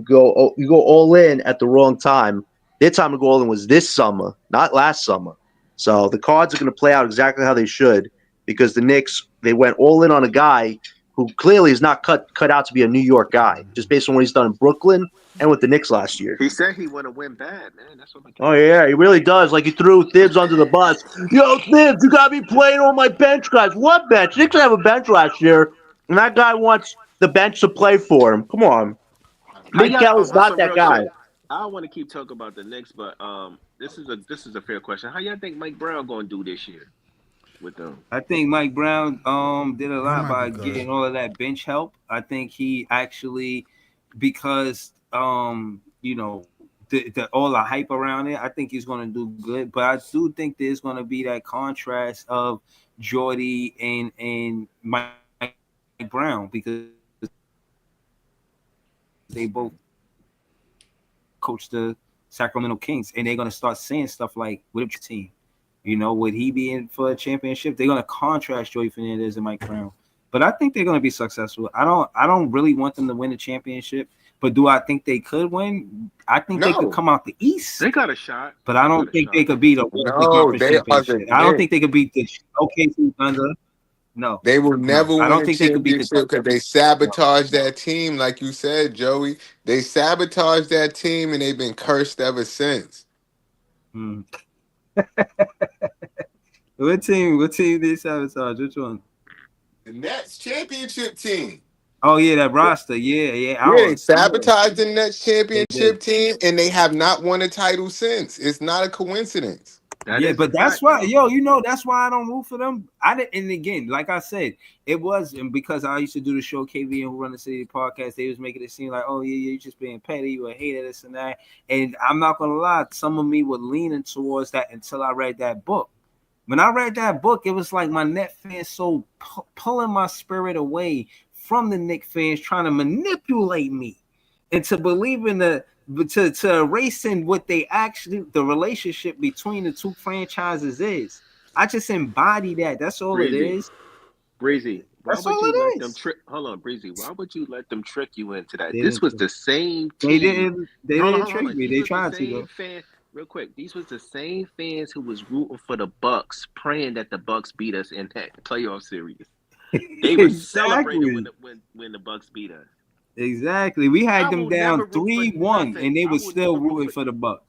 go all in at the wrong time. Their time to go all in was this summer, not last summer. So the cards are going to play out exactly how they should because the Knicks they went all in on a guy who clearly is not cut out to be a New York guy, just based on what he's done in Brooklyn and with the Knicks last year. He said he want to win bad, man. That's what Oh McCann yeah, said. he really does. Like he threw Thibs under the bus. Yo, Thibs, you gotta be playing all my bench guys. What bench? Knicks have a bench last year, and that guy wants the bench to play for him. Come on, How y'all Midkel is on not some that real guy. shit? I want to keep talking about the Knicks, but this is a fair question. How y'all think Mike Brown gonna do this year with them? I think Mike Brown did a He lot might be by good. getting all of that bench help. I think he actually because the all the hype around it, I think he's going to do good. But I do think there's going to be that contrast of Jordy and Mike Brown because Mike Brown they both coach the Sacramento Kings, and they're gonna start saying stuff like, "What if your team? Would he be in for a championship?" They're gonna contrast Joey Fernandez and Mike Brown, but I think they're gonna be successful. I don't really want them to win the championship, but do I think they could win? I think they could No, come out the East, They got a shot. but I don't think they could beat the no, conference they are championship. I don't the think they could beat the OKC Thunder. No, they will no, never I win don't a think they could beat the. championship because they No, sabotage no. that team, like you said, Joey. They sabotage that team, and they've been cursed ever since. Hmm. What team? What team did sabotage? Which one? The Nets championship team. Oh yeah, that roster. Yeah, yeah. Yeah, they Yeah, sabotaged the Nets they did. championship team, and they have not won a title since. It's not a coincidence. That Yeah, is a but that's fact, why, though. that's why I don't root for them. I didn't, and again, like I said, it wasn't because I used to do the show KV and Who Run the City podcast. They was making it seem like, oh yeah, you're just being petty, you a hater, this and that. And I'm not gonna lie, some of me were leaning towards that until I read that book. When I read that book, it was like my Net fans so pulling my spirit away from the Knicks fans, trying to manipulate me into believing to erasing what they actually the relationship between the two franchises is. I just embody that. That's all it Breezy. is. Breezy, why That's would all you let it them is. trick? Hold on, Breezy. Why would you let them trick you into that? They This didn't. was the same They team. didn't. They Hold on, didn't hold on, hold trick on. me. These They was the tried to same though. fan. Real quick, these was the same fans who was rooting for the Bucks, praying that the Bucks beat us in that playoff series. They were celebrating Exactly. when the Bucks beat us. Exactly. We I had them will never down root for 3-1, nothing. and they I were will still never root rooting for. for the Bucks.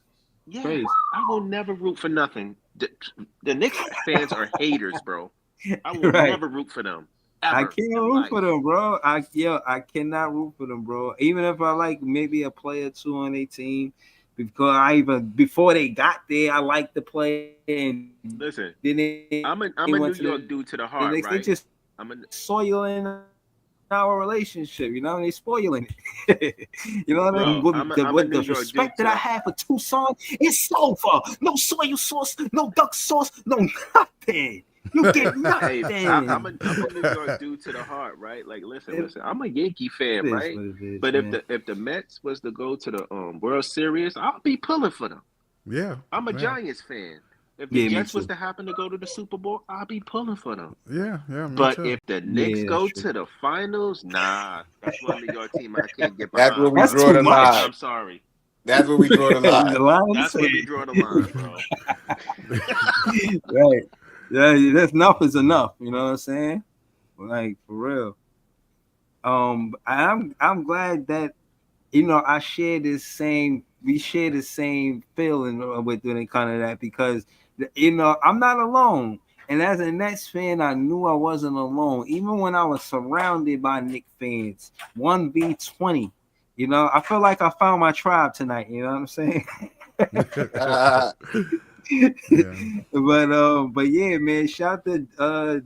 Yeah, Crazy. I will never root for nothing. The Knicks fans are haters, bro. I will Right. never root for them I ever can't in root for life. them, bro. I cannot root for them, bro. Even if I like maybe a player or two on their team, because before they got there, I liked the player, and then they went to Listen, the Knicks. They just I'm a New York dude to the heart, soiling right? I'm a our relationship. They spoiling it. You know what I mean? With bro. the I'm a respect New that I York have for dude to the. Tucson, it's over. No soy sauce, no duck sauce, no nothing. You get Hey, nothing. I'm a New York dude to the heart, right? Like, listen, It listen. I'm a Yankee fan, is what right? it is, But man. if the Mets was to go to the World Series, I'll be pulling for them. Yeah, I'm a yeah, Giants fan. If the Yeah, me Jets was too. to happen to go to the Super Bowl, I'll be pulling for them. yeah, yeah. Me But too. if the Knicks Yeah, that's go true. to the finals, nah, that's one New York team I can't get That's where behind, we That's bro. draw too the much. line. I'm sorry. That's where we draw the The line. line in the That's where we draw the line, bro. sand. Right. Yeah, that's enough is enough. You know what I'm saying? Like for real. I'm glad that I share this same we share the same feeling with when it kind of that because I'm not alone. And as a Nets fan, I knew I wasn't alone. Even when I was surrounded by Knicks fans, 1v20. I feel like I found my tribe tonight. You know what I'm saying? Uh, Yeah. But yeah, man, shout to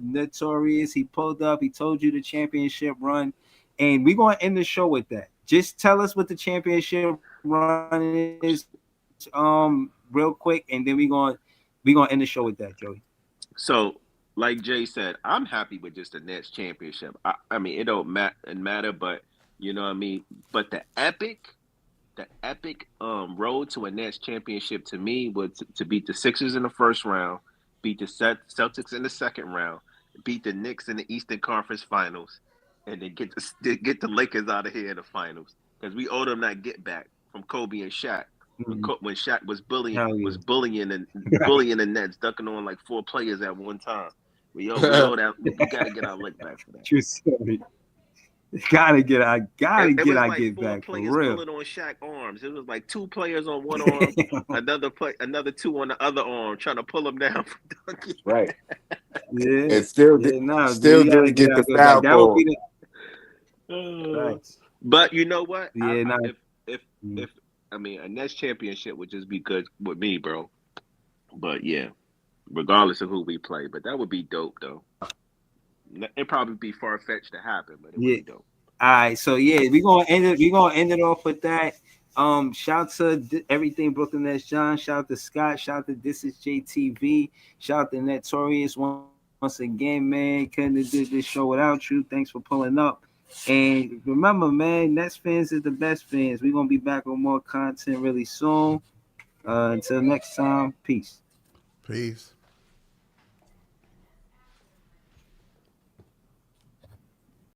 Notorious. He pulled up, he told you the championship run, and we're gonna end the show with that. Just tell us what the championship run is, real quick, and then we gonna end the show with that, Joey. So, like Jay said, I'm happy with just the Nets championship. I mean, it don't matter, but you know what I mean. But the epic road to a Nets championship to me was to beat the Sixers in the first round, beat the Celtics in the second round, beat the Knicks in the Eastern Conference Finals, and then get the Lakers out of here in the finals because we owe them that get back from Kobe and Shaq. Mhm. When Shaq was Hell yeah. bullying and Right. bullying the Nets, ducking on like four players at one time. We owe that. We got to get our lick back for that. True story. Gotta It get was our like get four back for players real. pulling on Shaq arms. It was like two players on one arm, another two on the other arm, trying to pull him down from dunking. right. Yeah, And still yeah, no, still we gotta didn't get get our the get back. foul That would call. be the Uh, right. but you know what? Yeah, no. If Mm. if I mean a Nets championship would just be good with me, bro. But yeah, regardless of who we play, but that would be dope though. It'd probably be far fetched to happen, but it would Yeah. be dope. All right, so yeah, we're gonna end it. We're gonna end it off with that. Shout to everything Brooklyn Nets John. Shout to Scott. Shout to This Is JTV. Shout to Netorious once again, man. Couldn't have did this show without you. Thanks for pulling up. And remember, man, Nets fans is the best fans. We're gonna be back with more content really soon. Until next time, peace. Peace.